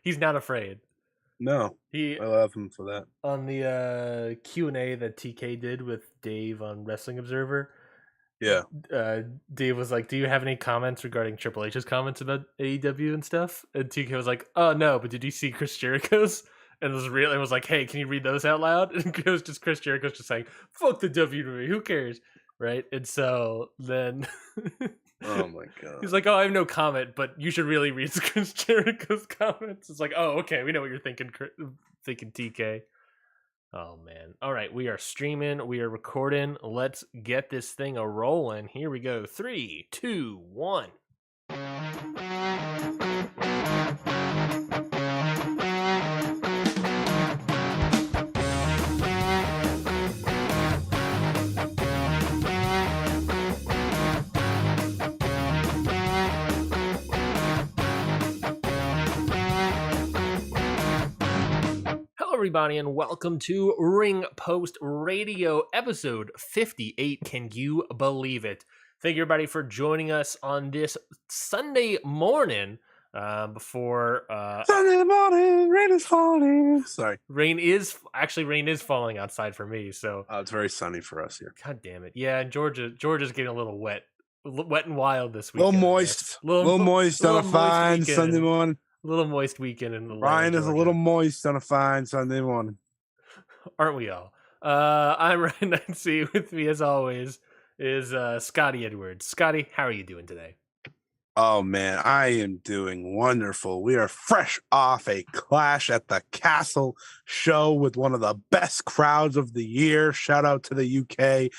He's not afraid. No, He I love him for that. On the Q&A that TK did with Dave on Wrestling Observer, Yeah. uh, Dave was like, "Do you have any comments regarding Triple H's comments about AEW and stuff?" And TK was like, "Oh no, but did you see Chris Jericho's?" And it was like, "Hey, can you read those out loud?" And it was just Chris Jericho's just saying, "Fuck the WWE, who cares?" Right? And so then Oh my he's god. like, "Oh, I have no comment, but you should really read Chris Jericho's comments." It's like, "Oh, okay, we know what you're thinking, TK." Oh man. All right, we are streaming, we are recording. Let's get this thing a rolling. Here we go. 3, 2, 1. Hello, everybody, and welcome to Ring Post Radio, episode 58. Can you believe it? Thank you, everybody, for joining us on this Sunday morning. Before Sunday morning, rain is falling. Sorry. rain is falling outside for me. So It's very sunny for us here. God damn it, yeah. Georgia's getting a little wet and wild this A little weekend. moist. A little moist on a fine Sunday morning. A little moist weekend in Ryan is a little Georgia. moist on a fine Sunday morning. Aren't we all? I'm Ryan Nancy. With me, as always, is Scotty Edwards. Scotty, how are you doing today? Oh man, I am doing wonderful. We are fresh off a Clash at the Castle show with one of the best crowds of the year. Shout out to the UK,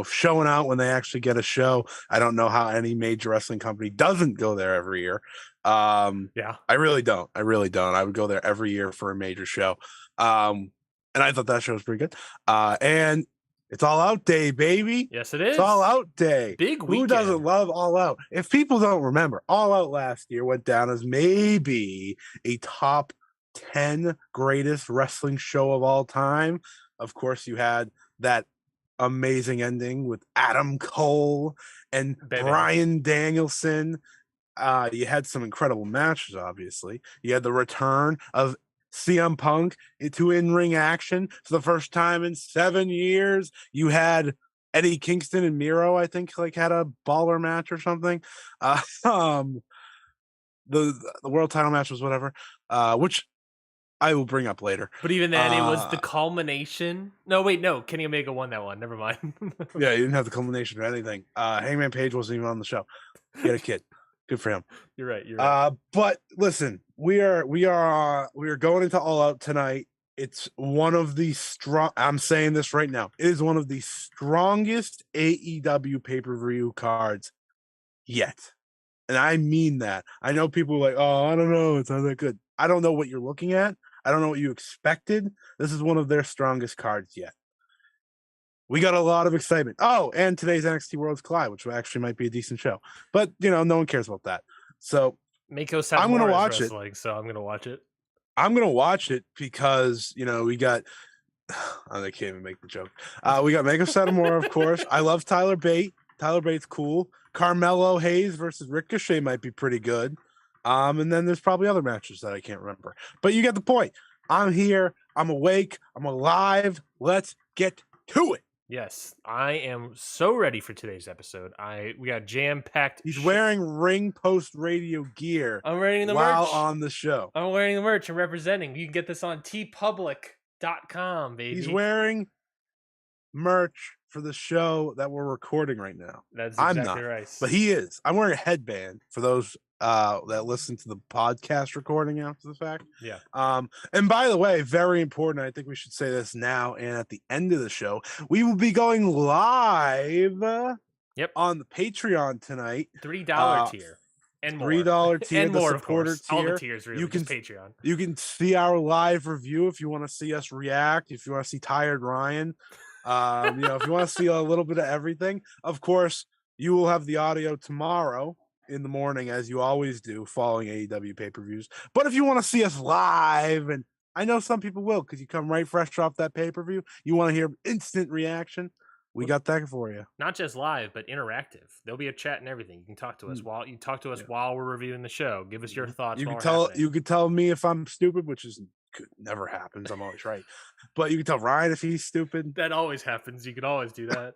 showing out when they actually get a show. I don't know how any major wrestling company doesn't go there every year. Yeah. I really don't. I would go there every year for a major show. And I thought that show was pretty good. And it's All Out Day, baby. Yes, it is. It's All Out Day. Big weekend. Who doesn't love All Out? If people don't remember, All Out last year went down as maybe a top 10 greatest wrestling show of all time. Of course, you had that amazing ending with Adam Cole and Bryan Danielson. You had some incredible matches, obviously. You had the return of CM Punk into in-ring action for the first time in 7 years. You had Eddie Kingston and Miro, I think, had a baller match or something. The world title match was whatever, which I will bring up later. But even then, it was the culmination. No, wait, no. Kenny Omega won that one. Never mind. Yeah, you didn't have the culmination or anything. Hangman Page wasn't even on the show. He had a kid. Good for him. You're right. But listen, we are going into All Out tonight. It's one of the I'm saying this right now. It is one of the strongest AEW pay-per-view cards yet. And I mean that. I know people are like, oh, I don't know. It's not that good. I don't know what you're looking at. I don't know what you expected. This is one of their strongest cards yet. We got a lot of excitement. Oh, and today's NXT Worlds Collide, which actually might be a decent show. But, no one cares about that. So Mako I'm going to watch it. So I'm going to watch it. I'm going to watch it because, we got I can't even make the joke. We got Mako Satomura, of course. I love Tyler Bate. Tyler Bate's cool. Carmelo Hayes versus Ricochet might be pretty good. And then there's probably other matches that I can't remember. But you get the point. I'm here. I'm awake. I'm alive. Let's get to it. Yes, I am so ready for today's episode. We got jam-packed. He's wearing Ring Post Radio gear. I'm wearing the while merch on the show. I'm wearing the merch and representing. You can get this on tpublic.com, baby. He's wearing merch for the show that we're recording right now. That's exactly I'm not, right. But he is. I'm wearing a headband for those that listen to the podcast recording after the fact. Yeah. And by the way, very important. I think we should say this now and at the end of the show. We will be going live. Yep. On the Patreon tonight. $3 tier. And more. $3 tier, and the more, supporter tier. All the tiers, really. You can Patreon. You can see our live review if you want to see us react. If you want to see Tired Ryan, if you want to see a little bit of everything. Of course, you will have the audio tomorrow in the morning, as you always do, following AEW pay-per-views. But if you want to see us live, and I know some people will, because you come right fresh off that pay-per-view, you want to hear instant reaction. we got that for you. Not just live, but interactive. There'll be a chat and everything. You can talk to us while we're reviewing the show. Give us your thoughts while we're happening. You could tell me if I'm stupid, which is never happens. I'm always right. But you can tell Ryan if he's stupid. That always happens. You can always do that.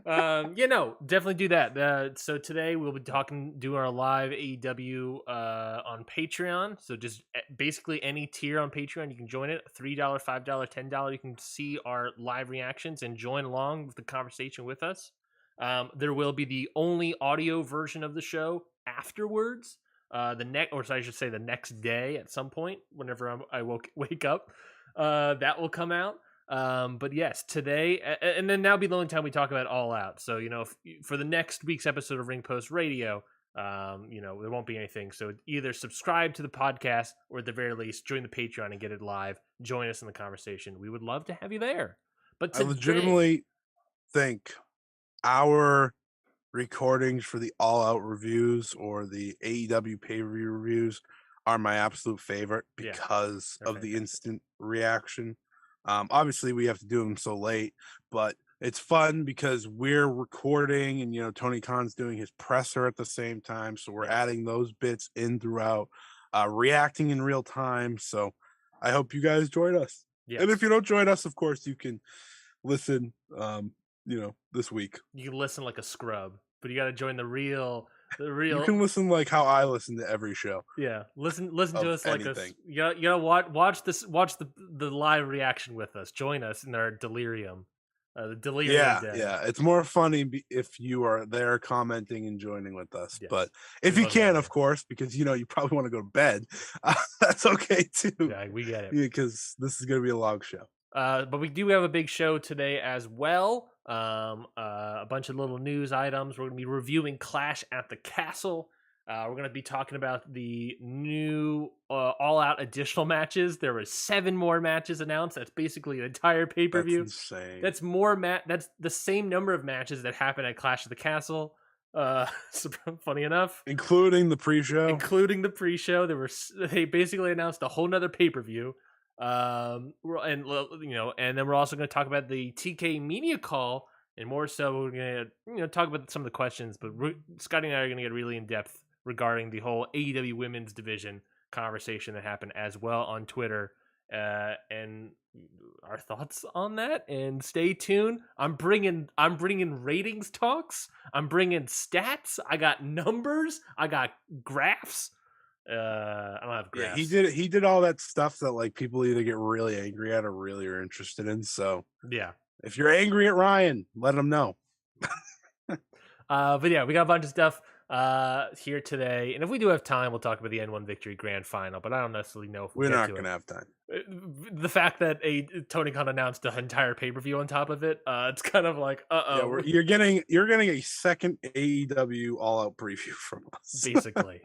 Definitely do that. So today we'll be doing our live AEW on Patreon. So just basically any tier on Patreon, you can join it. $3, $5, $10. You can see our live reactions and join along with the conversation with us. There will be the only audio version of the show afterwards. The next day at some point, whenever I wake up, that will come out. But yes, today, and then that'll be the only time we talk about All Out. So, for the next week's episode of Ring Post Radio, there won't be anything. So either subscribe to the podcast or at the very least join the Patreon and get it live. Join us in the conversation. We would love to have you there. But today, I legitimately think our recordings for the All Out reviews or the AEW pay-per-view reviews are my absolute favorite because of the instant reaction. Obviously we have to do them so late, but it's fun because we're recording and Tony Khan's doing his presser at the same time, so we're adding those bits in throughout, reacting in real time. So I hope you guys join us. And if you don't join us, of course you can listen this week. You can listen like a scrub, but you got to join the real. You can listen like how I listen to every show. Yeah, listen to us like us. You gotta watch the live reaction with us. Join us in our delirium. The delirium. Yeah. It's more funny if you are there commenting and joining with us. Yes. But if you can, of course, because you probably want to go to bed, that's okay too. Yeah, we get it. Because this is going to be a long show. But we do have a big show today as well. A bunch of little news items. We're going to be reviewing Clash at the Castle. We're going to be talking about the new all-out additional matches. There were 7 more matches announced. That's basically an entire pay-per-view. That's insane. That's the same number of matches that happened at Clash of the Castle. Funny enough, including the pre-show. They basically announced a whole nother pay-per-view. And then we're also going to talk about the TK media call, and more so we're going to talk about some of the questions. But Scotty and I are going to get really in depth regarding the whole AEW women's division conversation that happened as well on Twitter, and our thoughts on that. And stay tuned. I'm bringing ratings talks. I'm bringing stats. I got numbers. I got graphs. I don't have graphs. Yeah, he did all that stuff that like people either get really angry at or really are interested in. So yeah, if you're angry at Ryan, let him know. But yeah, we got a bunch of stuff here today, and if we do have time, we'll talk about the N1 Victory Grand Final. But I don't necessarily know if we're not going to have time. The fact that Tony Khan announced the entire pay-per-view on top of it, it's kind of like, yeah, you're getting a second AEW All Out preview from us.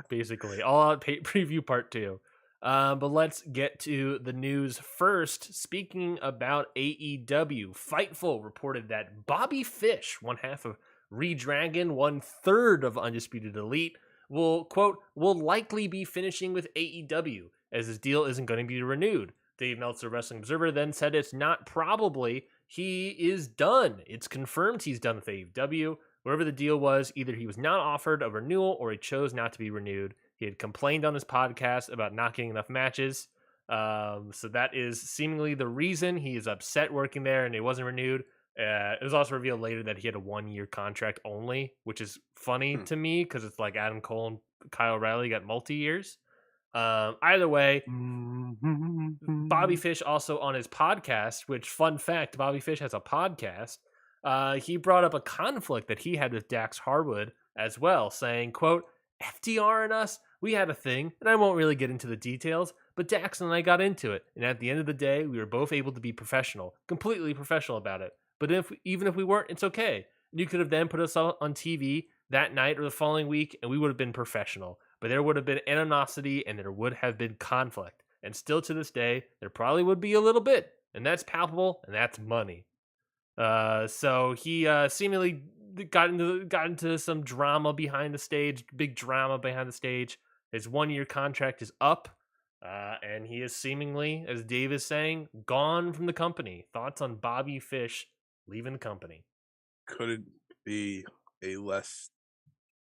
basically All Out preview part 2. But let's get to the news first. Speaking about AEW, Fightful reported that Bobby Fish, one half of Redragon, 1/3 of Undisputed Elite, will likely be finishing with AEW, as his deal isn't going to be renewed. Dave Meltzer, Wrestling Observer, then said it's not probably. He is done. It's confirmed he's done with AEW. Whatever the deal was, either he was not offered a renewal or he chose not to be renewed. He had complained on his podcast about not getting enough matches. So that is seemingly the reason. He is upset working there and it wasn't renewed. It was also revealed later that he had a 1-year contract only, which is funny to me because it's like Adam Cole and Kyle O'Reilly got multi-years. Either way, Bobby Fish also on his podcast, which, fun fact, Bobby Fish has a podcast. He brought up a conflict that he had with Dax Harwood as well, saying, quote, FTR and us, we had a thing, and I won't really get into the details, but Dax and I got into it, and at the end of the day, we were both able to be professional, completely professional about it. But even if we weren't, it's okay. You could have then put us on TV that night or the following week, and we would have been professional. But there would have been animosity, and there would have been conflict. And still to this day, there probably would be a little bit, and that's palpable, and that's money. So he seemingly got into some drama behind the stage, big drama behind the stage. His 1-year contract is up, and he is seemingly, as Dave is saying, gone from the company. Thoughts on Bobby Fish leaving the company? couldn't be a less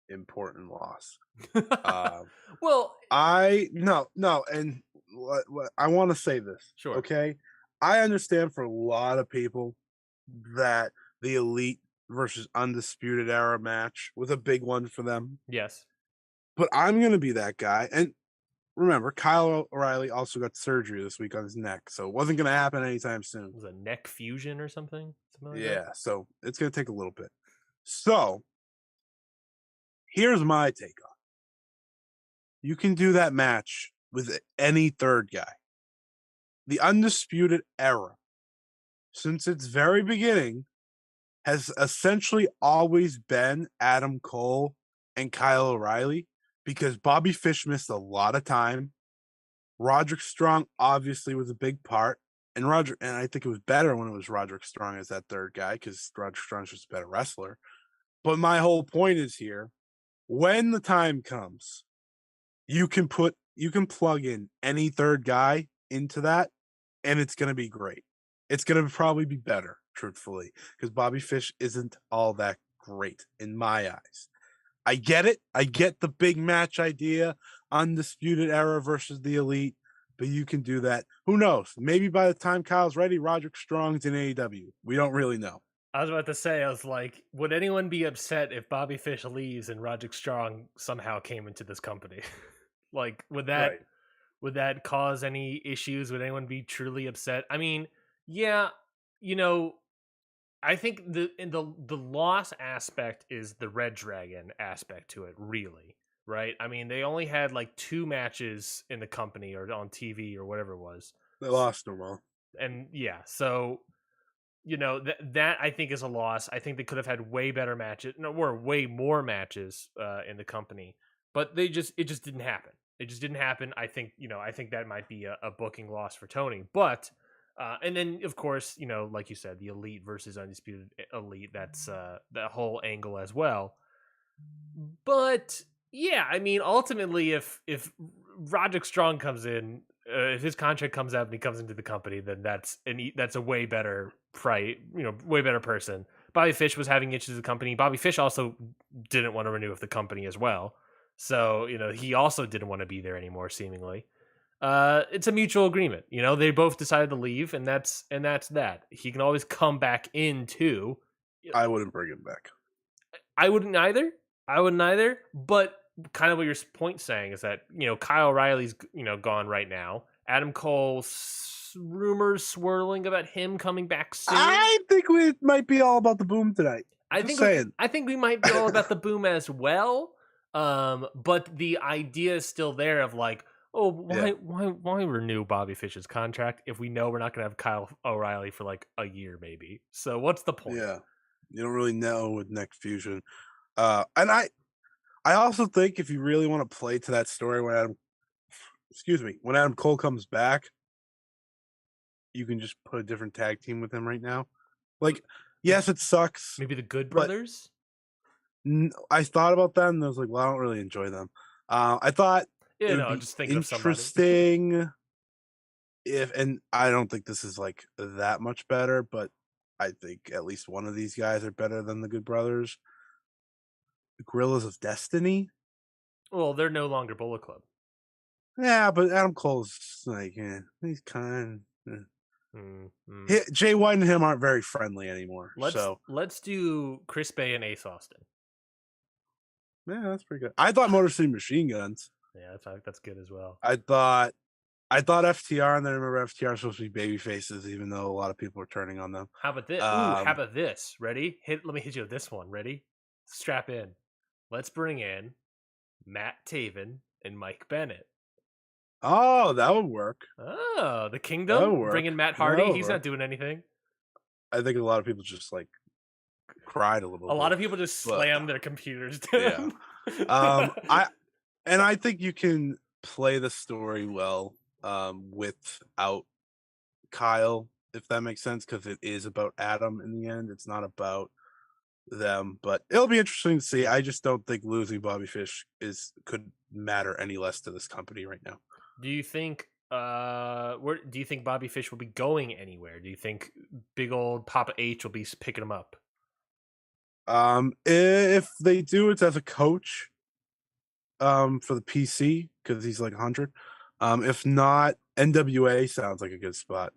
important loss. Uh, Well, I no, and I want to say this, sure. okay? I understand for a lot of people that the Elite versus Undisputed Era match was a big one for them, Yes. but I'm gonna be that guy. And remember, Kyle O'Reilly also got surgery this week on his neck, so it wasn't gonna happen anytime soon. It was a neck fusion or something? Something like that? Yeah, so it's gonna take a little bit. So here's my take on it. You can do that match with any third guy. The Undisputed Era, since its very beginning, has essentially always been Adam Cole and Kyle O'Reilly because Bobby Fish missed a lot of time. Roderick Strong obviously was a big part. And I think it was better when it was Roderick Strong as that third guy because Roderick Strong's just a better wrestler. But my whole point is here, when the time comes, you can plug in any third guy into that, and it's gonna be great. It's gonna probably be better, truthfully, because Bobby Fish isn't all that great in my eyes. I get it. I get the big match idea, Undisputed Era versus the Elite, but you can do that. Who knows? Maybe by the time Kyle's ready, Roderick Strong's in AEW. We don't really know. I was about to say, I was like, would anyone be upset if Bobby Fish leaves and Roderick Strong somehow came into this company? Like, Right. would that cause any issues? Would anyone be truly upset? I mean, yeah, you know, I think the loss aspect is the Red Dragon aspect to it, really, right? I mean, they only had like 2 matches in the company or on TV or whatever it was, They lost them all. and yeah, so that I think is a loss. I think they could have had way better matches, no, or way more matches in the company, but it just didn't happen. It just didn't happen. I think that might be a booking loss for Tony, but. And then, of course, like you said, the Elite versus Undisputed Elite. That's that whole angle as well. But yeah, I mean, ultimately, if Roderick Strong comes in, if his contract comes up and he comes into the company, then that's a way better way better person. Bobby Fish was having issues with the company. Bobby Fish also didn't want to renew with the company as well, so he also didn't want to be there anymore. Seemingly, it's a mutual agreement. They both decided to leave, and that's that. He can always come back in too. I wouldn't bring him back. I wouldn't either. But kind of what your point saying is that Kyle O'Reilly's gone right now. Adam Cole, rumors swirling about him coming back soon. I think we might be all about the boom tonight. I think we might be all about the boom as well. But the idea is still there of like, oh, why renew Bobby Fish's contract if we know we're not going to have Kyle O'Reilly for like a year maybe? So what's the point? Yeah, you don't really know with neck fusion. And I also think if you really want to play to that story when Adam Cole comes back, you can just put a different tag team with him right now. Like, yes, it sucks. Maybe the Good Brothers. I thought about that and I was like, well, I don't really enjoy them. I thought it would be just thinking of somebody. interesting and I don't think this is like that much better, but I think at least one of these guys are better than the Good Brothers. The Gorillas of Destiny. Well, they're no longer Bullet Club. Yeah, but Adam Cole's like, he's kind of. Jay White and him aren't very friendly anymore. Let's do Chris Bay and Ace Austin. Yeah, that's pretty good. I thought Motor City Machine Guns. Yeah, that's good as well. I thought FTR, and then I remember FTR supposed to be baby faces, even though a lot of people are turning on them. How about this? How about this? Ready? Let me hit you with this one. Ready? Strap in. Let's bring in Matt Taven and Mike Bennett. Oh, that would work. Oh, the Kingdom. Bringing Matt Hardy. He's not doing anything. I think a lot of people just like cried a little bit. A lot of people just slammed their computers down. Yeah. I think you can play the story well without Kyle, if that makes sense, because it is about Adam in the end. It's not about them, but it'll be interesting to see. I just don't think losing Bobby Fish could matter any less to this company right now. Do you think do you think Bobby Fish will be going anywhere? Do you think big old Papa H will be picking him up? If they do it as a coach, for the PC because he's like 100. If not, NWA sounds like a good spot.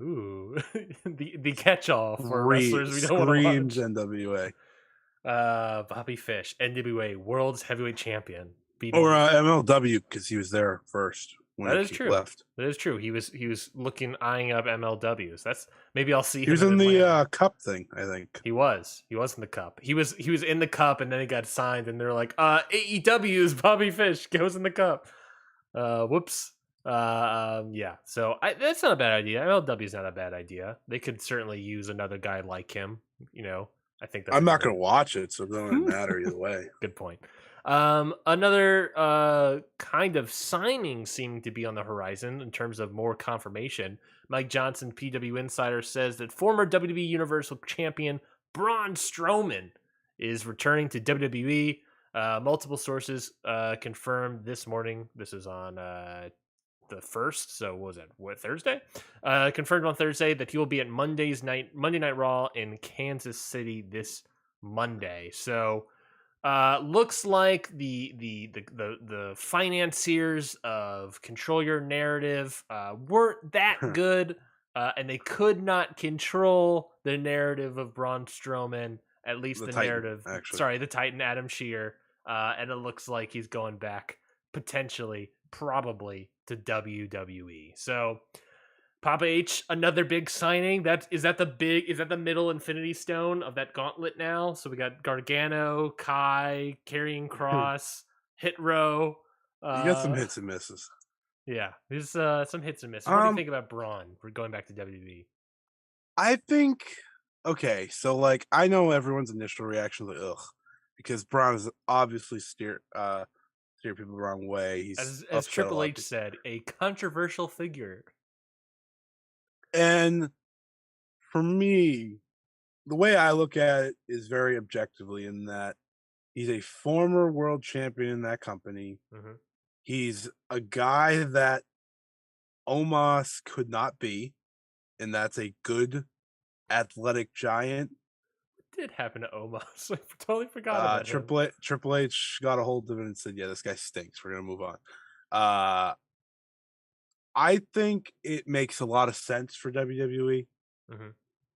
Ooh, the catch-all for wrestlers we don't want to Screams watch. NWA Bobby Fish, NWA World's Heavyweight Champion, or beating. MLW because he was there first when That is he true. left. That is true. He was looking eyeing up MLWs. That's maybe I'll see He him was in in the Atlanta. cup thing, I think. He was in the cup. He was in the cup, and then he got signed, and they're like, AEW's Bobby Fish goes in the cup. Whoops. Yeah. So that's not a bad idea. MLW is not a bad idea. They could certainly use another guy like him. I think that's a I'm not great. going to watch it, so it doesn't really matter either way. Good point. Another kind of signing seeming to be on the horizon in terms of more confirmation. Mike Johnson, PW Insider, says that former WWE Universal Champion Braun Strowman is returning to WWE. Multiple sources confirmed this morning. This is on the 1st. So what was it? Thursday? Confirmed on Thursday that he will be at Monday Night Raw in Kansas City this Monday. So looks like the financiers of Control Your Narrative weren't that good, and they could not control the narrative of Braun Strowman. At least the Titan, narrative. actually. Sorry, the Titan Adam Shear, and it looks like he's going back potentially, probably to WWE. So. Papa H, another big signing. Is that the middle Infinity Stone of that gauntlet now? So we got Gargano, Kai, Karrion Cross, Hit Row. You got some hits and misses. Yeah, there's some hits and misses. What do you think about Braun? We're going back to WWE. I think okay, so like I know everyone's initial reaction is like ugh, because Braun is obviously steer people the wrong way. He's As Triple H said, a controversial figure. And for me, the way I look at it is very objectively in that he's a former world champion in that company. Mm-hmm. He's a guy that Omos could not be, and that's a good athletic giant. What did happen to Omos? I totally forgot about him. Triple H got a hold of it and said, "Yeah, this guy stinks. We're gonna move on." I think it makes a lot of sense for WWE. Mm-hmm.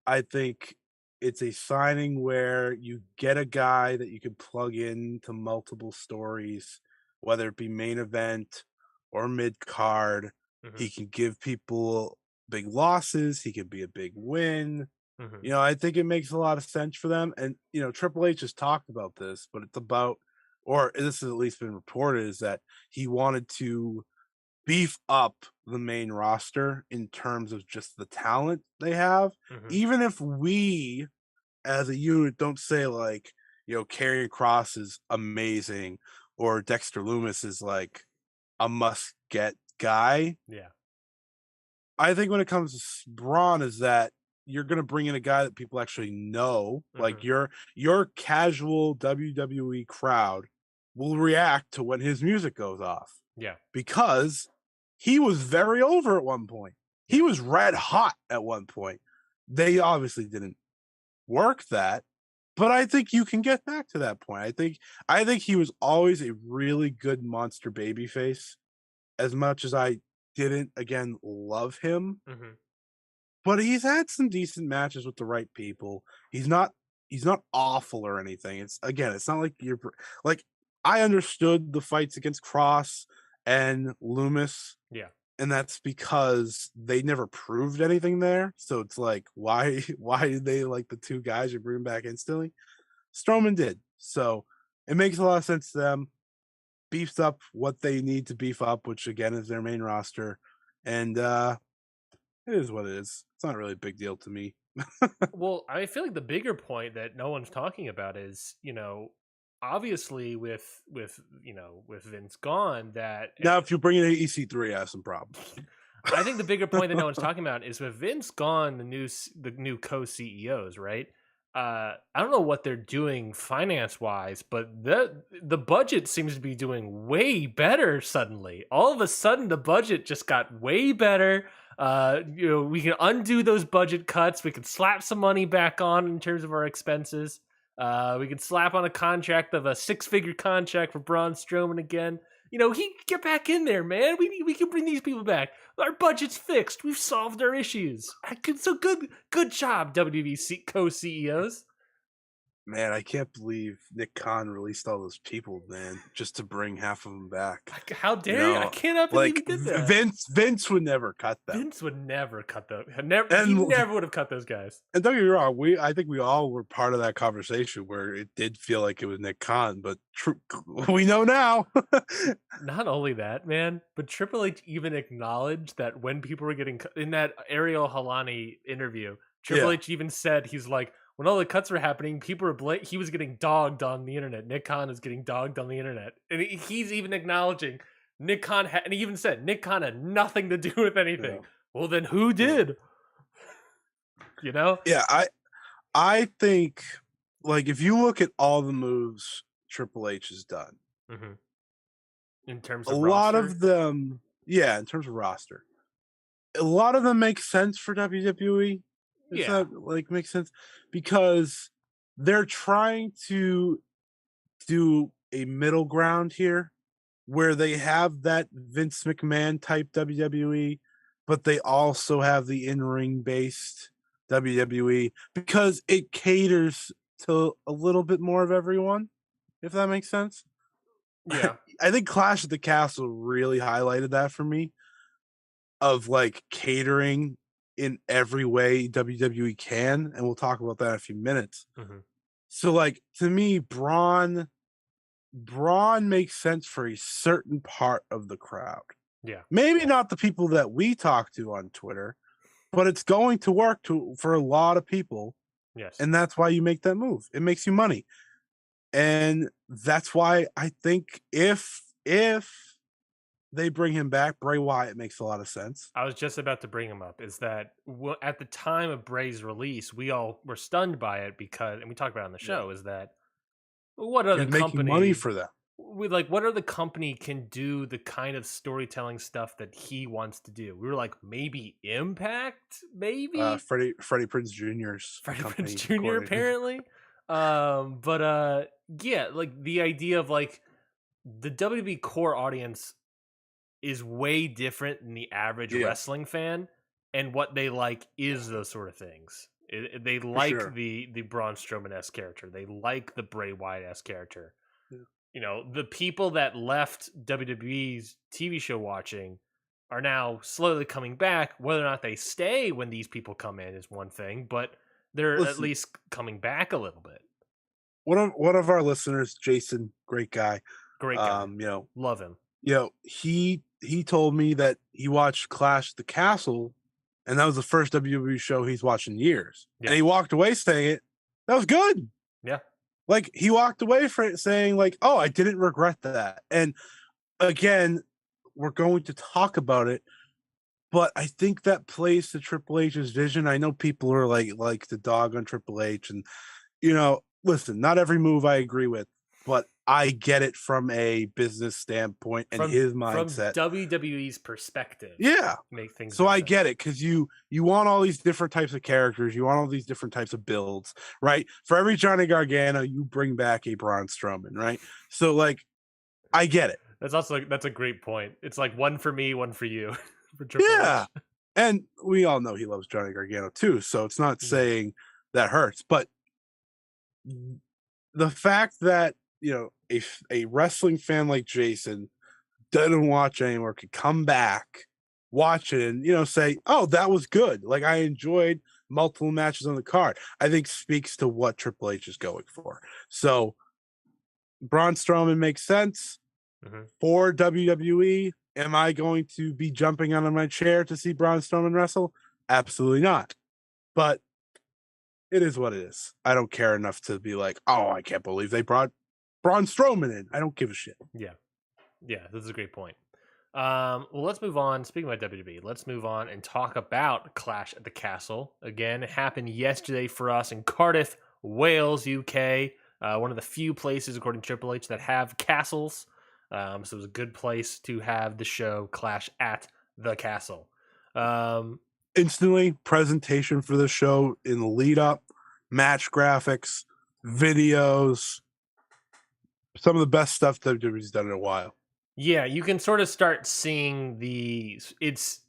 I think it's a signing where you get a guy that you can plug into multiple stories, whether it be main event or mid card. Mm-hmm. He can give people big losses. He can be a big win. Mm-hmm. I think it makes a lot of sense for them. And, Triple H has talked about this, but it's about, or this has at least been reported, is that he wanted to beef up the main roster in terms of just the talent they have. Mm-hmm. Even if we as a unit don't say like, Karrion Cross is amazing or Dexter Loomis is like a must get guy. Yeah. I think when it comes to Braun is that you're going to bring in a guy that people actually know. Mm-hmm. Like your casual WWE crowd will react to when his music goes off. Yeah. Because he was very over at one point. Yeah. He was red hot at one point. They obviously didn't work that, but I think you can get back to that point. I think he was always a really good monster babyface. As much as I didn't again love him, mm-hmm. but he's had some decent matches with the right people. He's not awful or anything. It's not like you're like I understood the fights against Cross and Loomis. Yeah. And that's because they never proved anything there. So it's like, why did they like the two guys you bring back instantly? Strowman did. So it makes a lot of sense to them. Beefs up what they need to beef up, which again is their main roster. And it is what it is. It's not really a big deal to me. Well, I feel like the bigger point that no one's talking about is, obviously with Vince gone, that now if you bring in EC3, I have some problems. I think the bigger point that no one's talking about is with Vince gone, the new co-CEOs, right? I don't know what they're doing finance wise, but the budget seems to be doing way better suddenly. All of a sudden the budget just got way better. We can undo those budget cuts. We can slap some money back on in terms of our expenses. We can slap on a contract of a 6-figure contract for Braun Strowman again. He can get back in there, man. We can bring these people back. Our budget's fixed. We've solved our issues. So good job, WWE co-CEOs. Man, I can't believe Nick Khan released all those people, man, just to bring half of them back. How dare you? I cannot believe he did that. Vince would never cut them. Vince would never cut those. He never would have cut those guys. And don't get me wrong, I think we all were part of that conversation where it did feel like it was Nick Khan, but we know now. Not only that, man, but Triple H even acknowledged that when people were getting in that Ariel Helwani interview, Triple H even said, he's like, when all the cuts were happening, people were he was getting dogged on the internet. Nick Khan is getting dogged on the internet. And he's even acknowledging Nick Khan, and he even said Nick Khan had nothing to do with anything. Yeah. Well, then who did? Yeah, I think, like, if you look at all the moves Triple H has done, in terms of a lot of them, in terms of roster, a lot of them make sense for WWE. Does that make sense? Because they're trying to do a middle ground here where they have that Vince McMahon type WWE, but they also have the in-ring based WWE because it caters to a little bit more of everyone, if that makes sense. Yeah. I think Clash at the Castle really highlighted that for me, of like catering in every way WWE can, and we'll talk about that in a few minutes. So, like, to me, Braun makes sense for a certain part of the crowd. Yeah. Maybe not the people that we talk to on Twitter, but it's going to work for a lot of people. Yes. And that's why you make that move. It makes you money. And that's why I think if they bring him back, Bray Wyatt makes a lot of sense. I was just about to bring him up. Is that at the time of Bray's release, we all were stunned by it because, and we talked about it on the show, is that what other company making money for them? What other company can do the kind of storytelling stuff that he wants to do? We were like, maybe Impact, maybe Freddie Prinze Jr.'s Freddie Prinze Jr. apparently. Yeah, like the idea of like the WWE core audience is way different than the average wrestling fan, and what they like is those sort of things. They like the Braun Strowman-esque character. They like the Bray Wyatt-esque character. Yeah. The people that left WWE's TV show watching are now slowly coming back. Whether or not they stay when these people come in is one thing, but they're at least coming back a little bit. One of our listeners, Jason, great guy. Love him. He told me that he watched Clash at the Castle, and that was the first WWE show he's watched in years. Yeah. And he walked away saying that was good. Yeah. Like, he walked away from it saying, like, oh, I didn't regret that. And again, we're going to talk about it, but I think that plays to Triple H's vision. I know people are like the dog on Triple H, and listen, not every move I agree with, but I get it from a business standpoint and his mindset. From WWE's perspective. Yeah. Make things so I get it, because you want all these different types of characters. You want all these different types of builds, right? For every Johnny Gargano, you bring back a Braun Strowman, right? So, like, I get it. That's a great point. It's like one for me, one for you. For Triple H. And we all know he loves Johnny Gargano too, so it's not saying that hurts. But the fact that a wrestling fan like Jason doesn't watch anymore could come back, watch it, and say, oh, that was good. Like, I enjoyed multiple matches on the card, I think speaks to what Triple H is going for. So Braun Strowman makes sense for WWE. Am I going to be jumping out of my chair to see Braun Strowman wrestle? Absolutely not. But it is what it is. I don't care enough to be like, oh, I can't believe they brought Braun Strowman in. I don't give a shit. Yeah. Yeah, this is a great point. Well, let's move on. Speaking about WWE, let's move on and talk about Clash at the Castle. Again, it happened yesterday for us in Cardiff, Wales, UK. One of the few places, according to Triple H, that have castles. So it was a good place to have the show Clash at the Castle. Instantly, presentation for the show in the lead up, match graphics, videos, some of the best stuff WWE's done in a while. Yeah, you can sort of start seeing it's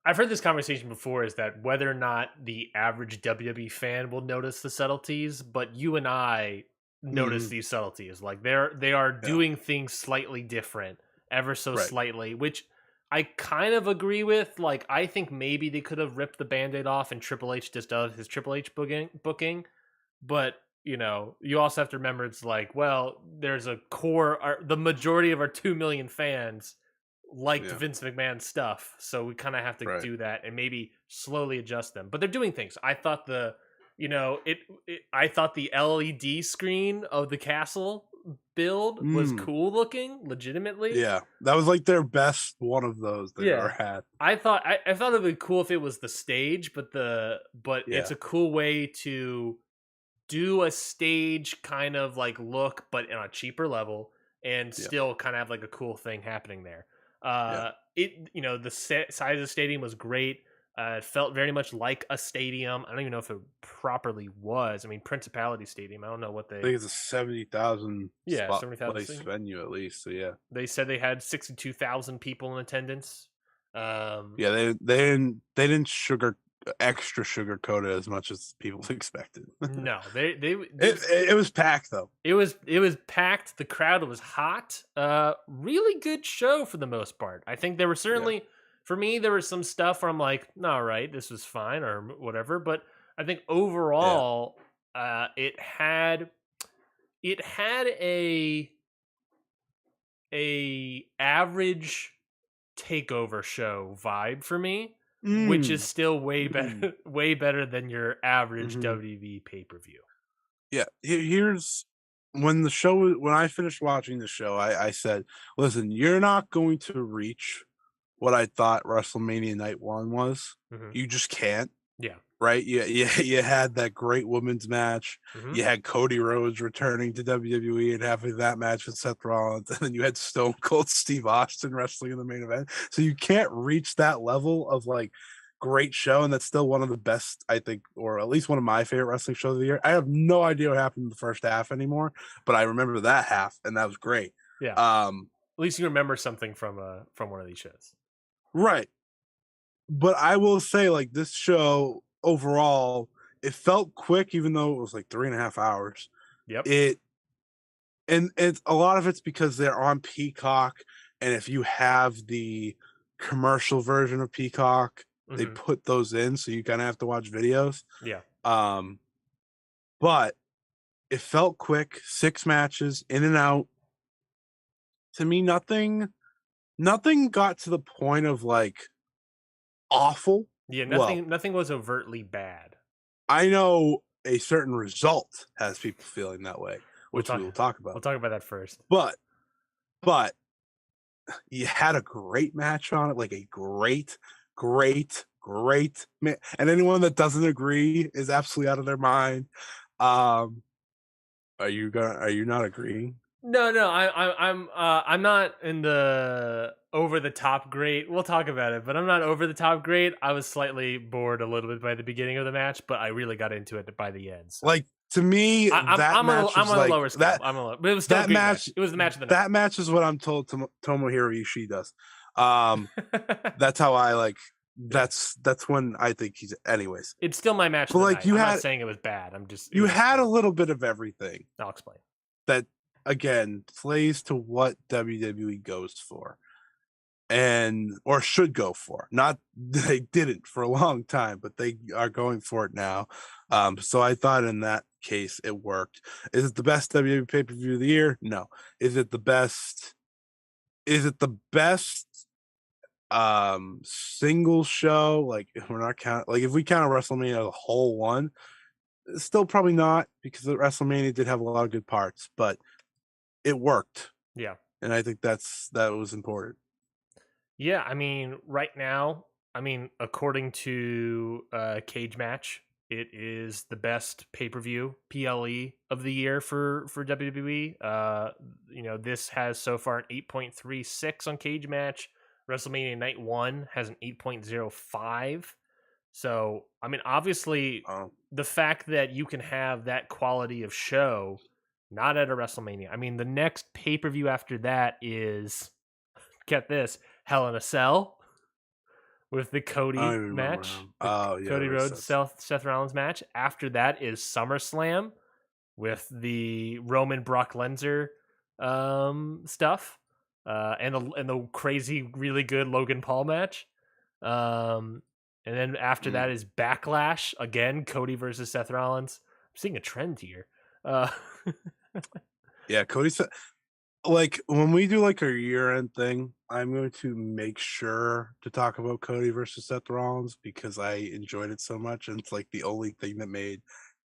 I've heard this conversation before, is that whether or not the average WWE fan will notice the subtleties, but you and I notice Mm, these subtleties. Like they are yeah, doing things slightly different, ever so right. slightly, which I kind of agree with. Like I think maybe they could have ripped the band-aid off and Triple H just does his Triple H booking, but you also have to remember it's like, well, there's a core, the majority of our 2 million fans liked Yeah, Vince McMahon stuff, so we kind of have to right. do that and maybe slowly adjust them. But they're doing things. I thought I thought the LED screen of the castle build was Mm, cool looking, legitimately. yeah, that was like their best one of those they've ever Yeah. had. I thought it'd be cool if it was the stage, but it's Yeah, a cool way to do a stage kind of like look, but on a cheaper level, and yeah, still kind of have like a cool thing happening there. yeah. The size of the stadium was great. It felt very much like a stadium. I don't even know if it properly was. I mean, Principality Stadium. I don't know what I think it's a 70,000 yeah, spot 70,000 place seating. venue at least. So yeah, They said they had 62,000 people in attendance. yeah. They didn't extra sugarcoat it as much as people expected. No, they It was packed though. it was packed. The crowd was hot. Really good show for the most part. I think there were Yeah, certainly, for me, there was some stuff where I'm like, all right, this was fine or whatever. But I think yeah. overall, it had a average takeover show vibe for me, which is Mm, still way mm, better way better than your average hmm. WWE pay per view. Yeah. Here's when I finished watching the show, I said, "Listen, you're not going to reach what I thought WrestleMania Night One was. Hmm. You just can't." Yeah. Right? You had that great women's match. Hmm. You had Cody Rhodes returning to WWE and having that match with Seth Rollins, and then you had Stone Cold Steve Austin wrestling in the main event. So you can't reach that level of like great show, and that's still one of the best, I think, or at least one of my favorite wrestling shows of the year. I have no idea what happened in the first half anymore, but I remember that half, and that was great. Yeah. Um, At least you remember something from one of these shows. right. But I will say, like, this show overall, it felt quick, even though it was like 3.5 hours. Yep. It and it's a lot of it's because they're on Peacock, and if you have the commercial version of Peacock, they Hmm. put those in, so you kind of have to watch videos. Yeah. Um, but it felt quick, 6 matches in and out. To me, nothing got to the point of like awful. Yeah. Well, Nothing was overtly bad. I know a certain result has people feeling that way, We'll which talk. we will talk We'll about. talk about that first. But but you had a great match on it, like a great man. And anyone that doesn't agree is absolutely out of their mind. Um, are you not agreeing? No, no, I'm not in the over the top great. We'll talk about it, but I'm not over the top great. I was slightly bored a little bit by the beginning of the match, but I really got into it by the end. So Like to me, that match I'm was on a like lower scale. But it was still a that great match. match It was the match of the night. that match is what I'm told Tomohiro Ishii does. Um, that's how I like. Yeah, That's when I think he's. Anyways, it's still my match of but the like night. I'm not saying it was bad. It you was. had a little bit of everything I'll explain. that again plays to what WWE goes for and or should go for. Not they didn't for a long time, but they are going for it now. So I thought in that case it worked. Is it the best WWE pay-per-view of the year? No. Is it the best? Is it the best single show? Like if we're not count like if we count WrestleMania as a whole one, still probably not because the WrestleMania did have a lot of good parts, but it worked. Yeah. And I think that was important. Yeah, I mean, right now, according to Cage Match, it is the best pay per view PLE of the year for WWE. This has so far an 8.36 on Cage Match. WrestleMania Night One has an 8.05. So, I mean, obviously, Um, the fact that you can have that quality of show not at a WrestleMania. I mean, the next pay per view after that is, get this, Hell in a Cell with the I don't Cody even remember match, him. the Oh yeah, Cody that makes Rhodes sense. Seth Rollins match. After that is SummerSlam with the Roman Brock Lesnar stuff, and the crazy, really good Logan Paul match. Um, and then after that Mm. is Backlash again, Cody versus Seth Rollins. I'm seeing a trend here. Uh, Yeah, Cody said like when we do like our year end thing, I'm going to make sure to talk about Cody versus Seth Rollins because I enjoyed it so much, and it's like the only thing that made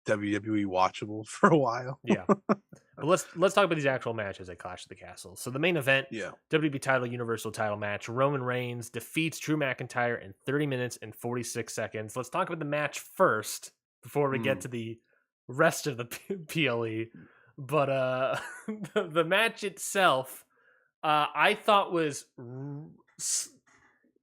WWE watchable for a while. yeah, but let's talk about these actual matches at Clash of the Castle. So the main event, Yeah. WWE title, Universal title match. Roman Reigns defeats Drew McIntyre in 30 minutes and 46 seconds. Let's talk about the match first before we get Mm. to the rest of the PLE. But the match itself, I thought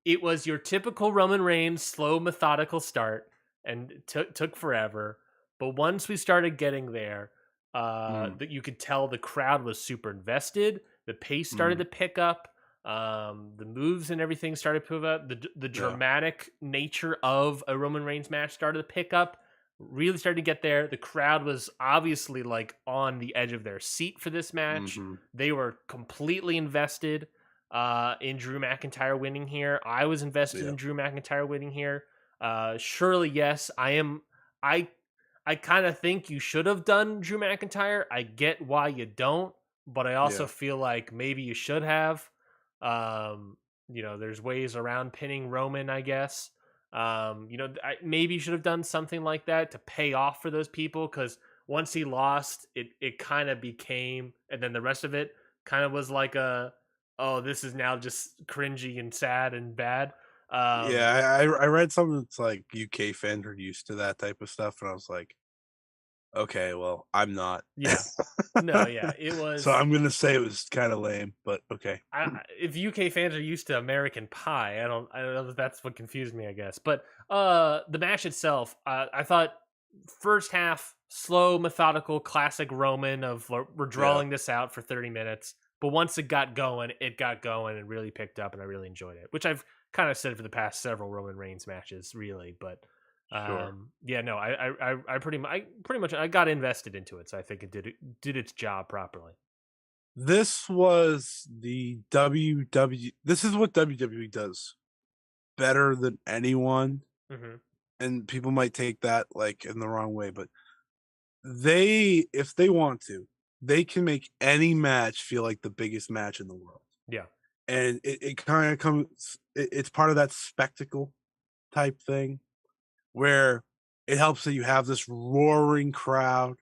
it was your typical Roman Reigns slow, methodical start, and it took forever. But once we started getting there, Mm. that you could tell the crowd was super invested. The pace started Mm. to pick up. The moves and everything started to pick up. The Yeah. dramatic nature of a Roman Reigns match started to pick up. Really started to get there. The crowd was obviously like on the edge of their seat for this match. Hmm. They were completely invested in Drew McIntyre winning here. I was invested Yeah. in Drew McIntyre winning here. Surely, yes, I am. I I kind of think you should have done Drew McIntyre. I get why you don't, but I also Yeah. feel like maybe you should have. There's ways around pinning Roman, I guess. Maybe you should have done something like that to pay off for those people because once he lost, it kind of became, and then the rest of it kind of was like oh, this is now just cringy and sad and bad. Yeah. Um, I read something that's like UK fans are used to that type of stuff, and I was like, okay, well, I'm not. yeah, no, yeah, it So was. I'm gonna say it was kind of lame, but okay. If UK fans are used to American Pie, I don't know if that's what confused me, I guess. But the match itself, I thought first half slow, methodical, classic Roman of we're Yeah, drawing this out for 30 minutes. But once it got going and really picked up, and I really enjoyed it, which I've kind of said for the past several Roman Reigns matches, really. But sure. yeah, no, I pretty much I got invested into it, so I think it did its job properly. This was the WW. This is what WWE does better than anyone, Hmm. and people might take that like in the wrong way, but they, if they want to, they can make any match feel like the biggest match in the world, Yeah. and it kind of comes. It's part of that spectacle type thing where it helps that you have this roaring crowd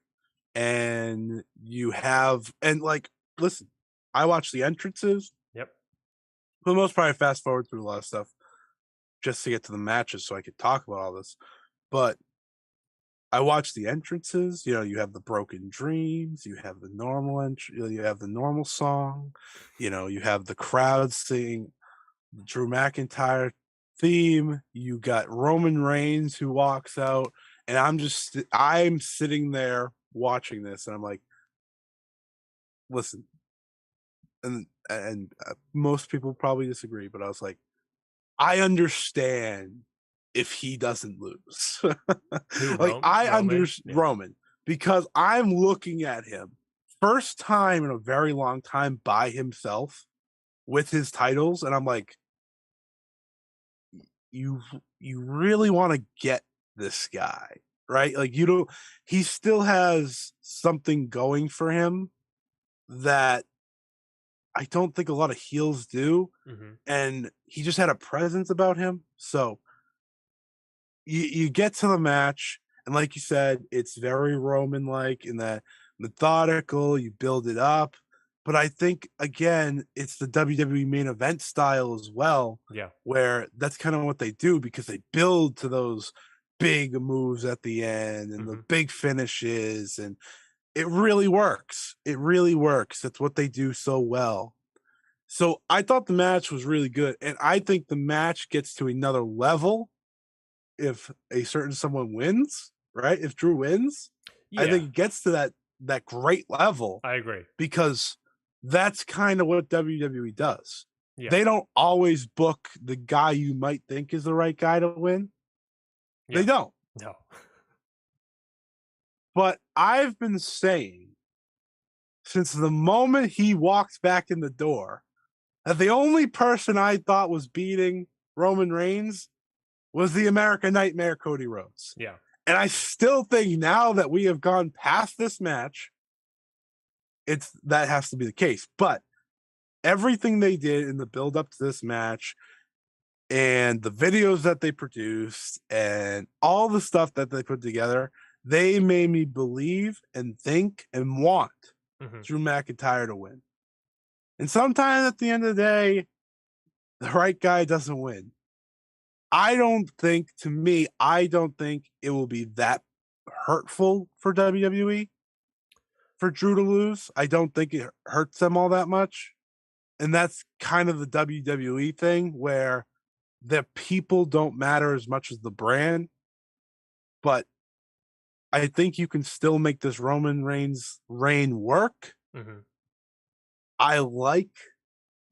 and you have and like listen, I watch the entrances Yep. for the most part. I fast forward through a lot of stuff just to get to the matches so I could talk about all this. But I watch the entrances. You know, you have the broken dreams, you have the normal entry, you have the normal song, you know, you have the crowd singing the Drew McIntyre theme. You got Roman Reigns who walks out, and I'm sitting there watching this, and I'm like, listen, and most people probably disagree, but I was like, I understand if he doesn't lose. Who Like I Roman? understand Yeah. Roman because I'm looking at him first time in a very long time by himself with his titles, and I'm like, you you really want to get this guy, right? Like you don't he still has something going for him that I don't think a lot of heels do, Hmm. and he just had a presence about him. So you get to the match, and like you said, it's very Roman like in that methodical, you build it up. But I think again, it's the WWE main event style as well, Yeah. where that's kind of what they do because they build to those big moves at the end and the Hmm. big finishes, and it really works. It really works. That's what they do so well. So I thought the match was really good, and I think the match gets to another level if a certain someone wins, right? If Drew wins, I Yeah, think it gets to that great level I agree. because that's kind of what WWE does. Yeah, They don't always book the guy you might think is the right guy to win. They yeah, don't. no, But I've been saying since the moment he walked back in the door that the only person I thought was beating Roman Reigns was the American Nightmare Cody Rhodes. yeah, And I still think now that we have gone past this match, it's that has to be the case. But everything they did in the build up to this match and the videos that they produced and all the stuff that they put together, they made me believe and think and want hmm Drew McIntyre to win. And sometimes at the end of the day, the right guy doesn't win. I don't think it will be that hurtful for WWE for Drew to lose. I don't think it hurts them all that much. And that's kind of the WWE thing where the people don't matter as much as the brand. But I think you can still make this Roman Reigns reign work. hmm I like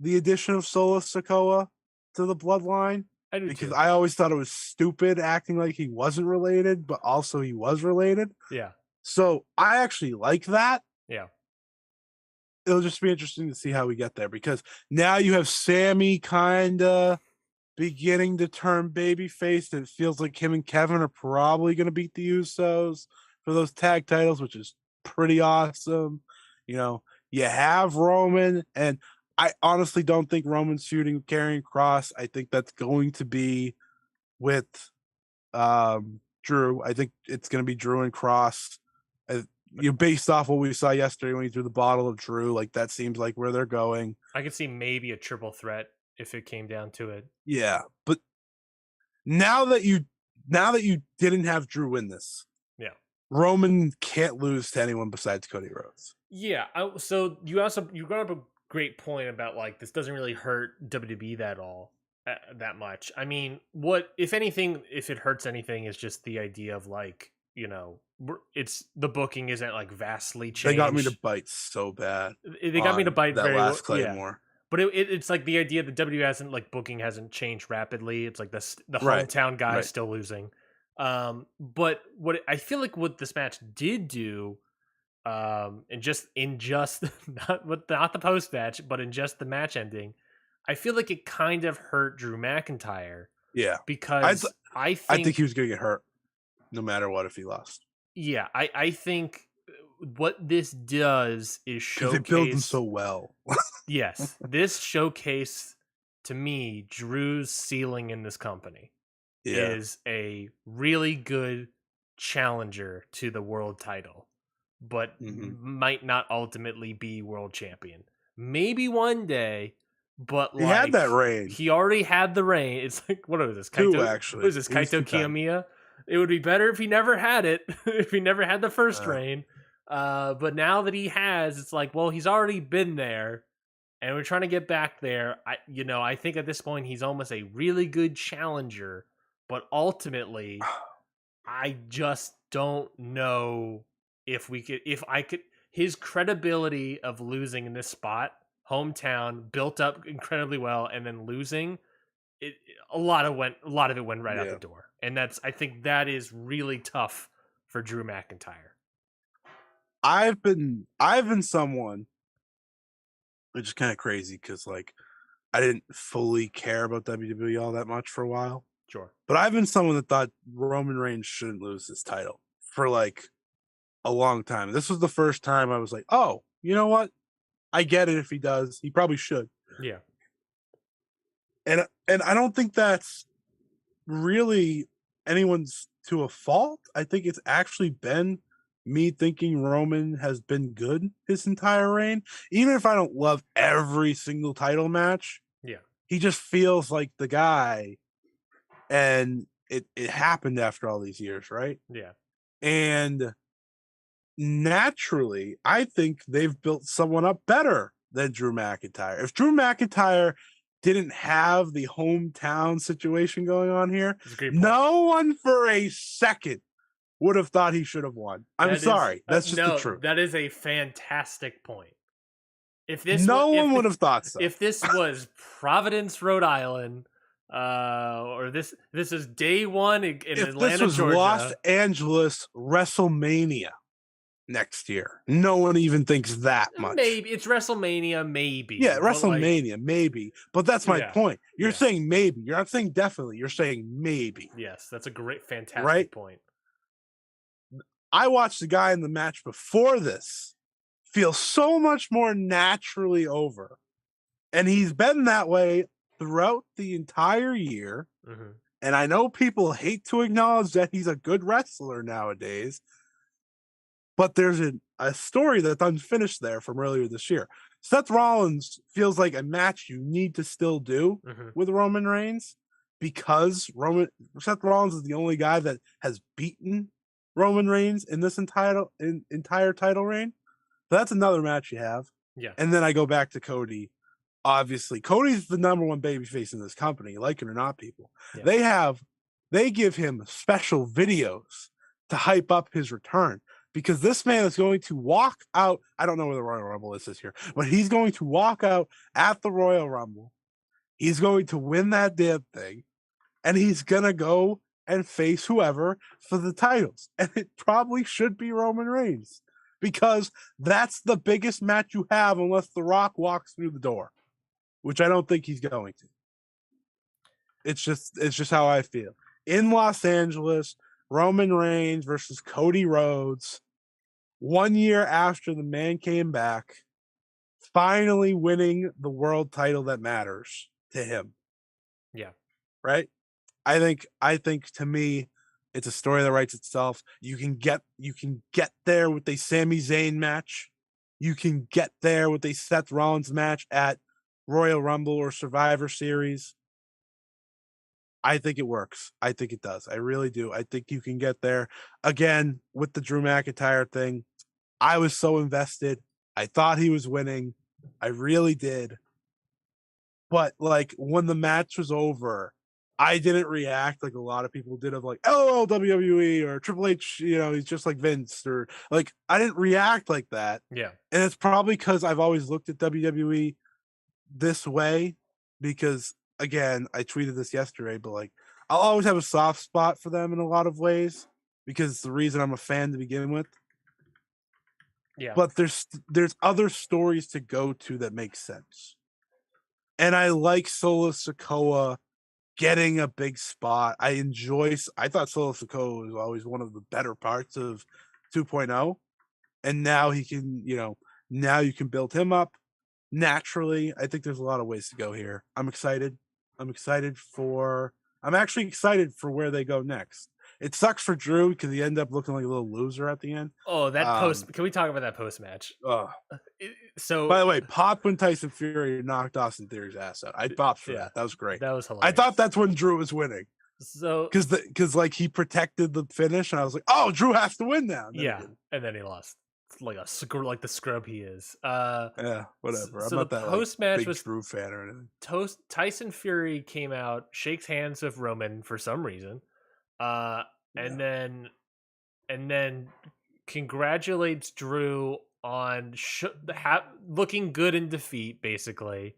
the addition of Solo Sikoa to the bloodline I do because too. I always thought it was stupid acting like he wasn't related, but also he was related. Yeah, So I actually like that. yeah, It'll just be interesting to see how we get there because now you have Sammy kind of beginning to turn babyface. And it feels like him and Kevin are probably going to beat the Usos for those tag titles, which is pretty awesome. You know, you have Roman, and I honestly don't think Roman's shooting carrying cross. I think that's going to be with Drew. I think it's going to be Drew and Cross. Based off what we saw yesterday when he threw the bottle of Drew, like that seems like where they're going. I could see maybe a triple threat if it came down to it. Yeah, but now that you didn't have Drew win this, Yeah. Roman can't lose to anyone besides Cody Rhodes. Yeah. You brought up a great point about like this doesn't really hurt WWE that much. I mean, what if anything, if it hurts anything, is just the idea of like it's the booking isn't like vastly They got me to changed. bite so bad They got me to on bite that very well. last Yeah. Claymore. But it's like the idea that W hasn't like booking hasn't changed rapidly. It's like the Right, hometown guy right. still losing. But I feel like what this match did do, and just in just not the post match, but in just the match ending, I feel like it kind of hurt Drew McIntyre Yeah, because I I think think he was going to get hurt no matter what if he lost yeah, I think what this does is because they build him showcase. so well. Yes, this showcase to me Drew's ceiling in this company Yeah, is a really good challenger to the world title, but hmm might not ultimately be world champion. Maybe one day, but he had that like reign he already had the reign. It's like what is this too. Kaito? What is Actually, this he was Kaito 2 times. Kiyomiya? It would be better if he never had it. If he never had the first reign. But now that he has, it's like, well, he's already been there and we're trying to get back there. I think at this point he's almost a really good challenger, but ultimately, I just don't know if I could. His credibility of losing in this spot, hometown, built up incredibly well, and then losing, it a lot of it went right out the Yeah, door, and I think that is really tough for Drew McIntyre. I've been someone which is kind of crazy because like I didn't fully care about WWE all that much for a while. Sure. But I've been someone that thought Roman Reigns shouldn't lose his title for like a long time. This was the first time I was like, oh, you know what? I get it if he does. He probably should. Yeah. And I don't think that's really anyone's to a fault. I think it's actually been me thinking Roman has been good his entire reign. Even if I don't love every single title match, Yeah. he just feels like the guy. And it happened after all these years, right? Yeah. And naturally, I think they've built someone up better than Drew McIntyre. If Drew McIntyre didn't have the hometown situation going on here, That's a great point. no one for a second would have thought he should have won. I'm That is sorry. That's just the no, truth. that is a fantastic point. If this was No one would have thought so. if this was Providence, Rhode Island, or this is day one in If Atlanta, this was Georgia, Los Angeles WrestleMania next year, no one even thinks that much. maybe it's WrestleMania, maybe. Yeah, but, WrestleMania, maybe. But that's my Yeah, point. You're yeah. saying maybe. You're not saying definitely. You're saying maybe. Yes, that's a great, fantastic Right? point. I watched the guy in the match before this feel so much more naturally over. And he's been that way throughout the entire year. Mhm. And I know people hate to acknowledge that he's a good wrestler nowadays, but there's a story that's unfinished there from earlier this year. Seth Rollins feels like a match you need to still do Mhm. with Roman Reigns because Seth Rollins is the only guy that has beaten Roman Reigns in this entire title reign. So that's another match you have. Yeah. And then I go back to Cody. Obviously, Cody's the number one babyface in this company, like it or not, people. Yeah. They give him special videos to hype up his return because this man is going to walk out. I don't know where the Royal Rumble is this year, but he's going to walk out at the Royal Rumble. He's going to win that damn thing, and he's gonna go and face whoever for the titles. And it probably should be Roman Reigns because that's the biggest match you have unless The Rock walks through the door, which I don't think he's going to. It's just how I feel. In Los Angeles, Roman Reigns versus Cody Rhodes, 1 year after the man came back, finally winning the world title that matters to him. Yeah. Right? I think to me, it's a story that writes itself. You can get there with a Sami Zayn match. You can get there with a Seth Rollins match at Royal Rumble or Survivor Series. I think it works. I think it does. I really do. I think you can get there. Again, with the Drew McIntyre thing, I was so invested. I thought he was winning. I really did. But like when the match was over, I didn't react like a lot of people did of like, oh, WWE or Triple H, he's just like Vince, or like I didn't react like that. Yeah. And it's probably because I've always looked at WWE this way because again, I tweeted this yesterday, but like I'll always have a soft spot for them in a lot of ways because it's the reason I'm a fan to begin with. Yeah. But there's other stories to go to that make sense. And I like Solo Sikoa getting a big spot. I thought Solo Sikoa was always one of the better parts of 2.0. And now he can, now you can build him up naturally. I think there's a lot of ways to go here. I'm excited. I'm actually excited for where they go next. It sucks for Drew because he ended up looking like a little loser at the end. Oh, that post. Can we talk about that post match? So, by the way, pop when Tyson Fury knocked Austin Theory's ass out. I popped for that. That was great. That was hilarious. I thought that's when Drew was winning. So, because like he protected the finish, and I was like, oh, Drew has to win now. And then he lost. Like the scrub he is. Yeah, whatever. So I'm not the that post match big was Drew fan or anything. Tyson Fury came out, shakes hands with Roman for some reason, and then congratulates Drew on looking good in defeat, basically,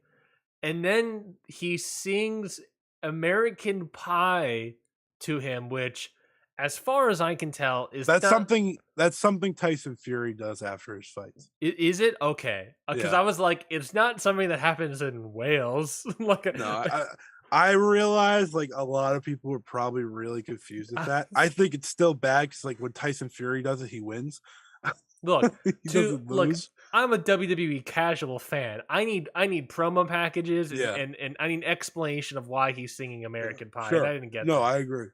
and then he sings American Pie to him, which, as far as I can tell, is something Tyson Fury does after his fights. Is it okay? Because I was like, it's not something that happens in Wales. I realized like a lot of people were probably really confused with that. I think it's still bad because like when Tyson Fury does it, he wins. Look, I'm a WWE casual fan. I need promo packages and I need explanation of why he's singing American Pie. Sure. And I didn't get that. I agree.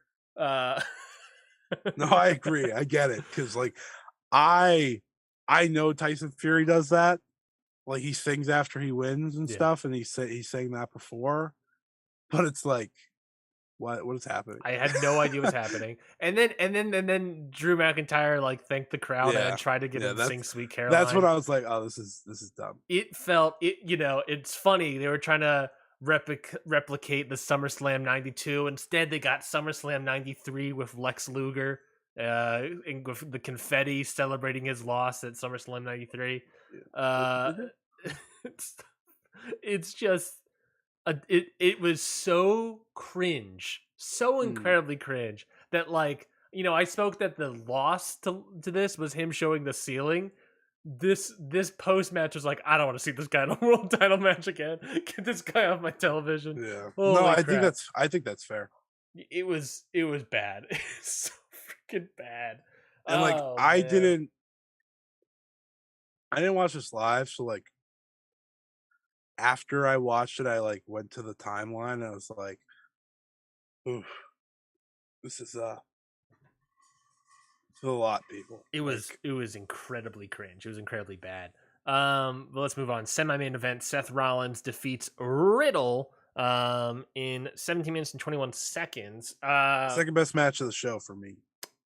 No, I agree. I get it because like I know Tyson Fury does that. Like he sings after he wins and stuff, and he sang that before. But it's like, what is happening? I had no idea what's happening. And then Drew McIntyre like thanked the crowd and tried to get him to sing Sweet Caroline. That's when I was like, oh, this is dumb. It felt it's funny. They were trying to replicate the SummerSlam '92. Instead, they got SummerSlam '93 with Lex Luger, and with the confetti celebrating his loss at SummerSlam '93. Uh, it's, it's just it was so cringe, so incredibly cringe that like I spoke that the loss to this was him showing the ceiling. This post match was like, I don't want to see this guy in a world title match again. Get this guy off my television. Yeah. Holy No, crap. I think that's fair. It was bad. It's so freaking bad. And like I didn't watch this live, so like after I watched it, I like went to the timeline and I was like, oof, this is it's a lot, people. It was incredibly cringe. It was incredibly bad. But let's move on. Semi-main event: Seth Rollins defeats Riddle in 17 minutes and 21 seconds. Second best match of the show for me.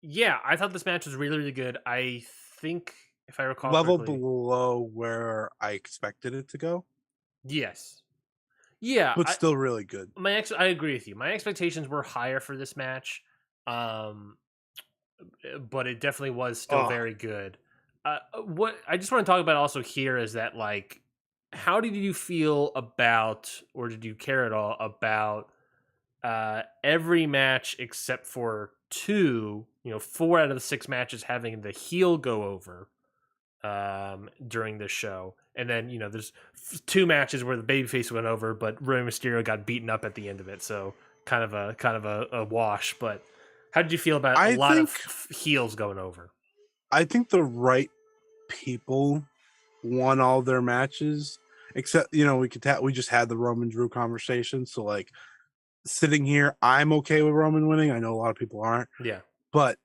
Yeah, I thought this match was really, really good. I think, if I recall level correctly, below where I expected it to go. Yes. Yeah, but still really good. I agree with you. My expectations were higher for this match, but it definitely was still very good. What I just want to talk about also here is that, like, how did you feel about, or did you care at all about every match except for 2, 4 out of the 6 matches having the heel go over during the show, and then there's 2 matches where the babyface went over, but Rey Mysterio got beaten up at the end of it, so kind of a wash. But how did you feel about a lot of heels going over? I think the right people won all their matches, except we just had the Roman Drew conversation, so like sitting here, I'm okay with Roman winning. I know a lot of people aren't. Yeah, but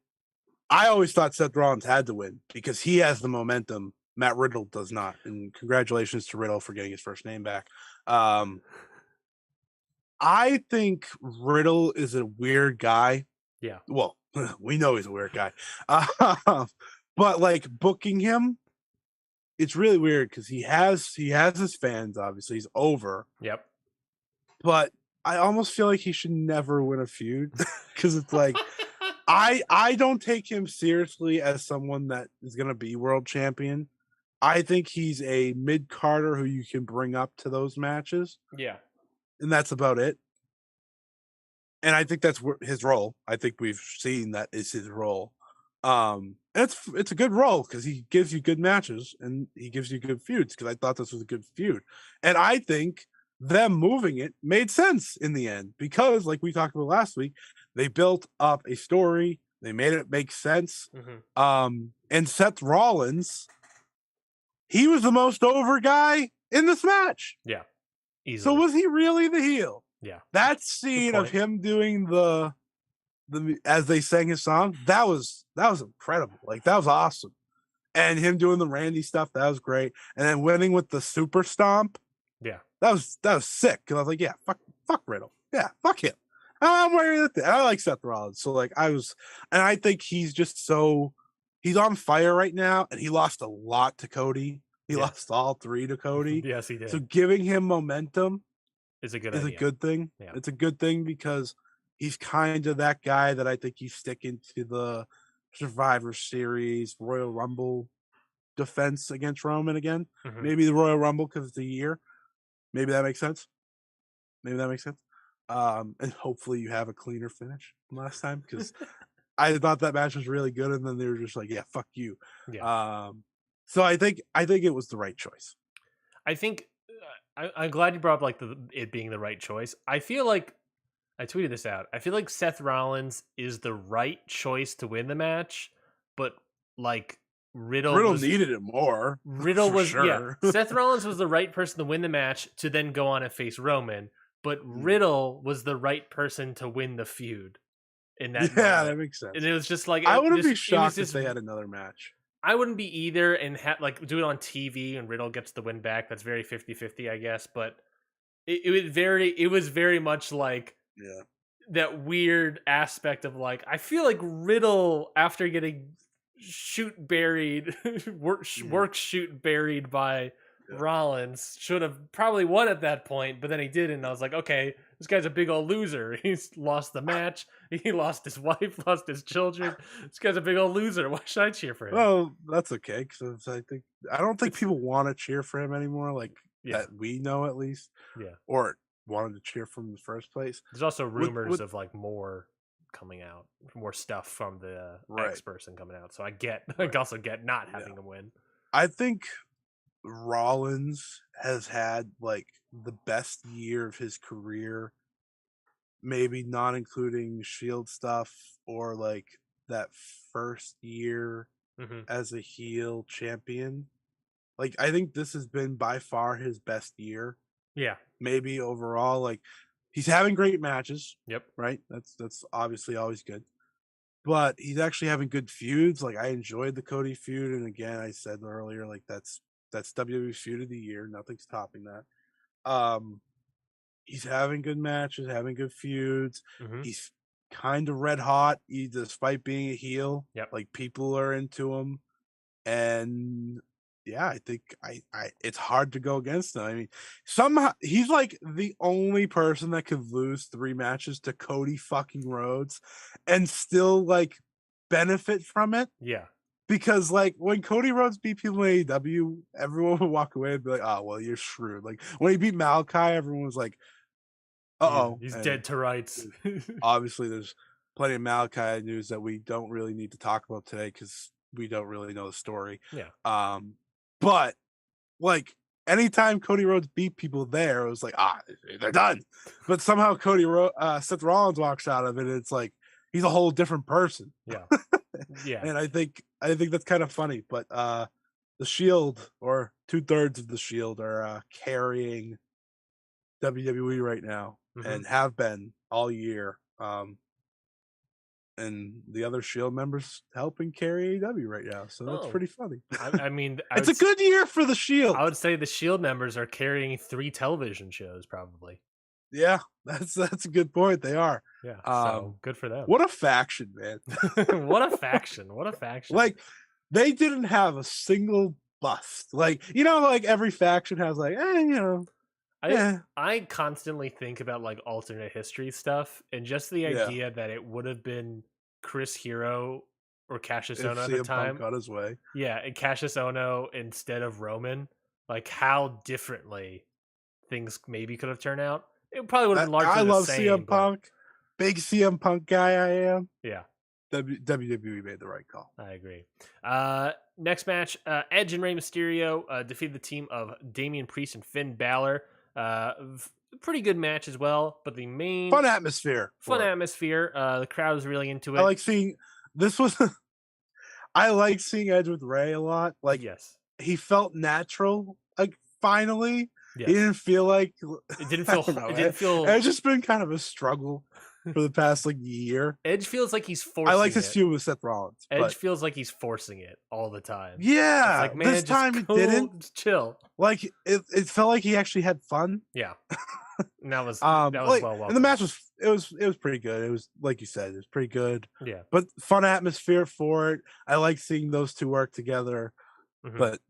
I always thought Seth Rollins had to win because he has the momentum. Matt Riddle does not. And congratulations to Riddle for getting his first name back. I think Riddle is a weird guy. Yeah. Well, we know he's a weird guy. But like booking him, it's really weird because he has his fans, obviously. He's over. Yep. But I almost feel like he should never win a feud because it's like I don't take him seriously as someone that is going to be world champion. I think he's a mid-carder who you can bring up to those matches. Yeah. And that's about it. And I think that's his role. I think we've seen that is his role. It's a good role because he gives you good matches and he gives you good feuds, because I thought this was a good feud. And I think them moving it made sense in the end because, like we talked about last week, they built up a story. They made it make sense. Mm-hmm. And Seth Rollins, he was the most over guy in this match. Yeah. Easily. So was he really the heel? Yeah. That scene of him doing the as they sang his song, that was incredible. Like that was awesome. And him doing the Randy stuff, that was great. And then winning with the super stomp. Yeah. That was sick. Cause I was like, yeah, fuck Riddle. Yeah, fuck him. I'm wearing that thing. I like Seth Rollins. So like I think he's just he's on fire right now, and he lost a lot to Cody. He lost all 3 to Cody. Yes, he did. So giving him momentum is a good thing. Yeah. It's a good thing because he's kind of that guy that I think he's sticking to the Survivor Series, Royal Rumble defense against Roman again. Mm-hmm. Maybe the Royal Rumble because it's a year. Maybe that makes sense. And hopefully you have a cleaner finish than last time, because I thought that match was really good, and then they were just like, yeah, fuck you. Yeah. So I think it was the right choice. I think I'm glad you brought up like it being the right choice. I feel like I tweeted this out. I feel like Seth Rollins is the right choice to win the match, but like Riddle needed it more. Riddle was sure. Yeah. Seth Rollins was the right person to win the match to then go on and face Roman, but Riddle was the right person to win the feud in that moment. That makes sense. And it was just like I wouldn't be shocked if they had another match. I wouldn't be either, and do it on TV and Riddle gets the win back. That's very 50-50, I guess, but it was very much like that weird aspect of like, I feel like Riddle, after getting work shoot buried by Rollins should have probably won at that point, but then he didn't. And I was like, okay, this guy's a big old loser. He's lost the match. He lost his wife, lost his children. This guy's a big old loser. Why should I cheer for him? Well, that's okay because I don't think people want to cheer for him anymore, like that we know at least. Yeah. Or wanted to cheer from the first place. There's also rumors of like more coming out, more stuff from the X person coming out. So I also get not having him win. I think Rollins has had like the best year of his career, maybe not including Shield stuff or like that first year as a heel champion. Like I think this has been by far his best year. Yeah. Maybe overall, like he's having great matches. Yep. Right. That's obviously always good. But he's actually having good feuds. Like I enjoyed the Cody feud, and again, I said earlier, like that's WWE feud of the year. Nothing's topping that. He's having good matches, having good feuds. He's kind of red hot, despite being a heel. Yep. Like people are into him, and yeah, I think I it's hard to go against him. I mean, somehow he's like the only person that could lose 3 matches to Cody fucking Rhodes and still like benefit from it. Yeah. Because like when Cody Rhodes beat people in AEW, everyone would walk away and be like, "Oh, well, you're screwed." Like when he beat Malachi, everyone was like, "Uh-oh, he's dead to rights." Obviously, there's plenty of Malachi news that we don't really need to talk about today because we don't really know the story. Yeah. But like anytime Cody Rhodes beat people there, it was like, they're done. But somehow Seth Rollins walks out of it, and it's like he's a whole different person. Yeah. Yeah. And I think that's kind of funny. But the Shield, or 2/3 of the Shield, are carrying WWE right now and have been all year. And the other Shield members helping carry AEW right now, so that's pretty funny. I mean, it's a good year for the Shield. I would say the Shield members are carrying 3 television shows, probably. Yeah, that's a good point. They are. Yeah, so good for them. What a faction, man! What a faction! What a faction! Like they didn't have a single bust. Like like every faction has like, I constantly think about like alternate history stuff, and just the idea that it would have been Chris Hero or Cassius Ohno at the time. Punk got his way. Yeah, and Cassius Ohno instead of Roman. Like how differently things maybe could have turned out. It probably would have been largely I love the same, CM Punk. Big CM Punk guy I am. Yeah. WWE made the right call. I agree. Next match, Edge and Rey Mysterio defeated the team of Damian Priest and Finn Balor. Pretty good match as well, but the main fun atmosphere. The crowd was really into it. I like seeing this was. I like seeing Edge with Rey a lot. Like, yes, he felt natural. Like, finally, yes. He didn't feel like it didn't feel. It didn't feel. It's just been kind of a struggle for the past like year. Edge feels like he's forcing. I like this feud with Seth Rollins. Edge feels like he's forcing it all the time. Yeah, like, man, this time he didn't. Just chill. Like it felt like he actually had fun. Yeah, and that was like, well welcome. And the match was pretty good. It was like you said, it was pretty good. Yeah, but fun atmosphere for it. I like seeing those two work together. But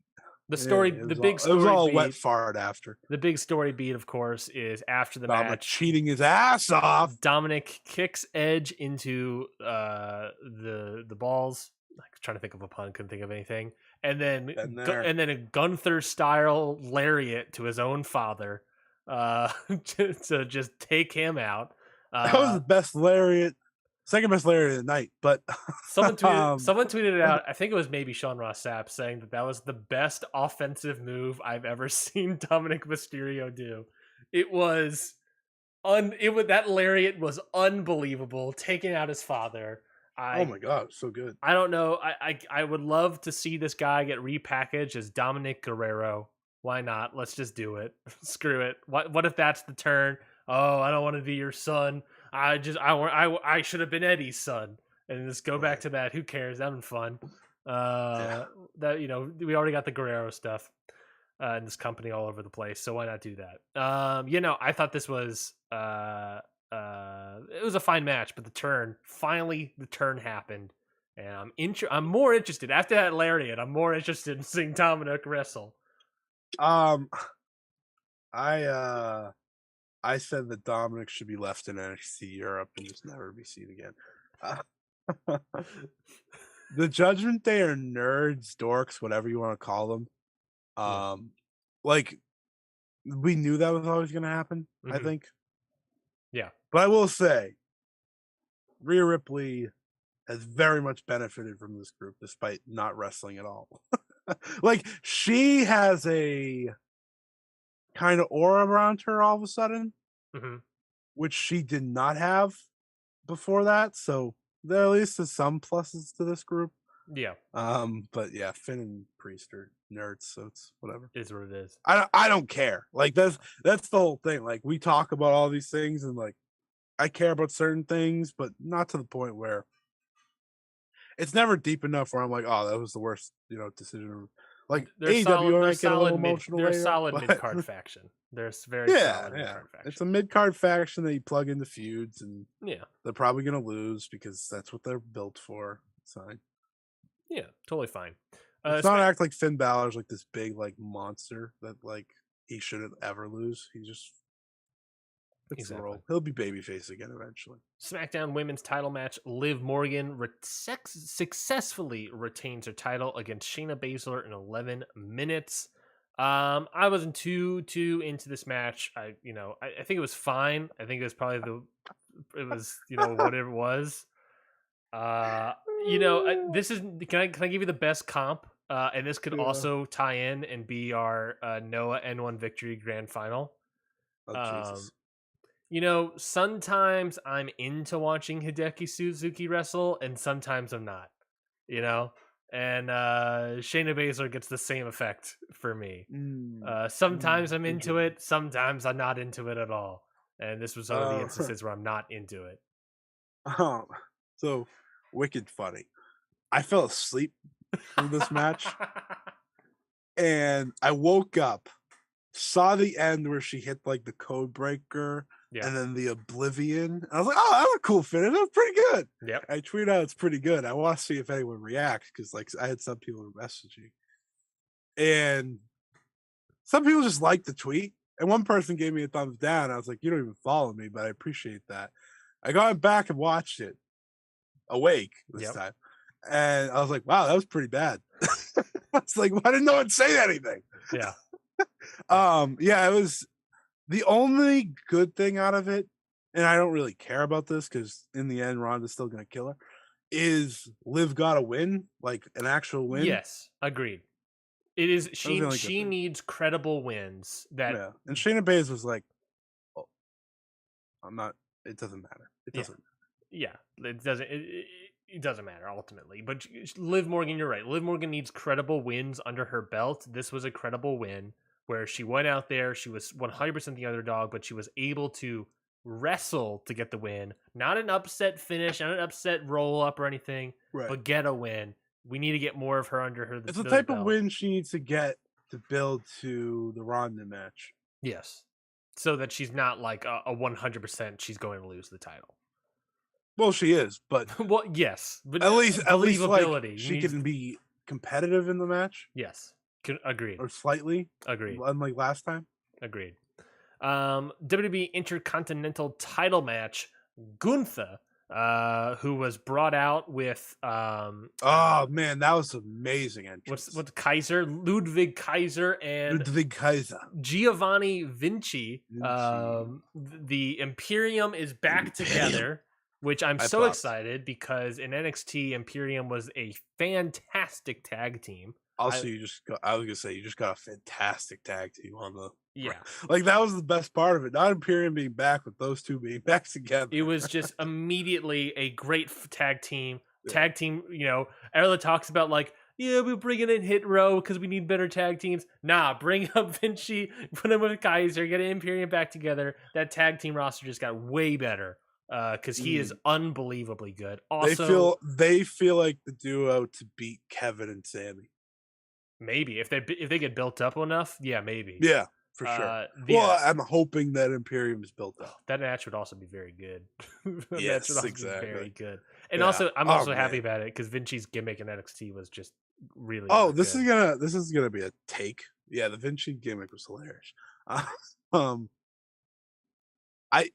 the story, it was all wet fart after. The big story beat, of course, is after the Dominic match, cheating his ass off. Dominic kicks Edge into the balls. Like, trying to think of a pun, couldn't think of anything. And then a Gunther style lariat to his own father, to just take him out. That was the best lariat. Second best lariat of the night, but someone tweeted it out. I think it was maybe Sean Ross Sapp saying that was the best offensive move I've ever seen Dominic Mysterio do. That lariat was unbelievable, taking out his father. Oh my god, so good. I don't know. I would love to see this guy get repackaged as Dominic Guerrero. Why not? Let's just do it. Screw it. What if that's the turn? Oh, I don't want to be your son. I should have been Eddie's son, and just go back to that. Who cares? That'd been fun. That we already got the Guerrero stuff in this company all over the place, so why not do that? I thought this was it was a fine match, but the turn happened, and I'm more interested after that lariat. I'm more interested in seeing Dominic wrestle. Um, I said that Dominic should be left in NXT Europe and just never be seen again. Uh, the Judgment Day are nerds, dorks, whatever you want to call them. Yeah. Like we knew that was always going to happen. I Mhm. think, Yeah. but I will say, Rhea Ripley has very much benefited from this group, despite not wrestling at all. Like she has a kind of aura around her all of a sudden, Mhm. which she did not have before that. So there at least is some pluses to this group. Yeah. But yeah, Finn and Priest are nerds, so it's whatever. Is what it is. I don't care. Like that's the whole thing. Like we talk about all these things, and like I care about certain things, but not to the point where it's never deep enough where I'm like, oh, that was the worst, decision. Like They're AEW, solid. I They're might get a little solid mid. emotional They're a later, solid mid but card faction. They're very yeah, solid mid yeah, card it's faction. a mid card faction that you plug into feuds, and Yeah. they're probably gonna lose because that's what they're built for. It's fine. Yeah. Totally fine. Let's not act like Finn Balor's like this big like monster that like he shouldn't ever lose. He just fits the role. He'll be babyface again eventually. SmackDown Women's Title match: Liv Morgan successfully retains her title against Shayna Baszler in 11 minutes. I wasn't too into this match. I think it was fine. I think it was probably whatever it was. This is can I give you the best comp? And this could also tie in and be our Noah N1 Victory Grand Final. Oh Jesus. Sometimes I'm into watching Hideki Suzuki wrestle, and sometimes I'm not. And Shayna Baszler gets the same effect for me. Sometimes I'm into it, sometimes I'm not into it at all. And this was one of the instances where I'm not into it. So wicked funny. I fell asleep through this match, and I woke up, saw the end where she hit like the code breaker. Yeah. And then the Oblivion. I was like, oh, that was a cool finish. That was pretty good. Yep. I tweeted out it's pretty good. I want to see if anyone reacts because like I had some people messaging. And some people just liked the tweet. And one person gave me a thumbs down. I was like, you don't even follow me, but I appreciate that. I got back and watched it awake this time. And I was like, wow, that was pretty bad. I was like, why didn't no one say anything? Yeah. Yeah, it was the only good thing out of it, and I don't really care about this because in the end, Ronda's still going to kill her, is Liv got a win, like an actual win. Yes, agreed. It is she needs credible wins. And Shayna Baszler was like, oh, I'm not. It doesn't matter. It doesn't. Yeah, it doesn't. It doesn't matter ultimately. But Liv Morgan, you're right. Liv Morgan needs credible wins under her belt. This was a credible win where she went out there. She was 100% the underdog, but she was able to wrestle to get the win. Not an upset finish, not an upset roll up or anything, but get a win. We need to get more of her under her. It's the type of win she needs to get to build to the Ronda match. Yes. So that she's not like a 100% she's going to lose the title. Well, she is, but well, yes, but at least like, she can be competitive in the match. Yes, agreed. Or slightly agreed. Unlike last time. Agreed. WWE Intercontinental Title match: Gunther, who was brought out with oh man, that was amazing entrance. What's Kaiser, Ludwig Kaiser, and Giovanni Vinci. The Imperium is back together. Which I'm so excited because in NXT, Imperium was a fantastic tag team. Also, I was gonna say you just got a fantastic tag team on the like that was the best part of it. Not Imperium being back, but those two being back together. It was just immediately a great tag team. Tag team, everyone talks about like, yeah, we're bringing in Hit Row because we need better tag teams. Nah, bring up Vinci, put him with Kaiser, get Imperium back together. That tag team roster just got way better. Because he is unbelievably good. Also, they feel like the duo to beat Kevin and Sammy. Maybe if they get built up enough, maybe. Yeah, for sure. Well, I'm hoping that Imperium is built up. That match would also be very good. Yes, exactly. Very good. And also, I'm happy about it because Vinci's gimmick in NXT was just really. This is gonna be a take Yeah, the Vinci gimmick was hilarious. Um, I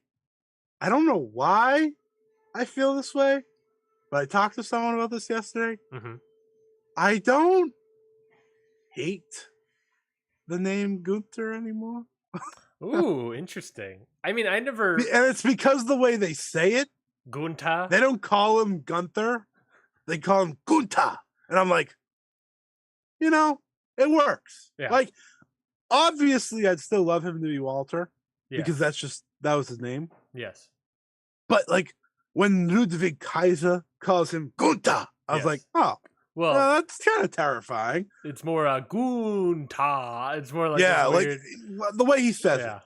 I don't know why I feel this way, but I talked to someone about this yesterday. Hmm. I don't hate the name Gunther anymore. Ooh, interesting. I mean, I And never it's because the way they say it, Gunta. they don't call him Gunther, they call him Gunta. And I'm like, it works. Yeah. Like, obviously, I'd still love him to be Walter because Yes. that was his name. Yes. But like when Ludwig Kaiser calls him Gunta, I was like, Yes. oh, Well, that's kind of terrifying. it's more Gunta. It's more like Yeah, this like weird. the way he says Yeah.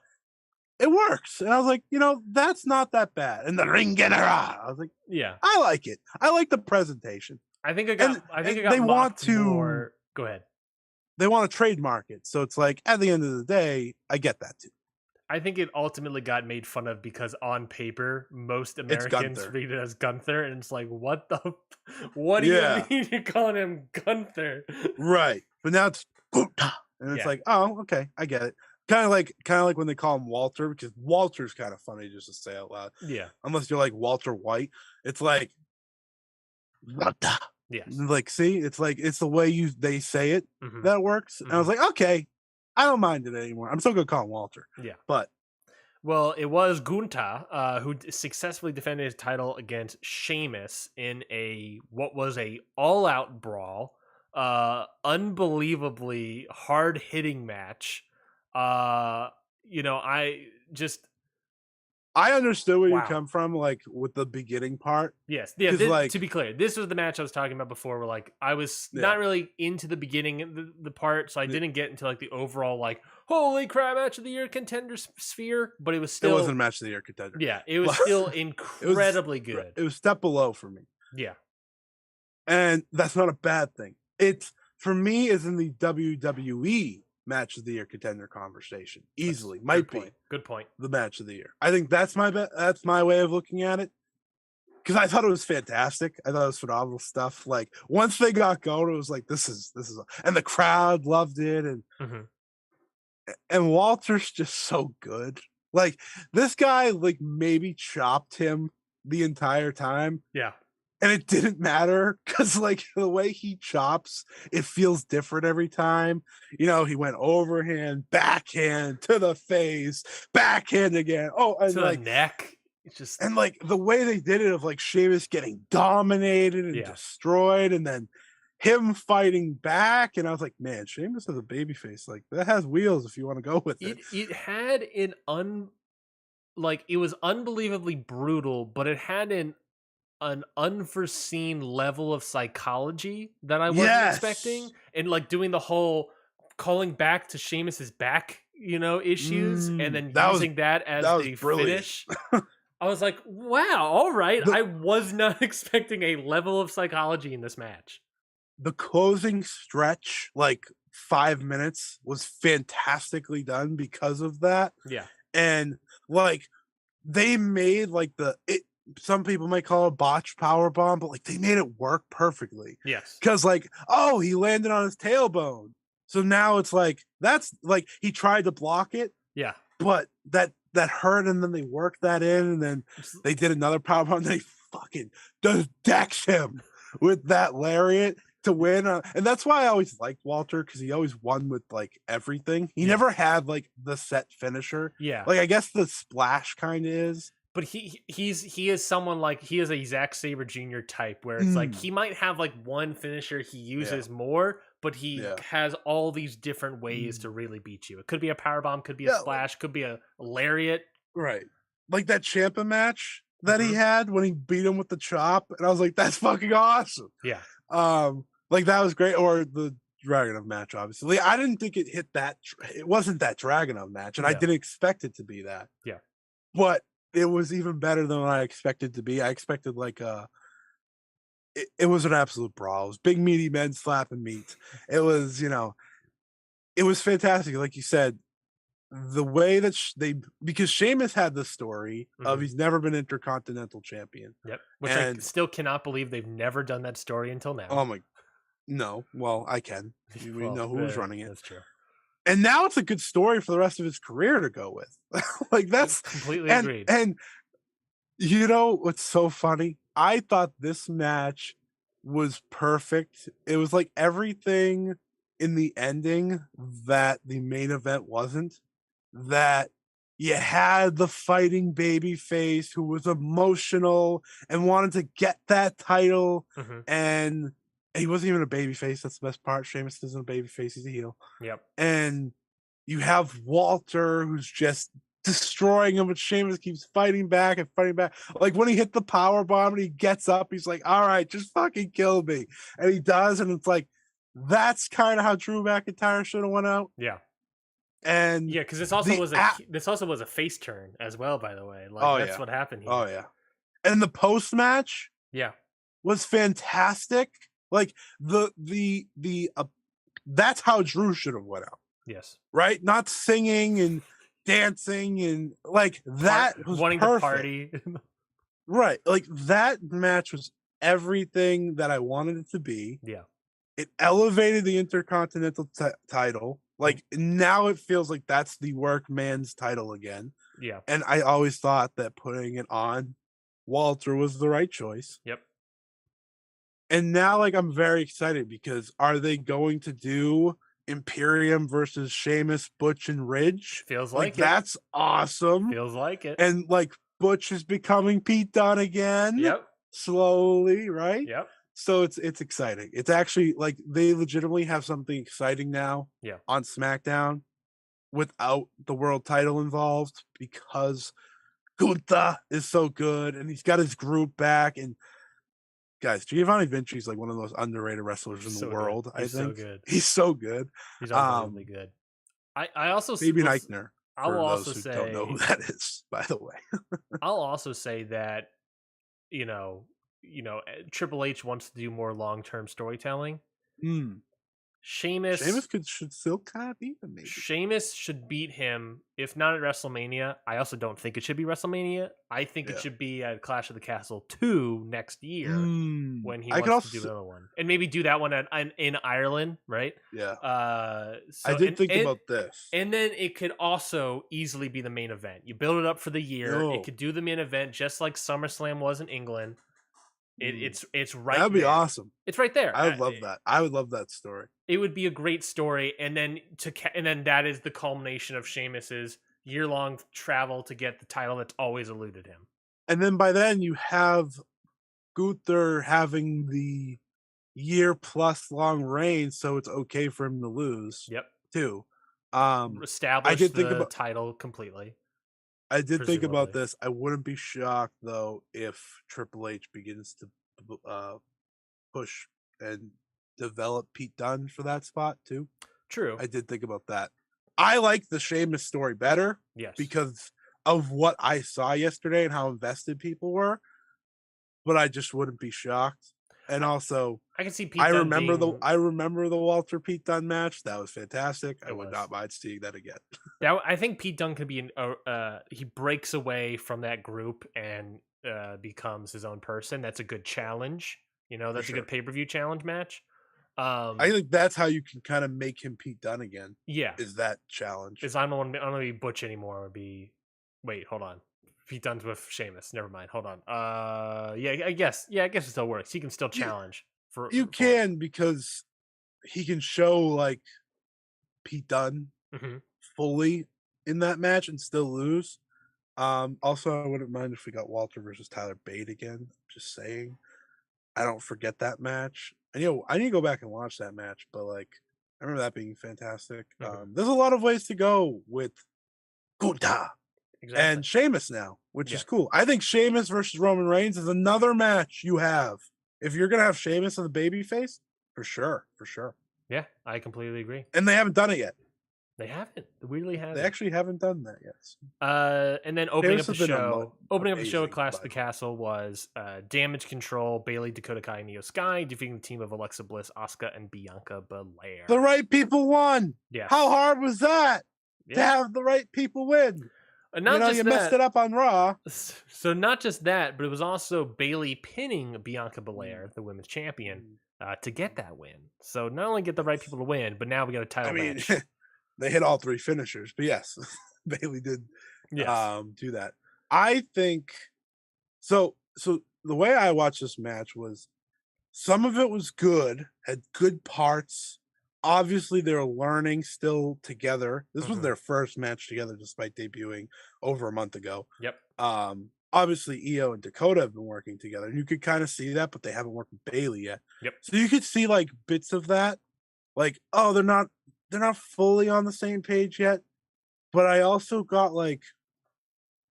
it works. And I was like, that's not that bad. And the Ring General, I was like, Yeah. I like it. I like the presentation. I think I And got they want mocked to more. Go ahead. they want to trademark it. So it's like at the end of the day, I get that too. I think it ultimately got made fun of because on paper, most It's Americans Gunther. read it as Gunther, and it's like, what the? What do Yeah. you mean you're calling him Gunther? Right. But now it's Gunta. And it's Yeah. like, oh, okay, I get it. Kind of like when they call him Walter, because Walter's kind of funny just to say out loud. Yeah. Unless you're like Walter White. It's like Gunta. Yes. Like, see, it's like it's the way they say it Mhm. that works. And I was like, okay, I don't mind it anymore. I'm still gonna call him Walter. Yeah. But Well, it was Gunta who successfully defended his title against Sheamus in what was a all-out brawl, unbelievably hard-hitting match. I just I understood where you wow. come from, like with the beginning part. Yes, yeah. 'Cause, like, To be clear, this was the match I was talking about before. Where like I was yeah, not really into the beginning of the part, so I didn't get into like the overall like holy crap match of the year contender sphere. But it was it still wasn't a match of the year contender. yeah, it was But still it was incredibly good. it was step below for me. Yeah, And that's not a bad thing. It's for me is in the WWE match of the year contender conversation. Easily might be Good point. the match of the year. I think that's my way of looking at it. Because I thought it was fantastic. I thought it was phenomenal stuff. Like once they got going, it was like this is, and the crowd loved it, Mhm. and Walter's just so good. Like this guy, like maybe chopped him the entire time, Yeah, and it didn't matter because like the way he chops, it feels different every time. He went overhand, backhand to the face, backhand again. Oh, and to the neck. It's just and like the way they did it of like Sheamus getting dominated and Yeah. destroyed, and then him fighting back, and I was like, man, Sheamus has a baby face. Like that has wheels if you want to go with it. it had it was unbelievably brutal, but it had an unforeseen level of psychology that I wasn't Yes. expecting, and like doing the whole calling back to Sheamus's back, issues, and then that was- using that as that was the brilliant. finish. I was like, wow, all right. The- I was not expecting a level of psychology in this match. The closing stretch, like 5 minutes, was fantastically done because of that. Yeah. And like they made like some people might call it a botch power bomb, but like they made it work perfectly. Yes. Because like, oh, he landed on his tailbone. So now it's like that's like he tried to block it, Yeah. but that hurt, and then they worked that in, and then they did another power bomb. They fucking just decks him with that lariat to win. And that's why I always liked Walter, because he always won with like everything. He never had like the set finisher. Yeah. Like I guess the splash kind of is. But he is someone like he is a Zack Sabre Jr. type where it's like he might have like one finisher he uses more, but he has all these different ways to really beat you. It could be a powerbomb, could be a splash, could be a lariat. Right. Like that Ciampa match that he had when he beat him with the chop, and I was like, that's fucking awesome. Yeah. Like that was great. Or the Dragunov match, obviously. I didn't think it hit that. It wasn't that Dragunov match, and I didn't expect it to be that. Yeah. But it was even better than what I expected to be. I expected like it was an absolute brawl. It was big meaty men slapping meat. It was, it was fantastic. Like you said, the way that because Sheamus had the story of he's never been Intercontinental Champion. Yep. Which I still cannot believe they've never done that story until now. Oh my, no. Well, I can. We know who's running it. That's true. And now it's a good story for the rest of his career to go with. Like that's Completely and agreed. and you know what's so funny? I thought this match was perfect. It was like everything in the ending that the main event wasn't. That you had the fighting baby face who was emotional and wanted to get that title, Mm-hmm. and he wasn't even a baby face. That's the best part. Sheamus isn't a baby face, he's a heel. Yep. And you have Walter who's just destroying him, but Sheamus keeps fighting back and fighting back. Like when he hit the power bomb and he gets up, he's like, all right, just fucking kill me. And he does, and it's like that's kind of how Drew McIntyre should have went out. Yeah. And Yeah, because this also was a face turn as well, by the way. Like that's what happened here. Oh yeah. And the post match Yeah. was fantastic. Like that's how Drew should have went out. Yes. Right? Not singing and dancing and like that was wanting perfect. to party. Right. Like that match was everything that I wanted it to be. Yeah. It elevated the Intercontinental title. Like now it feels like that's the workman's title again. Yeah. And I always thought that putting it on Walter was the right choice. Yep. And now like I'm very excited because are they going to do Imperium versus Sheamus, Butch, and Ridge? Feels like it. That's awesome. Feels like it. And like Butch is becoming Pete Dunne again. Yep. Slowly, right? Yep. So it's exciting. It's actually like they legitimately have something exciting now on SmackDown without the world title involved because Gunther is so good and he's got his group back. And guys, Giovanni Vinci is like one of the most underrated wrestlers in the world. I think so good. He's so good. He's unbelievably good. I also Fabian Eichner. I will also say, say, don't know who that is, by the way. I'll also say that you know Triple H wants to do more long-term storytelling. Sheamus should still kind of beat him, maybe. Sheamus should beat him, if not at WrestleMania. I also don't think it should be WrestleMania. I think it should be at Clash of the Castle 2 next year when he wants to do another one. And maybe do that one in Ireland, right? Yeah. I did think about this. And then it could also easily be the main event. You build it up for the year. It could do the main event just like SummerSlam was in England. It's right. That'd be awesome. It's right there. I would love that. I would love that story. It would be a great story, and then that is the culmination of Sheamus's year-long travel to get the title that's always eluded him. And then by then you have Gunther having the year-plus long reign, so it's okay for him to lose. Yep. Too. Establish the title completely. I did think about this. I wouldn't be shocked though if Triple H begins to push and develop Pete Dunne for that spot too. True. I did think about that. I like the Sheamus story better, because of what I saw yesterday and how invested people were. But I just wouldn't be shocked. And also, I can see Pete. I remember the Walter Pete Dunne match. That was fantastic. I would not mind seeing that again. I think Pete Dunne could be he breaks away from that group and becomes his own person. That's a good challenge. That's a good pay-per-view challenge match. I think that's how you can kind of make him Pete Dunne again. Yeah, is that challenge? Is I don't want to be Butch anymore. Would be. Wait, hold on. Pete Dunne's with Sheamus. Never mind. Hold on. I guess it still works. He can still challenge. Because he can show like Pete Dunne fully in that match and still lose. Also, I wouldn't mind if we got Walter versus Tyler Bate again. Just saying. I don't forget that match. And I need to go back and watch that match, but like I remember that being fantastic. There's a lot of ways to go with Gunther and Sheamus now, which is cool. I think Sheamus versus Roman Reigns is another match you have. If you're gonna have Sheamus as the babyface, for sure. Yeah, I completely agree. And they haven't done it yet. They haven't. They weirdly haven't. They actually haven't done that yet. And then opening up the show at Clash of the Castle was Damage Control, Bailey, Dakota Kai, and Io Sky defeating the team of Alexa Bliss, Asuka, and Bianca Belair. The right people won. Yeah. How hard was that to have the right people win? And not just you messed it up on Raw. So not just that, but it was also Bailey pinning Bianca Belair, the women's champion, to get that win. So not only get the right people to win, but now we got a title match. They hit all 3 finishers, but yes, Bailey did Yes. do that. I think so the way I watched this match was some of it was good, had good parts. Obviously, they're learning still together. This was Mhm. their first match together despite debuting over a month ago. Yep. Obviously, Io and Dakota have been working together, and you could kind of see that, but they haven't worked with Bailey yet. Yep. So you could see like bits of that, like, oh, they're not fully on the same page yet. But I also got like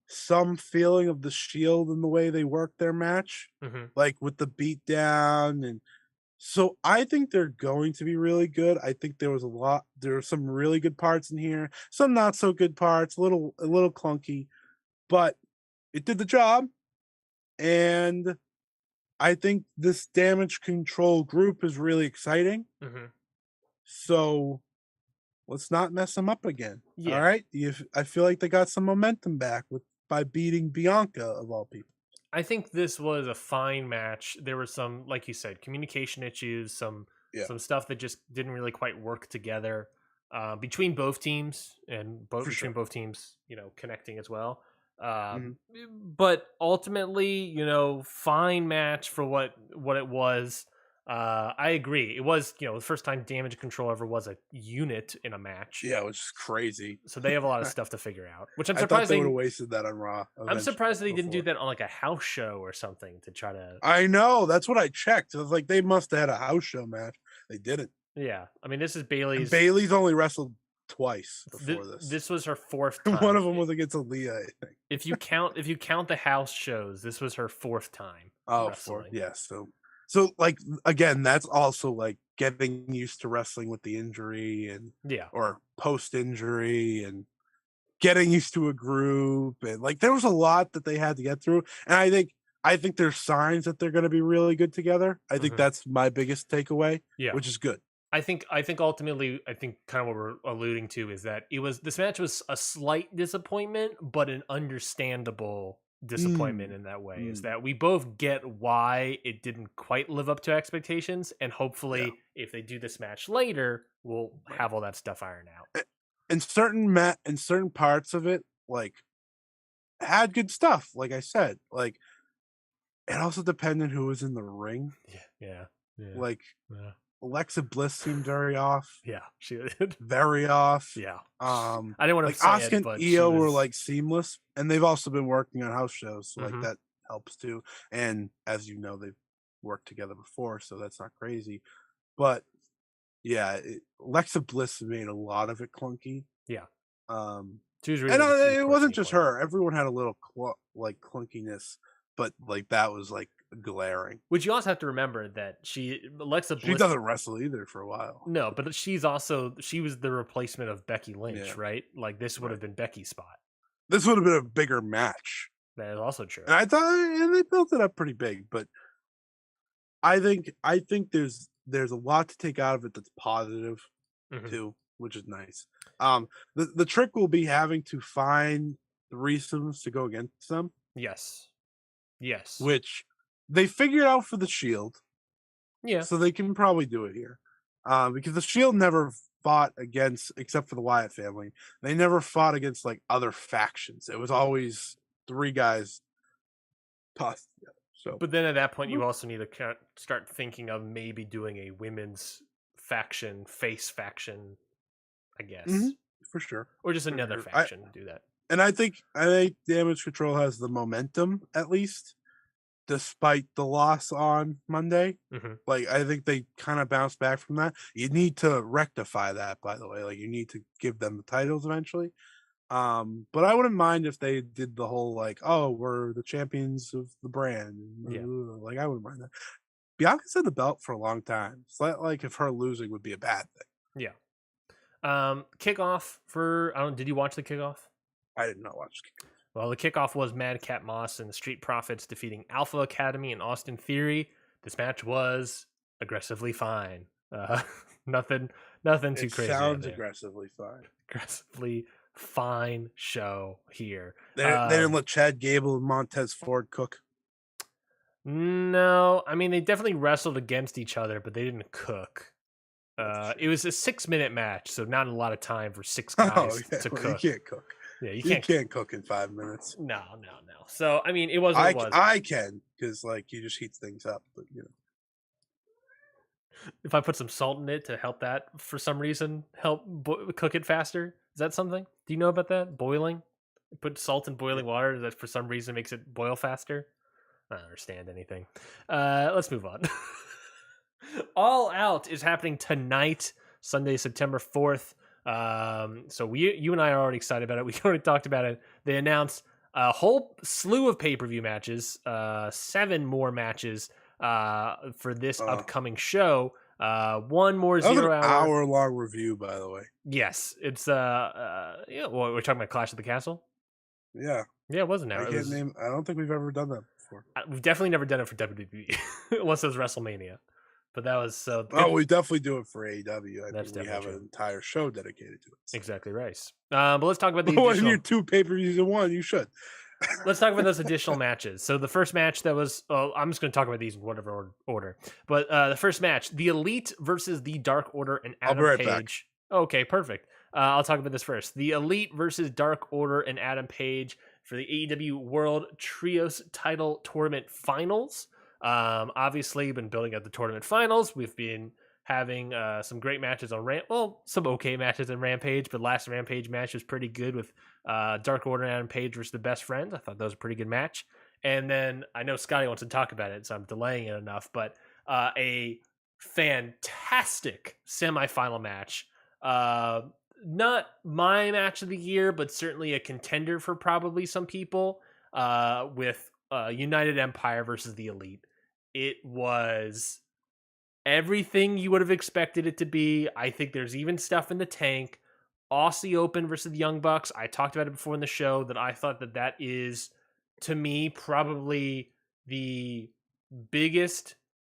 some feeling of the Shield in the way they work their match, Mhm. like with the beatdown. And so I think they're going to be really good. I think there were some really good parts in here, some not so good parts, a little clunky, but it did the job. And I think this damage control group is really exciting. Mhm. So let's not mess them up again. All Yeah. right. I feel like they got some momentum back by beating Bianca of all people. I think this was a fine match. There were some, like you said, communication issues, Yeah, some stuff that just didn't really quite work together between both teams, and for between sure. both teams, connecting as well. Um, Mhm. but ultimately, fine match for what it was. I agree. It was, the first time Damage Control ever was a unit in a match, Yeah, which is crazy. so they have a lot of stuff to figure out. Which I'm I thought surprised they would they have wasted that on Raw I'm eventually surprised that they didn't do before. that on like a house show or something to try to. I know. That's what I checked. I was like, they must have had a house show match. They didn't. Yeah, I mean, this is And Bailey's. Bailey's only wrestled twice before this. This was her fourth One time. of them was against Aaliyah, I think. If you count the house shows, this was her fourth time Oh, fourth. wrestling. Yeah. So like again, that's also like getting used to wrestling with the injury and Yeah. or post injury and getting used to a group, and like there was a lot that they had to get through. And I think there's signs that they're going to be really good together. I think Hmm. that's my biggest takeaway, Yeah. which is good. I think ultimately, I think kind of what we're alluding to is that this match was a slight disappointment, but an understandable disappointment Mm, in that way. Is mm, that we both get why it didn't quite live up to expectations, and yeah, hopefully, if they do this match later, we'll right. have all that stuff ironed out. And certain parts of it, like had good stuff. Like I said, like it also depended who was in the ring. Yeah, yeah, yeah, Like yeah. Alexa Bliss seemed very off, Yeah, she did. very off. Yeah, Um, I didn't want like to say Asuka it, and but she Io were was. like seamless, and they've also been working on house shows, so like Hmm. that helps too. And as you know, they've worked together before, so that's not crazy. But yeah, Alexa Bliss made a lot of it clunky. Yeah, Um, she was and really the key it person wasn't in just point. her; everyone had a little like clunkiness, but like that was like glaring. Which you also have to remember that Alexa She Bliss. doesn't wrestle either for a while. No, but she was the replacement of Becky Lynch, Yeah, right? Like this would have right. been Becky's spot. This would have been a bigger match. That is also true. And I thought, and they built it up pretty big, but I think there's a lot to take out of it that's positive Hmm. too, which is nice. The trick will be having to find threesomes to go against them, Yes. Yes. which they figured out for the Shield, Yeah. so they can probably do it here. Because the Shield never fought against, except for the Wyatt family, they never fought against like other factions. It was always three guys tossed together. So, But then at that point, you also need to start thinking of maybe doing a women's face faction, I mhm, guess, for sure, or just for another sure. faction do that. I think Damage Control has the momentum at least, despite the loss on Monday. Hmm. Like I think they kind of bounced back from that. You need to rectify that, by the way. Like you need to give them the titles eventually. But I wouldn't mind if they did the whole like, oh, we're the champions of the brand. Yeah. Like I wouldn't mind that. Bianca's had the belt for a long time. It's not like if her losing would be a bad thing. Yeah. Kickoff for I don't. Did you watch the kickoff? I did not watch. Well, the kickoff was Madcap Moss and the Street Profits defeating Alpha Academy and Austin Theory. This match was aggressively fine. Nothing, nothing too It crazy out sounds there. aggressively fine. Aggressively fine show here. They didn't let Chad Gable and Montez Ford cook. No, I mean they definitely wrestled against each other, but they didn't cook. That's a It shame. was a 6-minute match, so not a lot of time for six Oh guys yeah, to well, you cook. can't cook. Yeah, you You can't. can't cook in 5 minutes. No, no, no. So I mean, it was what it was. I can because like you just heat things up, but you know. If I put some salt in it to help that for some reason help cook it faster, is that something? Do you know about that? Boiling? Put salt in Yeah. boiling water that for some reason makes it boil faster. I don't understand anything. Let's move on. All Out is happening tonight, Sunday, September 4th. You and I are already excited about it. We already talked about it. They announced a whole slew of pay-per-view matches, 7 more matches for this Uh, upcoming show. One more that was an 0 hour. hour-long review, by the way. Yes, it's yeah. Well, we're talking about Clash of the Castle. Yeah, Yeah, it was an I hour. It can't was. name. I don't think we've ever done that before. We've definitely never done it for WWE unless it was WrestleMania. But that was so Oh, good. we definitely do it for AEW. I That's mean, we definitely have an true. entire show dedicated to it. So. Exactly right. But let's talk about the Well, if you're additional. 2 pay-per-views in one, you should. Let's talk about those additional matches. So the first match that was. Oh, I'm just going to talk about these in whatever order. But the first match, the Elite versus the Dark Order and I'll be Adam right back. Page. Okay, perfect. I'll talk about this first. The Elite versus Dark Order and Adam Page for the AEW World Trios Title Tournament Finals. Obviously, been building up the tournament finals. We've been having some great matches on some okay matches in Rampage, but last Rampage match was pretty good with Dark Order and Adam Page versus the Best Friends. I thought that was a pretty good match. And then I know Scotty wants to talk about it, so I'm delaying it enough. But a fantastic semifinal match. Not my match of the year, but certainly a contender for probably some people. With United Empire versus the Elite. It was everything you would have expected it to be. I think there's even stuff in the tank. Aussie Open versus the Young Bucks. I talked about it before in the show that I thought that is, to me, probably the biggest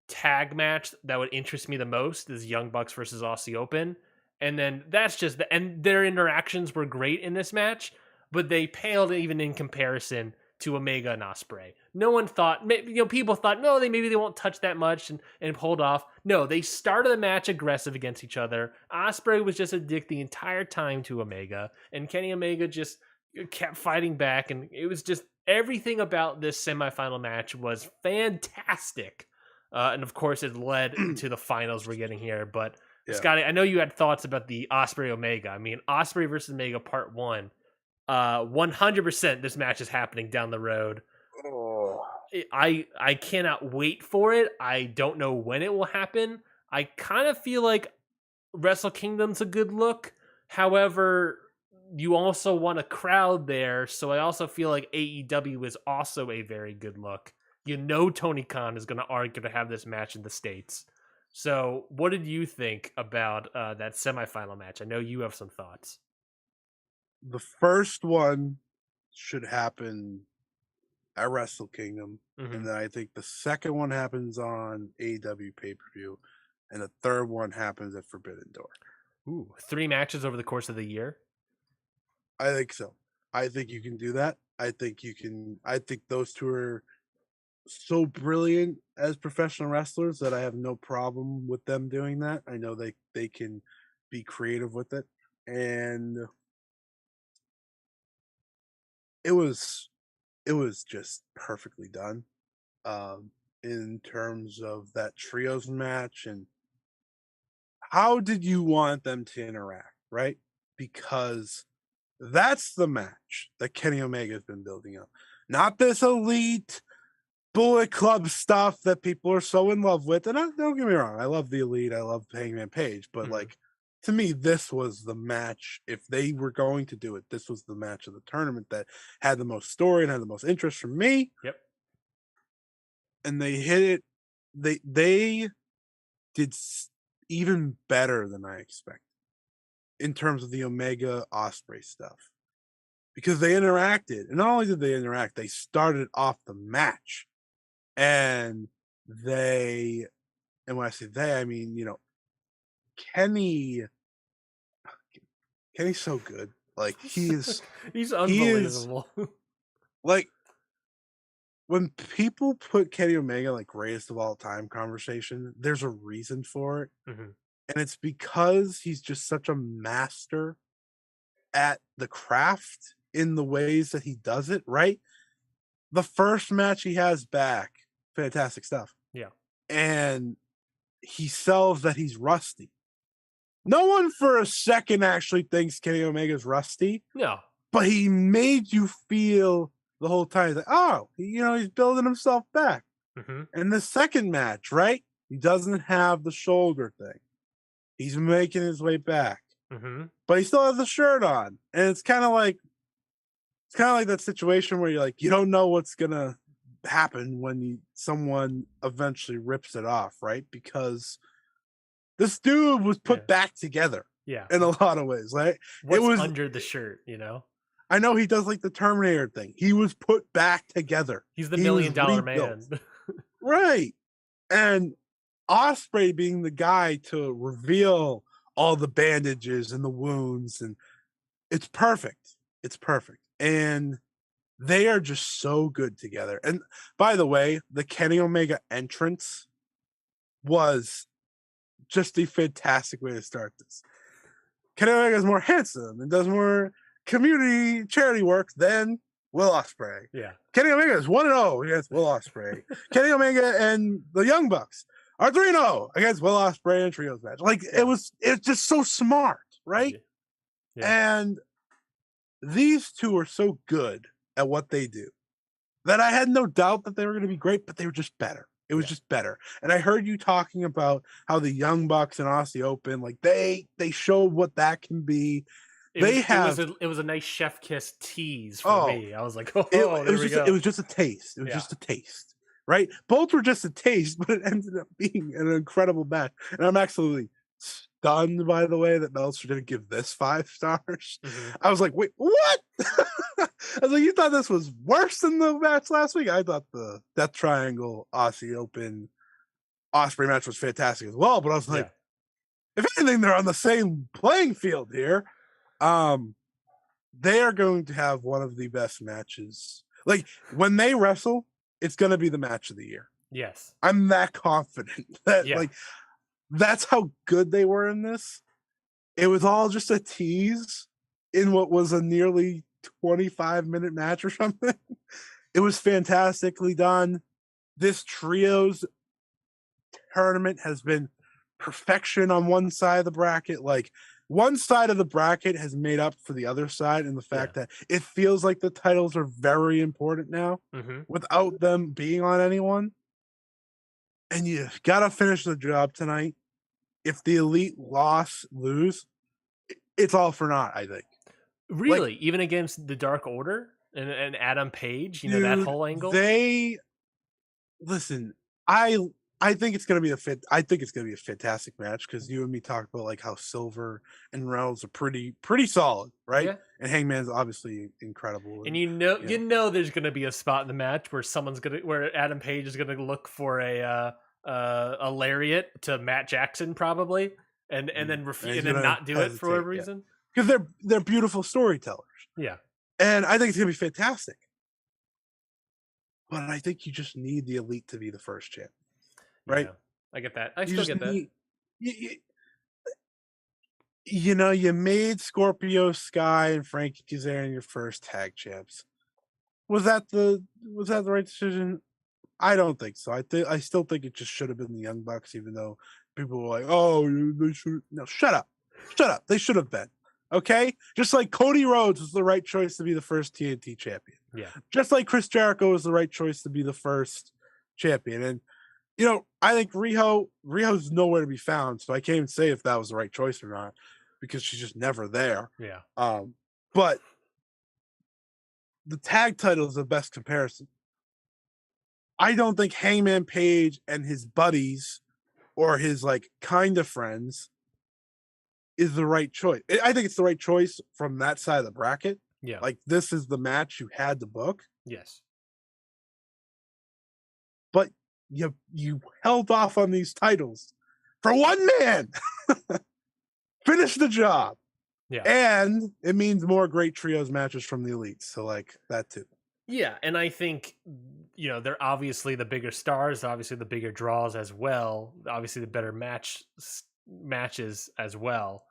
tag match that would interest me the most is Young Bucks versus Aussie Open. And then that's just and their interactions were great in this match, but they paled even in comparison to Omega and Ospreay. No one thought, people thought, no, maybe they won't touch that much and hold off. No, they started the match aggressive against each other. Ospreay was just a dick the entire time to Omega, and Kenny Omega just kept fighting back, and it was just everything about this semifinal match was fantastic. And of course, it led to the finals we're getting here. But Yeah. Scotty, I know you had thoughts about the Ospreay Omega. I mean, Ospreay versus Omega Part 1. 100% this match is happening down the road. Oh. I cannot wait for it. I don't know when it will happen. I kind of feel like Wrestle Kingdom's a good look. However, you also want a crowd there, so I also feel like AEW is also a very good look. You know Tony Khan is going to argue to have this match in the States. So what did you think about that semifinal match? I know you have some thoughts. The first one should happen at Wrestle Kingdom, and then I think the second one happens on AEW pay-per-view, and the third one happens at Forbidden Door. Ooh, 3 matches over the course of the year? I think so. I think you can do that. I think you can. I think those two are so brilliant as professional wrestlers that I have no problem with them doing that. I know they can be creative with it, and it was just perfectly done in terms of that trios match. And how did you want them to interact, right? Because that's the match that Kenny Omega has been building up, not this elite Bullet Club stuff that people are so in love with. And don't get me wrong, I love the Elite, I love Hangman Page, but like to me, this was the match. If they were going to do it, this was the match of the tournament that had the most story and had the most interest for me. Yep. And they hit it. They did even better than I expected in terms of the Omega Ospreay stuff, because they interacted, and not only did they interact, they started off the match, and when I say they, I mean, Kenny's so good. Like he's he is unbelievable. like when people put Kenny Omega like greatest of all time conversation, there's a reason for it. And it's because he's just such a master at the craft in the ways that he does it, right? The first match he has back, fantastic stuff. Yeah. And he sells that he's rusty. No one for a second actually thinks Kenny Omega's rusty, No. but he made you feel the whole time like, oh, he's building himself back. Mm-hmm. And the second match, right? He doesn't have the shoulder thing. He's making his way back, but he still has the shirt on, and it's kind of like that situation where you're like, you don't know what's gonna happen when someone eventually rips it off, right? Because this dude was put back together, in a lot of ways, right? What's it was under the shirt, I know he does like the Terminator thing. He was put back together. He's the $1 million man, right? And Ospreay being the guy to reveal all the bandages and the wounds, and it's perfect. It's perfect. And they are just so good together. And by the way, the Kenny Omega entrance was just a fantastic way to start this. Kenny Omega is more handsome and does more community charity work than Will Ospreay. Yeah. Kenny Omega is 1-0 against Will Ospreay. Kenny Omega and the Young Bucks are 3-0 against Will Ospreay and Trios match. Like it's just so smart, right? Yeah. And these two are so good at what they do that I had no doubt that they were going to be great, but they were just better. It was just better. And I heard you talking about how the Young Bucks and Aussie Open, like they showed what that can be. It was a nice chef kiss tease for me. I was like, it was just a taste. It was just a taste, right? Both were just a taste, but it ended up being an incredible match. And I'm absolutely stunned by the way that Meltzer didn't give this 5 stars. I was like, wait, what? I was like, you thought this was worse than the match last week? I thought the Death Triangle Aussie Open Ospreay match was fantastic as well, but I was like, if anything, they're on the same playing field here. They are going to have one of the best matches. Like when they wrestle, it's going to be the match of the year. Yes. I'm that confident that like that's how good they were in this. It was all just a tease in what was a nearly 25-minute match or something. It was fantastically done. This trios tournament has been perfection on one side of the bracket. Like one side of the bracket has made up for the other side in the fact that it feels like the titles are very important now without them being on anyone. And you gotta finish the job tonight. If the Elite lose, it's all for naught, I think. Really? Like, even against the Dark Order and Adam Page, dude, that whole angle? Listen, I think it's gonna be a fantastic match because you and me talked about like how Silver and Reynolds are pretty solid, right? Yeah. And Hangman's obviously incredible. And you know there's gonna be a spot in the match where Adam Page is gonna look for a lariat to Matt Jackson probably, and then refuse and then not do it for whatever reason. Because they're beautiful storytellers. Yeah. And I think it's gonna be fantastic. But I think you just need the Elite to be the first champ. Right? Yeah, I get that. I still get that. You made Scorpio Sky and Frankie Kazarian your first tag champs. Was that the right decision? I don't think so. I still think it just should have been the Young Bucks, even though people were like, "Oh, they should." No, shut up. They should have been. Okay, just like Cody Rhodes was the right choice to be the first TNT champion. Yeah. Just like Chris Jericho was the right choice to be the first champion, and I think Riho's nowhere to be found, so I can't even say if that was the right choice or not because she's just never there. Yeah. But the tag title is the best comparison. I don't think Hangman Page and his buddies or his like kind of friends is the right choice. I think it's the right choice from that side of the bracket. Yeah. Like this is the match you had to book. Yes. But you held off on these titles for one man. Finish the job. Yeah. And it means more great trios matches from the Elites. So like that too. Yeah, and I think they're obviously the bigger stars, obviously the bigger draws as well, obviously the better match matches as well.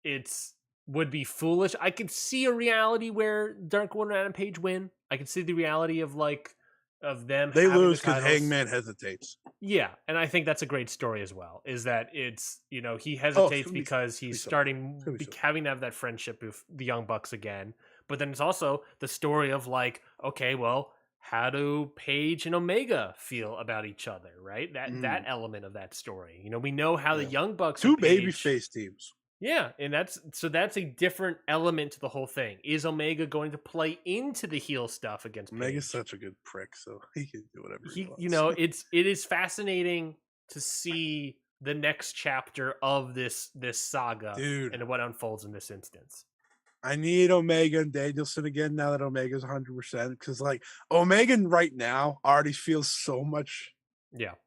It's would be foolish. I could see a reality where Dark Order and Adam Page win. I could see the reality of them They having lose the because titles. Hangman hesitates. Yeah, and I think that's a great story as well. Is that it's he Oh, hesitates it's gonna be- because he's starting having to have that friendship with the Young Bucks again. But then it's also the story of like, okay, well, how do Page and Omega feel about each other, right? That element of that story. We know how the Young Bucks two and Page, babyface teams. yeah, and that's a different element to the whole thing. Is Omega going to play into the heel stuff against Page? Omega's such a good prick, so he can do whatever he wants. It is fascinating to see the next chapter of this saga, dude, and what unfolds in this instance. I need Omega and Danielson again now that Omega's 100%, because like Omega right now already feels so much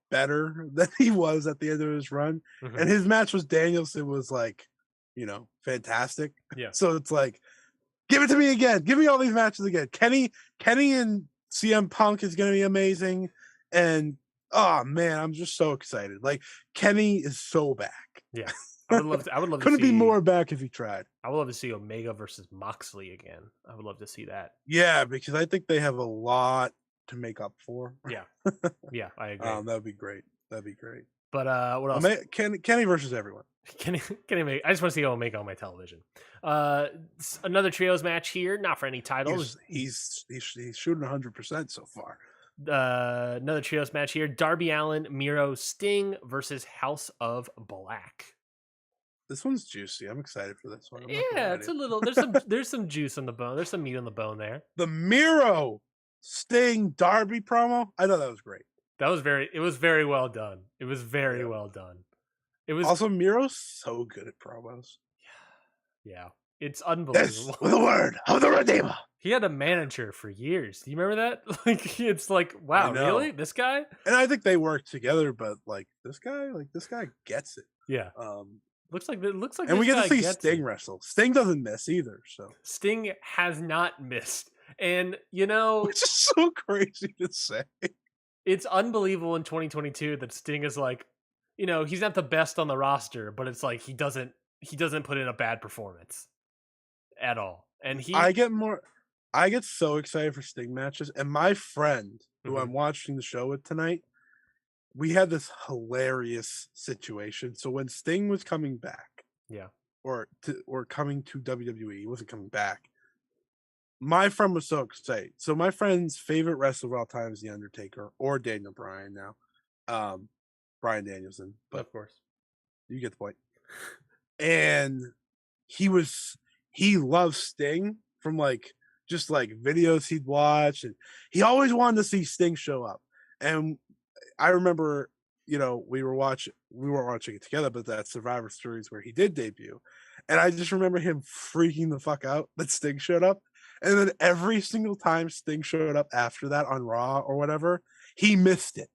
better than he was at the end of his run. Mm-hmm. And his match with Danielson was like, fantastic. Yeah. So it's like, give it to me again. Give me all these matches again. Kenny and CM Punk is going to be amazing. And oh man, I'm just so excited. Like Kenny is so back. Yeah. I would love to Couldn't be more back if he tried. I would love to see Omega versus Moxley again. I would love to see that. Yeah, because I think they have a lot to make up for. Yeah. Yeah, I agree. That would be great. That'd be great. But what else? Kenny versus everyone. Kenny I just want to see Omega on my television. Another trios match here, not for any titles. He's shooting 100% so far. Another trios match here: Darby Allin, Miro, Sting versus House of Black. This one's juicy. I'm excited for this one. Yeah, it's a little. There's some juice on the bone. There's some meat on the bone there. The Miro Sting Darby promo, I thought that was great. It was very well done. It was very well done. It was also Miro's so good at promos. Yeah, it's unbelievable. This the word of the Redeemer. He had a manager for years. Do you remember that? Like, it's like, wow, really? This guy? And I think they work together, but this guy gets it. Yeah. Looks like. And we get to see Sting wrestle. Sting doesn't miss either. So Sting has not missed, and which is so crazy to say. It's unbelievable in 2022 that Sting is like, he's not the best on the roster, but it's like he doesn't put in a bad performance at all. And I get so excited for Sting matches. And my friend who I'm watching the show with tonight, we had this hilarious situation. So when Sting was coming back, or coming to WWE, he wasn't coming back. My friend was so excited. So my friend's favorite wrestler of all time is The Undertaker or Daniel Bryan now. Bryan Danielson. But of course. You get the point. And he loves Sting from just videos he'd watch, and he always wanted to see Sting show up. And I remember, we weren't watching it together, but that Survivor Series where he did debut. And I just remember him freaking the fuck out that Sting showed up. And then every single time Sting showed up after that on Raw or whatever, he missed it.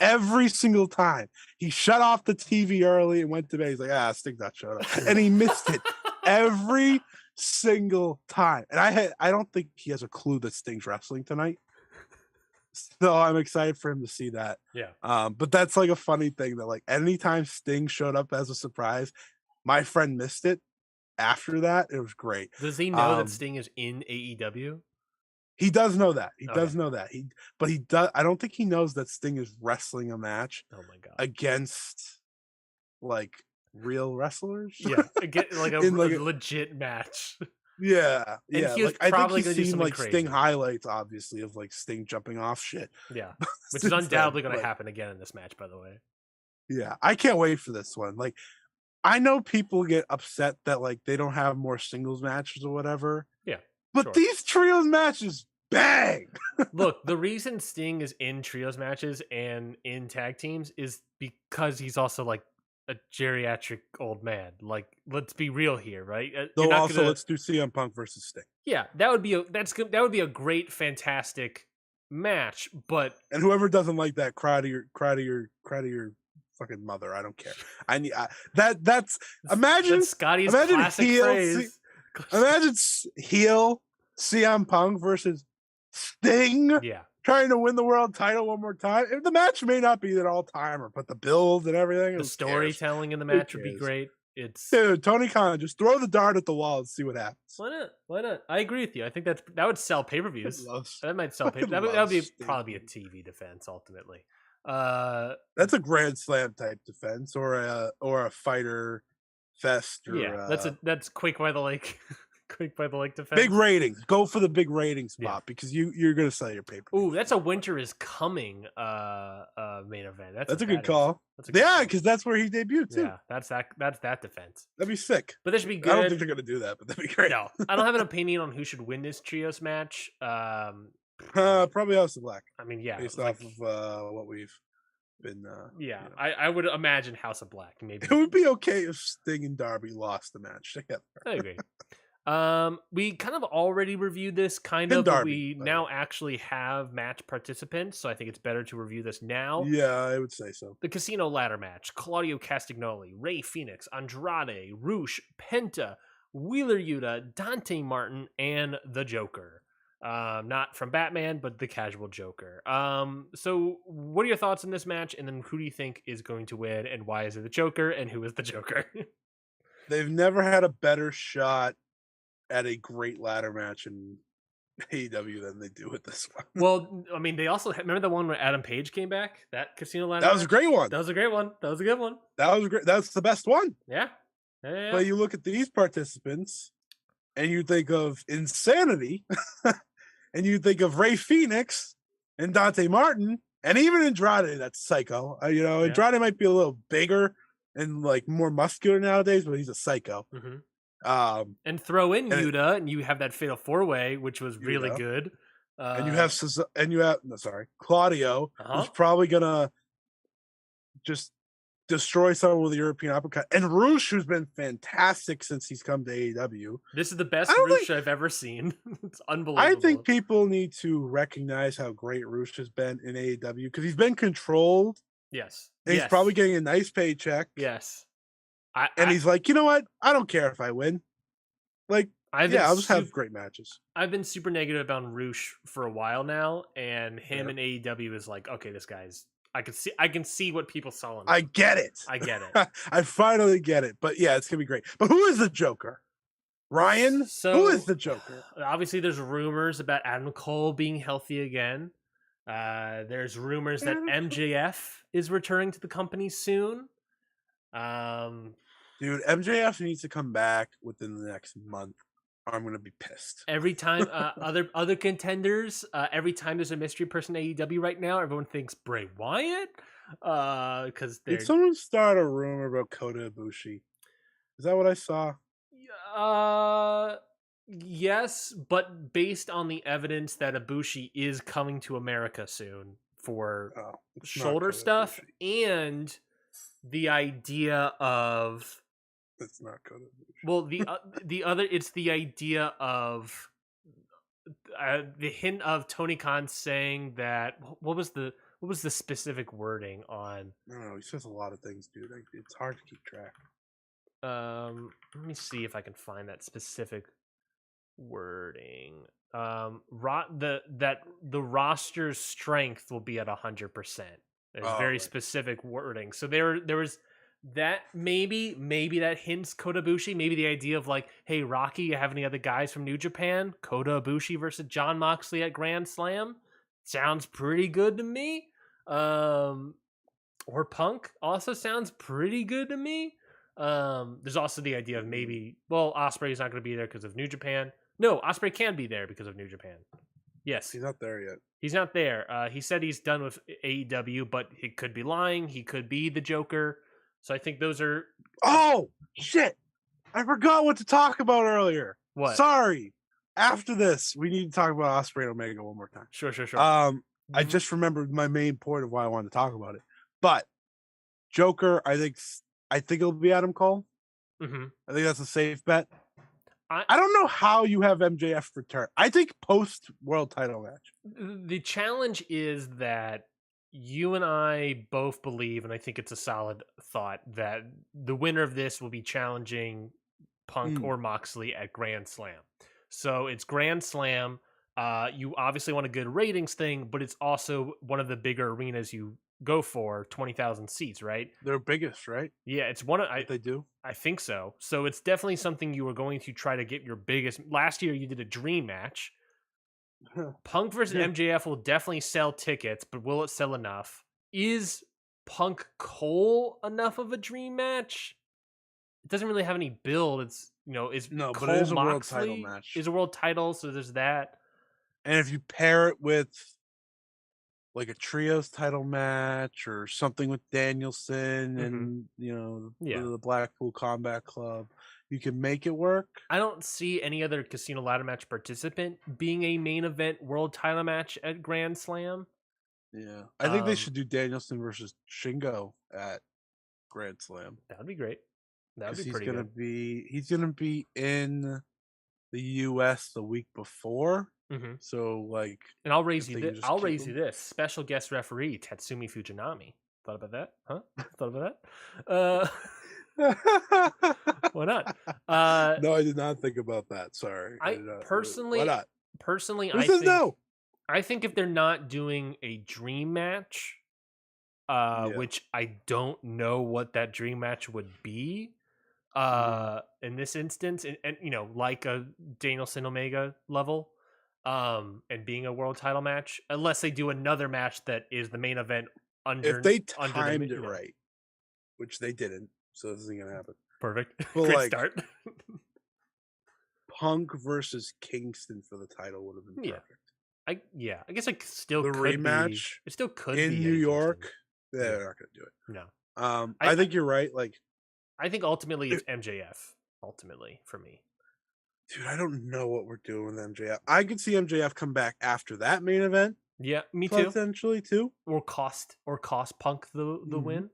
Every single time. He shut off the TV early and went to bed. He's like, Sting not showing up. And he missed it every single time. And I don't think he has a clue that Sting's wrestling tonight. So I'm excited for him to see that. Yeah. But that's a funny thing that anytime Sting showed up as a surprise, my friend missed it. After that, it was great. Does he know that Sting is in AEW? He does know that. He does know that. But he does. I don't think he knows that Sting is wrestling a match. Oh my god! Against real wrestlers. Yeah, a legit match. Yeah, and yeah. I think he's seen Sting highlights, obviously, of Sting jumping off shit. Yeah, which is undoubtedly going to happen again in this match, by the way. Yeah, I can't wait for this one. I know people get upset that they don't have more singles matches or whatever. Yeah. But these trios matches bang. Look, the reason Sting is in trios matches and in tag teams is because he's also a geriatric old man. Let's be real here, right? Let's do CM Punk versus Sting. Yeah, that would be a great, fantastic match. But whoever doesn't like that, cry to your fucking mother. I don't care. That's Scotty's classic phrase. Imagine heel CM Punk versus Sting. Yeah, trying to win the world title one more time. The match may not be an all timer, but the build and everything. The storytelling in the Who match would be cares? great. It's Dude, Tony Khan, just throw the dart at the wall and see what happens. Why not? Why not? I agree with you. I think that would sell pay-per-views. That might sell pay. That would probably be a TV defense ultimately. That's a Grand Slam type defense or a fighter fest. Or, yeah, that's Quake by the Lake. Quake by the Lake defense. Big ratings. Go for the big rating spot because you're gonna sell your paper. Ooh, that's a Winter is Coming main event. That's a good call. Because that's where he debuted too. Yeah, that's that defense. That'd be sick. But this should be good. I don't think they're gonna do that, but that'd be great. No, I don't have an opinion on who should win this trios match. Probably House of Black. I mean, yeah, based off of what we've been. Yeah, I would imagine House of Black. Maybe it would be okay if Sting and Darby lost the match together. I agree. We kind of already reviewed this but we now actually have match participants, so I think it's better to review this now. Yeah, I would say so. The Casino Ladder match: Claudio Castagnoli, Rey Fenix, Andrade, Rush, Penta, Wheeler Yuta, Dante Martin, and the Joker. Not from Batman, but the casual Joker. So what are your thoughts on this match? And then who do you think is going to win, and why is it the Joker, and who is the Joker? They've never had a better shot at a great ladder match in AEW than they do with this one. Well, I mean, they also remember the one where Adam Page came back. That Casino Ladder. That was a great one. That was a great one. That was a good one. That was great. That's the best one. Yeah. But you look at these participants, and you think of Insanity, and you think of Rey Fenix and Dante Martin, and even Andrade. That's psycho. Andrade might be a little bigger and like more muscular nowadays, but he's a psycho. Mm-hmm. And throw in Yuta, and you have that fatal 4-way, which was really good. And you have Claudio, who's probably gonna just destroy someone with a European uppercut, and Rush, who's been fantastic since he's come to AEW. This is the best Rush I've ever seen. It's unbelievable. I think people need to recognize how great Rush has been in AEW because he's been controlled. Yes, and he's probably getting a nice paycheck. Yes. He's like, you know what? I don't care if I win. Like, I'll just have great matches. I've been super negative about Rush for a while now, and him in AEW is like, okay, this guy's. I can see what people saw in him. I get it. I finally get it. But yeah, it's gonna be great. But who is the Joker? Ryan? Who is the Joker? Obviously, there's rumors about Adam Cole being healthy again. There's rumors that MJF is returning to the company soon. Dude, MJF needs to come back within the next month, or I'm gonna be pissed. Every time other contenders, every time there's a mystery person in AEW right now, everyone thinks Bray Wyatt. Because did someone start a rumor about Kota Ibushi? Is that what I saw? Yes, but based on the evidence that Ibushi is coming to America soon for shoulder stuff, and the idea of it's not Kota Ibushi. Well, the other it's the idea of the hint of Tony Khan saying that what was the specific wording on? I don't know. He says a lot of things, dude. It's hard to keep track. Let me see if I can find that specific wording. The roster's strength will be at 100%. There's very specific wording. So there was that maybe that hints Kota Ibushi. Maybe the idea of like, hey Rocky, you have any other guys from New Japan? Kota Ibushi versus Jon Moxley at Grand Slam sounds pretty good to me. Or Punk also sounds pretty good to me. There's also the idea of maybe Ospreay's not going to be there because of New Japan. No, Ospreay can be there because of New Japan. Yes, he's not there yet. He's not there. He said he's done with AEW, but he could be lying. He could be the Joker. So I think those are. Oh shit! I forgot what to talk about earlier. What? Sorry. After this, we need to talk about Ospreay and Omega one more time. Sure. I just remembered my main point of why I wanted to talk about it. But Joker, I think it'll be Adam Cole. Mm-hmm. I think that's a safe bet. I don't know how you have MJF return. I think post world title match. The challenge is that you and I both believe, and I think it's a solid thought, that the winner of this will be challenging Punk or Moxley at Grand Slam. So it's Grand Slam. You obviously want a good ratings thing, but it's also one of the bigger arenas you go for, 20,000 seats, right? Their biggest, right? Yeah, it's one of That they do. I think so. So it's definitely something you were going to try to get your biggest. Last year you did a dream match. Punk versus Yeah. MJF will definitely sell tickets, but will it sell enough? Is Punk Cole enough of a dream match? It doesn't really have any build. It's is No, but it Cole is a world title Moxley match. is a world title, so there's that. And if you pair it with like a trios title match or something with Danielson Hmm. and Yeah. the Blackpool Combat Club, you can make it work. I don't see any other casino ladder match participant being a main event world title match at Grand Slam. Yeah, I think they Um, should do Danielson versus Shingo at Grand Slam that would be great. That would because be pretty good. he's gonna be in the U.S. the week before. Hmm. So like, And I'll raise if you they this. can just I'll keep raise you him. this. Special guest referee Tatsumi Fujinami. Thought about that? Huh? Thought about that? Why not? No, I did not think about that. Sorry, I I did not. Why personally, not? personally, Who says no? I think if they're not doing a dream match, Yeah. which I don't know what that dream match would be, Mhm. in this instance, and like a Danielson Omega level, and being a world title match, unless they do another match that is the main event If under they under the timed it right, which they didn't, so this isn't gonna happen. perfect. But Great like start. Punk versus Kingston for the title would have been Yeah. perfect. I guess it still The could be. rematch It still could in be New Eddie Kingston. York, Yeah. they're not gonna do it. No. I I think you're right. Like, I think ultimately it's it- MJF. Ultimately for me. dude, I don't know what we're doing with MJF. I could see MJF come back after that main event Yeah, me too. potentially too. Or cost Punk the Hmm. win.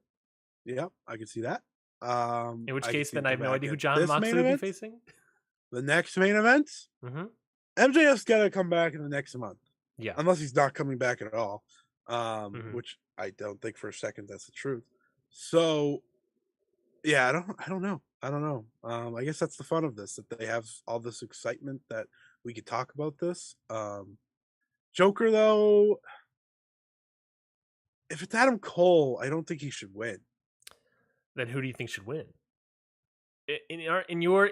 Yeah, I could see that. In which I could case, see then him I come have no back idea who at John this main Moxley would be event. facing. The next main event, Mm-hmm. MJF's got to come back in the next month, Yeah. unless he's not coming back at all. Mm-hmm. Which I don't think for a second that's the truth. So yeah, I don't know. I guess that's the fun of this, that they have all this excitement that we could talk about this. Joker though, if it's Adam Cole, I don't think he should win. Then who do you think should win? In your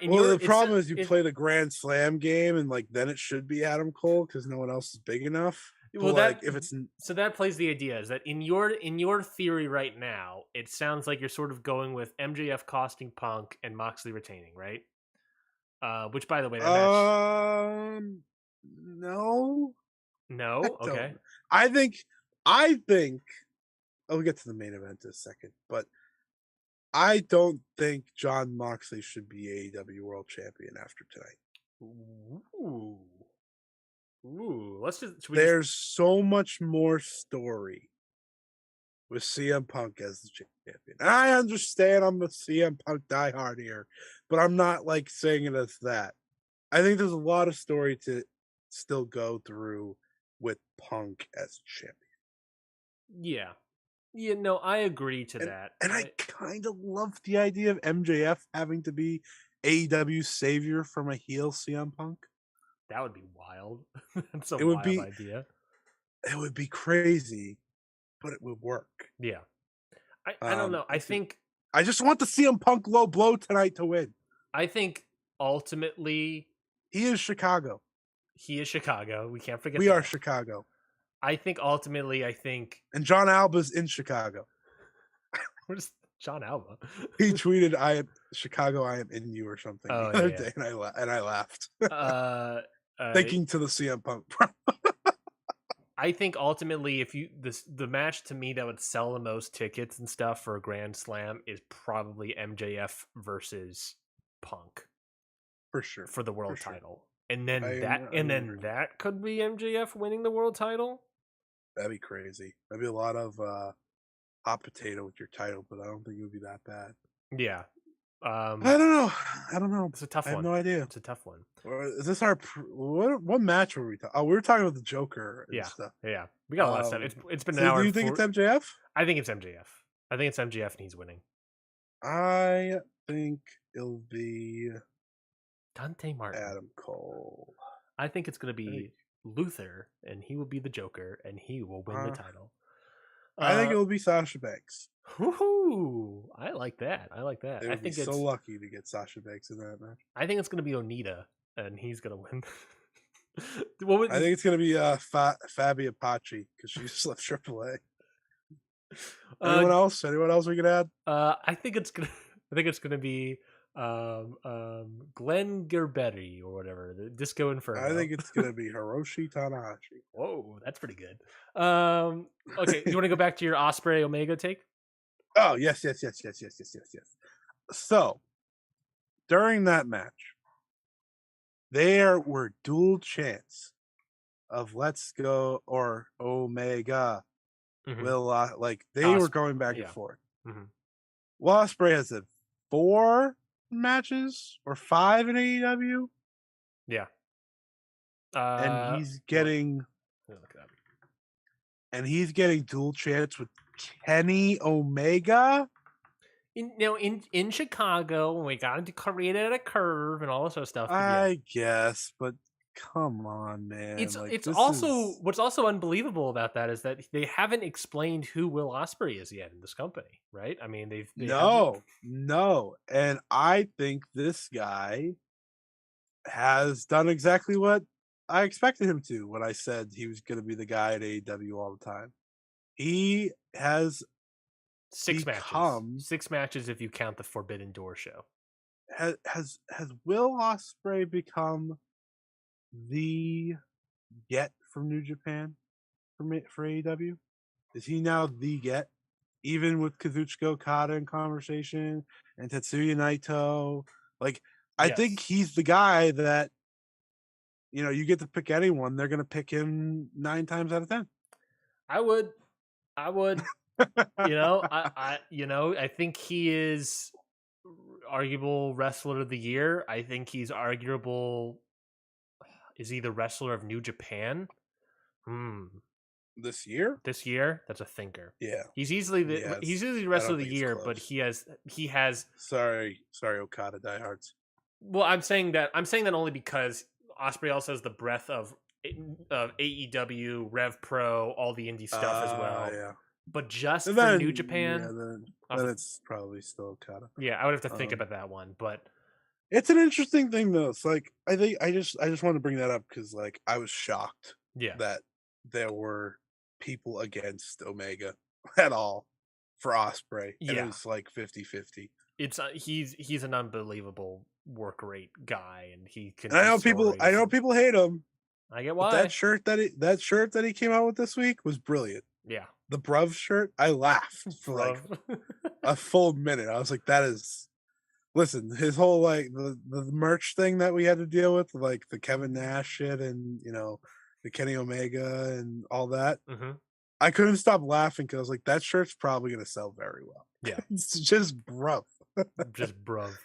Well, the it's problem is you it, play the Grand Slam game, and like then it should be Adam Cole because no one else is big enough. But well like that if it's so that plays the idea is that in your theory right now, it sounds like you're sort of going with MJF costing Punk and Moxley retaining, right? Which by the way, that match. no, I No, okay. don't. I think I'll get to the main event in a second, but I don't think John Moxley should be AEW World Champion after tonight. Ooh. Ooh, should we just There's so much more story with CM Punk as the champion. And I understand I'm a CM Punk diehard here, but I'm not like saying it as that. I think there's a lot of story to still go through with Punk as champion. yeah. Yeah, no, I agree to And that. and I kind of love the idea of MJF having to be AEW's savior from a heel CM Punk. That would be wild. That's a It would wild be idea. it would be crazy, but it would work. Yeah. I don't know. I just want the CM Punk low blow tonight to win. I think ultimately He is Chicago. he is Chicago. We can't forget We are that. Chicago. I think ultimately And John Alba's in Chicago. where's John Alba? He tweeted, "I am Chicago. I am in you" or something Oh the other yeah. day, and I laughed, Uh, thinking to the CM Punk. I think ultimately, if the match to me that would sell the most tickets and stuff for a Grand Slam is probably MJF versus Punk For sure, for the for world sure. title, and then I'm in agreement. that could be MJF winning the world title. That'd be crazy. That'd be a lot of hot potato with your title, but I don't think it would be that bad. Yeah, I don't know. I don't know. it's a tough I have one. no idea. It's a tough one. Is this our what match were we talking? Oh, we were talking about the Joker and Yeah, stuff. yeah. We got a lot of stuff. It's been an So hour. do you And think it's MJF? I think it's MJF. I think it's MJF, and he's winning. I think it'll be Dante Martin. Adam Cole. I think it's going to be Luther, and he will be the Joker, and he will win the title. I think it will be Sasha Banks. Woohoo! I like that. I like that. They would be so lucky to get Sasha Banks in that match. I think it's going to be Onita, and he's going to win. I think it's going to be Fabi Apache because she just left AAA. Anyone else? Anyone else we could add? I think it's gonna be Glenn Gerbetti or whatever, the Disco Inferno. I think it's gonna be Hiroshi Tanahashi. Whoa, that's pretty good. Okay, you want to go back to your Ospreay Omega take? Oh yes. So during that match, there were dual chants of "Let's Go" or "Omega." Will they were going back and forth. Will Ospreay has 4 matches or 5 in AEW. Yeah, and he's getting dual chants with Kenny Omega. In Chicago, when we got into created a curve and all this other stuff. I guess, but come on, man. It's also what's also unbelievable about that is that they haven't explained who Will Ospreay is yet in this company, right? I mean, they no, and I think this guy has done exactly what I expected him to when I said he was going to be the guy at AEW all the time. He has 6 matches. 6 matches if you count the Forbidden Door show. Has Will Ospreay become the get from New Japan for AEW? Is he now the get? Even with Kazuchika Okada in conversation and Tetsuya Naito, I think he's the guy that you get to pick anyone. They're going to pick him 9 times out of 10. I would. I think he is arguable wrestler of the year. I think he's arguable. Is he the wrestler of New Japan? This year? That's a thinker. Yeah. He's easily the wrestler of the year, but he has Sorry, Okada diehards. Well, I'm saying that only because Ospreay also has the breadth of AEW, Rev Pro, all the indie stuff as well. Yeah. But just for New Japan, then it's probably still Okada. Yeah, I would have to think about that one, but it's an interesting thing though. It's I think I just want to bring that up because I was shocked that there were people against Omega at all for Ospreay. And it was 50-50. It's he's an unbelievable work rate guy, and he can. And I know people hate him. I get why. That shirt that he came out with this week was brilliant. Yeah, the Bruv shirt. I laughed for a full minute. I was like, "That is." Listen, his whole the merch thing that we had to deal with, the Kevin Nash shit, and the Kenny Omega and all that. I couldn't stop laughing because I was like, "That shirt's probably going to sell very well." Yeah, it's just Bruv. Just Bruv.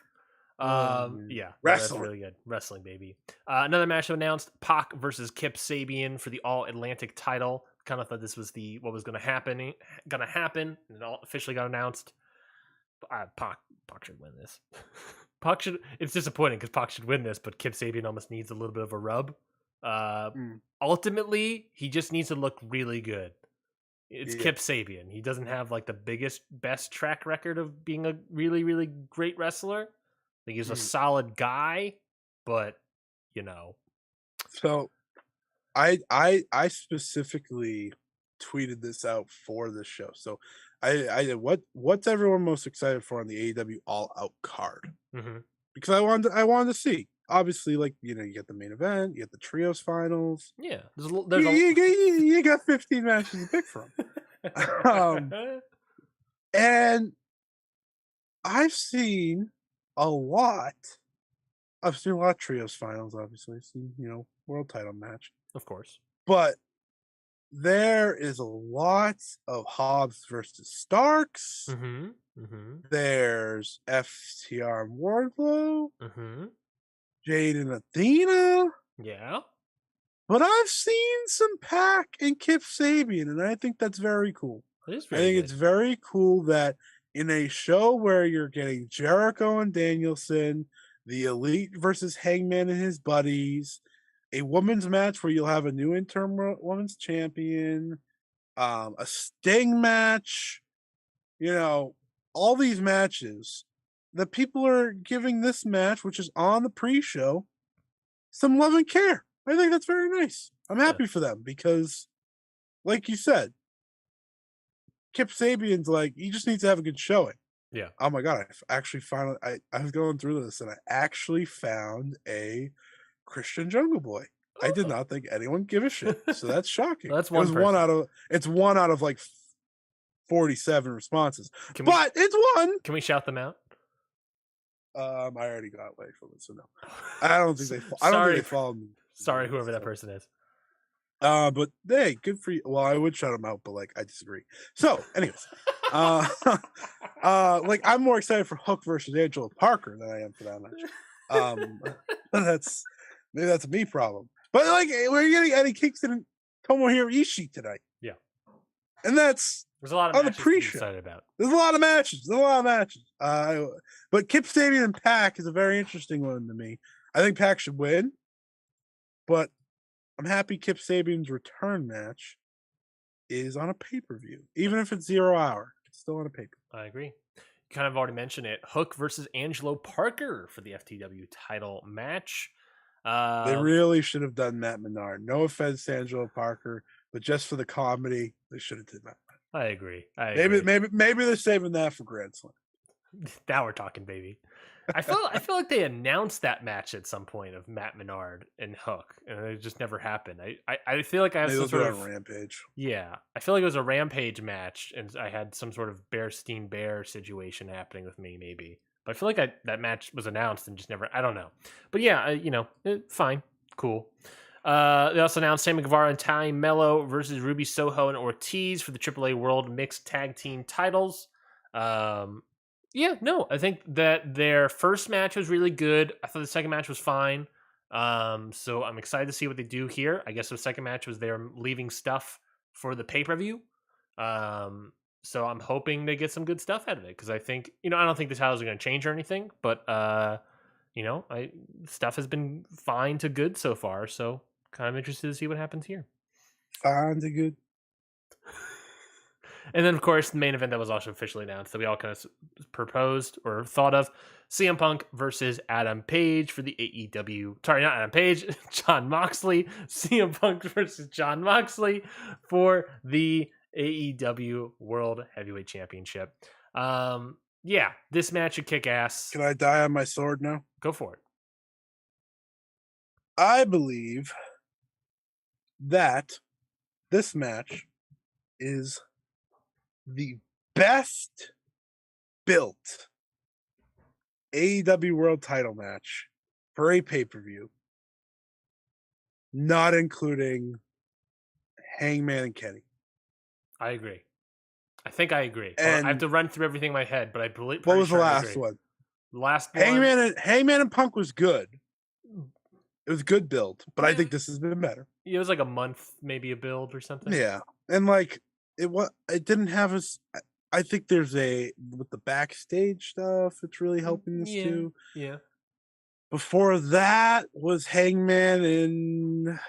Yeah, that's really good. Wrestling, baby. Another match announced: Pac versus Kip Sabian for the All Atlantic title. Kind of thought this was what was going to happen, and it all officially got announced. Pac should win this. It's disappointing because Pac should win this, but Kip Sabian almost needs a little bit of a rub. Ultimately, he just needs to look really good. It's Kip Sabian. He doesn't have the best track record of being a really, really great wrestler. I think he's a solid guy, but So, I specifically tweeted this out for this show. So, I did what's everyone most excited for on the AEW All Out card? Because I wanted to see. Obviously, you get the main event, you get the trios finals. Yeah, you got 15 matches to pick from. And I've seen a lot. I've seen a lot of trios finals. Obviously, I've seen world title match, of course, but there is a lot of Hobbs versus Starks. There's FTR and Wardlow. Jade and Athena. Yeah. But I've seen some Pac and Kip Sabian, and I think that's very cool. It's very cool that in a show where you're getting Jericho and Danielson, the Elite versus Hangman and his buddies, a women's match where you'll have a new interim women's champion, a Sting match, all these matches that people are giving this match, which is on the pre-show, some love and care. I think that's very nice. I'm happy for them because, like you said, Kip Sabian's like, he just needs to have a good showing. Yeah. Oh my God. I actually found, I was going through this and I actually found a Christian Jungle Boy. I did not think anyone give a shit. So that's shocking. Well, that's one. It's one out of like 47 responses. But it's one. Can we shout them out? I already got away from it, so no. I don't think they followed me. Sorry, whoever that person is. But hey, good for you. Well, I would shout them out, but like I disagree. So, anyways, like I'm more excited for Hook versus Angela Parker than I am for that match. Maybe that's a me problem. But like we're getting Eddie Kingston and Tomohiro Ishii tonight. Yeah, and there's a lot of on matches the pre-show. Excited about. There's a lot of matches. But Kip Sabian and Pac is a very interesting one to me. I think Pac should win, but I'm happy Kip Sabian's return match is on a pay-per-view, even if it's 0 hour. It's still on a pay-per-view. I agree. You kind of already mentioned it. Hook versus Angelo Parker for the FTW title match. They really should have done Matt Menard. No offense to Angelo Parker, but just for the comedy, they should have done that. I agree. Maybe they're saving that for Grand Slam. Now we're talking, baby. I feel like they announced that match at some point of Matt Menard and Hook, and it just never happened. I feel like I have some sort of Rampage. Yeah, I feel like it was a Rampage match, and I had some sort of Bearstein Bear situation happening with me, maybe. But I feel like that match was announced and just never. I don't know, but yeah, fine, cool. They also announced Sammy Guevara and Ty Mello versus Ruby Soho and Ortiz for the AAA World Mixed Tag Team titles. I think that their first match was really good. I thought the second match was fine. So I'm excited to see what they do here. I guess the second match was they're leaving stuff for the pay-per-view. So I'm hoping they get some good stuff out of it because I think, I don't think the titles are going to change or anything, but stuff has been fine to good so far. So kind of interested to see what happens here. Fine to good. And then, of course, the main event that was also officially announced that we all kind of proposed or thought of, CM Punk versus Adam Page for the AEW. Sorry, not Adam Page, Jon Moxley. CM Punk versus Jon Moxley for the AEW World Heavyweight Championship. This match should kick ass. Can I die on my sword now? Go for it. I believe that this match is the best built AEW World title match for a pay-per-view, not including Hangman and Kenny. I agree. I think I agree. And I have to run through everything in my head, but I believe. What was the last one? Last one. Hangman and Punk was good. It was a good build, but I think this has been better. It was like a month, maybe a build or something. Yeah, and like it didn't have us. I think there's with the backstage stuff. It's really helping this too. Yeah. Before that was Hangman and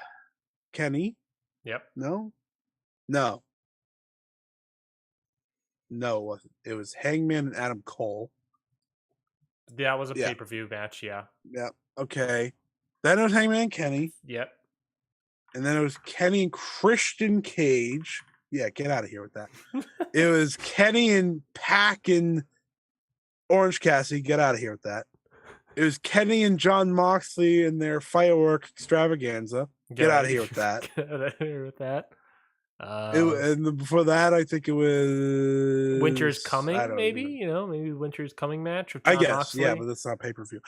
Kenny. Yep. No, it wasn't. It was Hangman and Adam Cole. That was a pay-per-view match. Yeah. Yeah. Okay. Then it was Hangman and Kenny. Yep. And then it was Kenny and Christian Cage. Yeah, get out of here with that. It was Kenny and Pac and Orange Cassidy. Get out of here with that. It was Kenny and Jon Moxley and their firework extravaganza. Get out of here with that. Get out of here with that. And before that, I think it was Winter's Coming, maybe. Maybe Winter's Coming match. With John Moxley. Yeah, but that's not pay-per-view.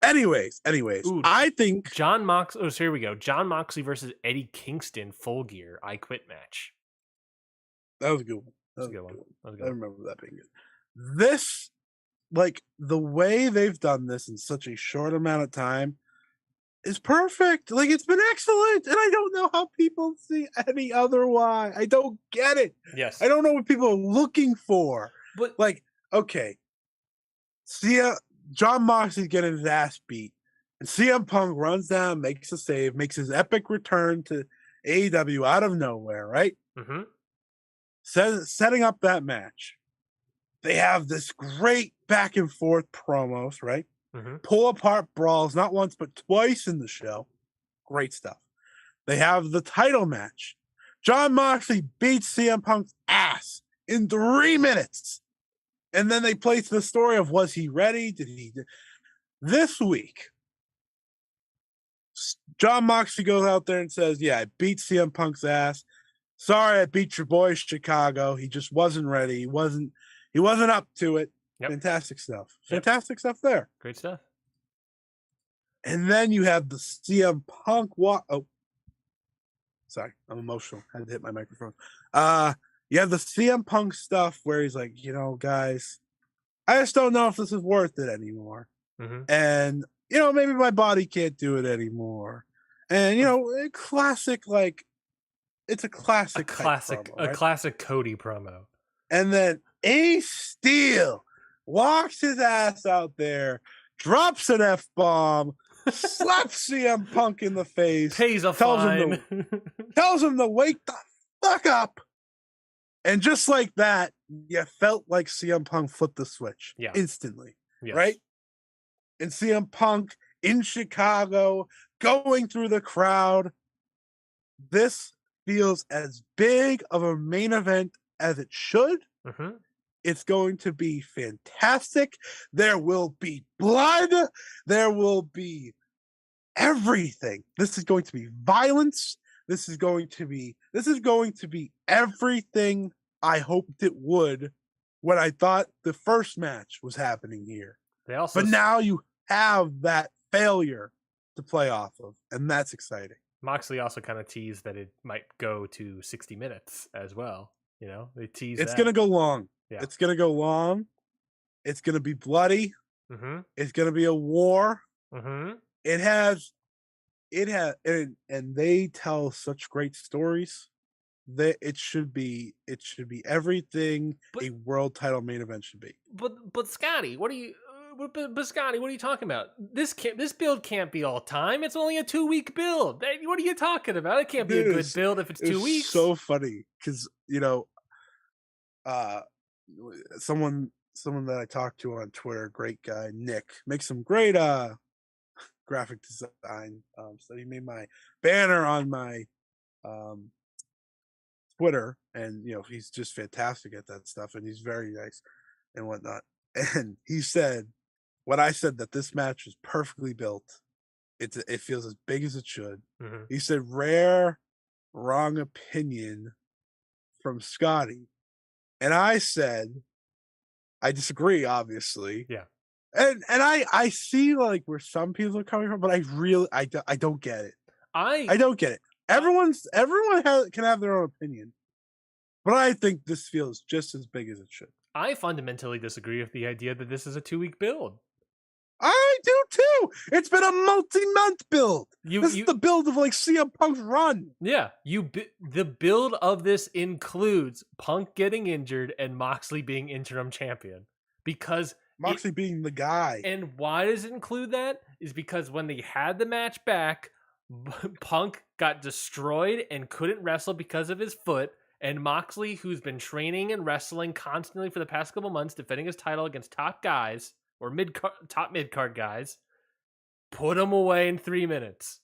Anyways, Ooh, I think Jon Moxley. Oh, so here we go. Jon Moxley versus Eddie Kingston, Full Gear, I Quit match. That was a good one. That was a good one. I remember that being good. This, like the way they've done this in such a short amount of time, is perfect. Like it's been excellent, and I don't know how people see any other why. I don't get it. Yes, I don't know what people are looking for. But okay, see Jon Moxley getting his ass beat, And CM Punk runs down, makes a save, makes his epic return to AEW out of nowhere, right? Mm-hmm. Setting up that match. They have this great back and forth promos, right? Mm-hmm. Pull apart brawls, not once, but twice in the show. Great stuff. They have the title match. Jon Moxley beats CM Punk's ass in 3 minutes. And then they place the story of, was he ready? Did he? This week, Jon Moxley goes out there and says, yeah, I beat CM Punk's ass. Sorry, I beat your boy Chicago. He just wasn't ready. He wasn't up to it. Yep. Fantastic stuff. Yep. Fantastic stuff there. Great stuff. And then you have the CM Punk walk. Oh, sorry, I'm emotional. Had to hit my microphone. You have the CM Punk stuff where he's like, guys, I just don't know if this is worth it anymore. Mm-hmm. And, maybe my body can't do it anymore. And, classic, like, it's a classic promo, right? A classic Cody promo. And then Ace Steel walks his ass out there, drops an F-bomb, slaps CM Punk in the face, pays a fine, tells him to wake the fuck up. And just like that, you felt like CM Punk flipped the switch instantly, right? And CM Punk in Chicago, going through the crowd. This feels as big of a main event as it should. Mm-hmm. It's going to be fantastic. There will be blood. There will be everything. This is going to be violence. This is going to be everything I hoped it would when I thought the first match was happening here. But now you have that failure to play off of, and that's exciting. Moxley also kind of teased that it might go to 60 minutes as well. They tease it's going to go long. Yeah. It's going to go long. It's going to be bloody. Mm-hmm. It's going to be a war. Mm-hmm. It has, and they tell such great stories that it should be everything a world title main event should be. But Scotty, what are you talking about? This build can't be all time. It's only a 2-week build. What are you talking about? It can't be a good build if it's 2 weeks. So funny because someone that I talked to on Twitter, great guy, Nick, makes some great graphic design. So he made my banner on my Twitter, and he's just fantastic at that stuff, and he's very nice and whatnot. And he said, when I said that this match was perfectly built, it feels as big as it should. Mm-hmm. He said, rare, wrong opinion from Scotty. And I said, I disagree, obviously. Yeah. And I see like where some people are coming from, but I don't get it. I don't get it. Everyone can have their own opinion, but I think this feels just as big as it should. I fundamentally disagree with the idea that this is a 2-week build. I do too. It's been a multi-month build. This is the build of like CM Punk's run. Yeah, the build of this includes Punk getting injured and Moxley being interim champion, because Moxley being the guy. And why does it include that? Is because when they had the match back, Punk got destroyed and couldn't wrestle because of his foot. And Moxley, who's been training and wrestling constantly for the past couple months, defending his title against top guys or top mid-card guys, put him away in 3 minutes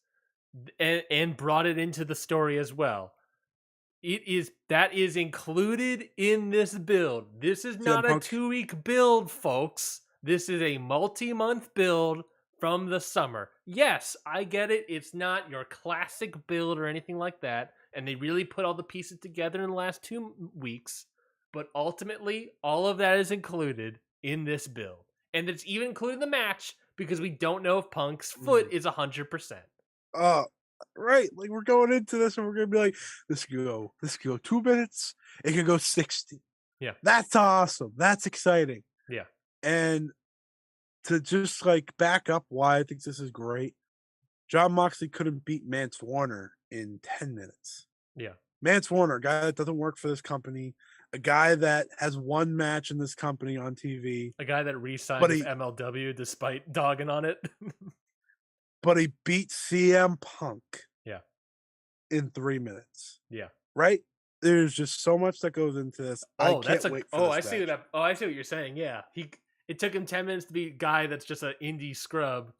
and brought it into the story as well. That is included in this build. This is not a 2-week build, folks. This is a multi-month build from the summer. Yes, I get it. It's not your classic build or anything like that. And they really put all the pieces together in the last 2 weeks. But ultimately, all of that is included in this build. And it's even included in the match because we don't know if Punk's foot is 100%. Right. Like we're going into this and we're going to be like, this could go 2 minutes. It could go 60. Yeah. That's awesome. That's exciting. Yeah. And to just like back up why I think this is great, Jon Moxley couldn't beat Mance Warner in 10 minutes. Yeah. Mance Warner, a guy that doesn't work for this company, a guy that has one match in this company on TV. A guy that re-signed with MLW despite dogging on it. but he beat CM Punk Yeah. in 3 minutes. Yeah. Right? There's just so much that goes into this. I can't wait for this match. I see what you're saying. Yeah. It took him 10 minutes to beat a guy that's just an indie scrub,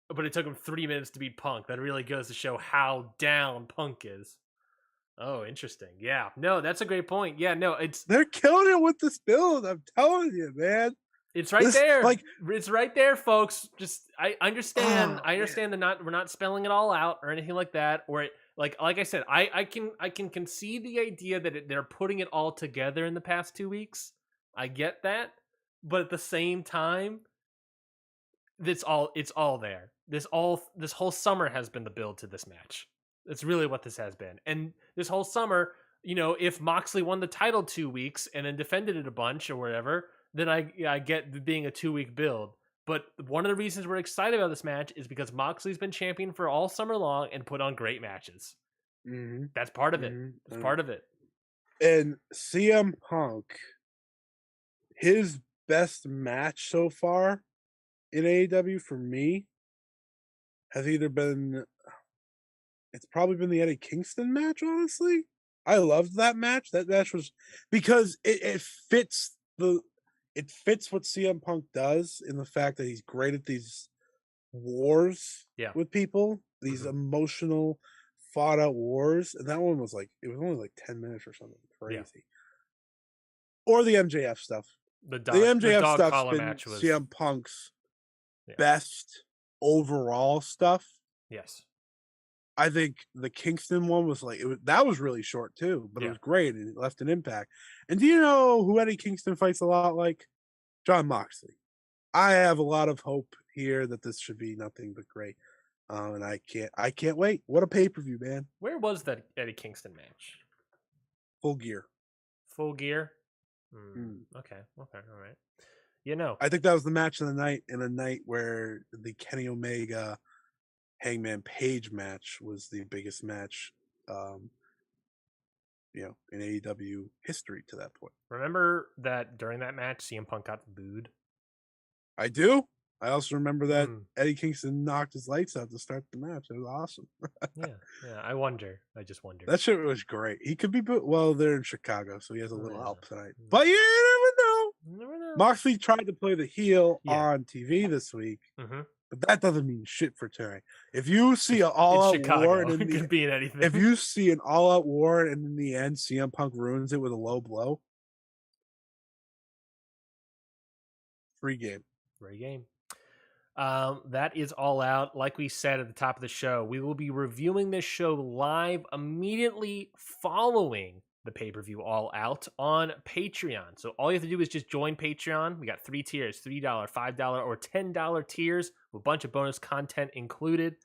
but it took him 3 minutes to beat Punk. That really goes to show how down Punk is. Oh, interesting. Yeah. No, that's a great point. Yeah, no, they're killing it with this build. I'm telling you, man. It's right there. Like, it's right there, folks. Just I understand. I understand that we're not spelling it all out or anything like that. Or like I said, I can concede the idea that they're putting it all together in the past 2 weeks. I get that, but at the same time, it's all there. This whole summer has been the build to this match. That's really what this has been. And this whole summer, if Moxley won the title 2 weeks and then defended it a bunch or whatever, then I get being a 2-week build. But one of the reasons we're excited about this match is because Moxley's been champion for all summer long and put on great matches. Mm-hmm. That's part of it. That's part of it. And CM Punk, his best match so far in AEW for me has either been, it's probably been the Eddie Kingston match, honestly. I loved that match. That match was, because it fits what CM Punk does in the fact that he's great at these wars with people, these emotional, fought out wars. And that one was it was only like 10 minutes or something crazy. Or the MJF stuff. The MJF stuff's been CM Punk's best overall stuff. Yes. I think the Kingston one was that was really short too, but it was great and it left an impact. And do you know who Eddie Kingston fights a lot like? John Moxley. I have a lot of hope here that this should be nothing but great. And I can't wait. What a pay-per-view, man. Where was that Eddie Kingston match? Full Gear. Full Gear? Okay. All right. I think that was the match of the night, in a night where the Kenny Omega Hangman Page match was the biggest match in AEW history to that point. Remember that during that match CM Punk got booed? I do. I also remember that Eddie Kingston knocked his lights out to start the match. It was awesome. Yeah. I just wonder. That shit was great. He could be booed. Well, they're in Chicago, so he has a little help tonight. But you never know. Moxley tried to play the heel on TV this week, but that doesn't mean shit for tonight. If you see an all-out war, and it could be in anything. If you see an all-out war, and in the end CM Punk ruins it with a low blow, free game. That is All Out. Like we said at the top of the show, we will be reviewing this show live immediately following the pay-per-view All Out on Patreon. So all you have to do is just join Patreon. We got 3 tiers, $3, $5, or $10 tiers with a bunch of bonus content included.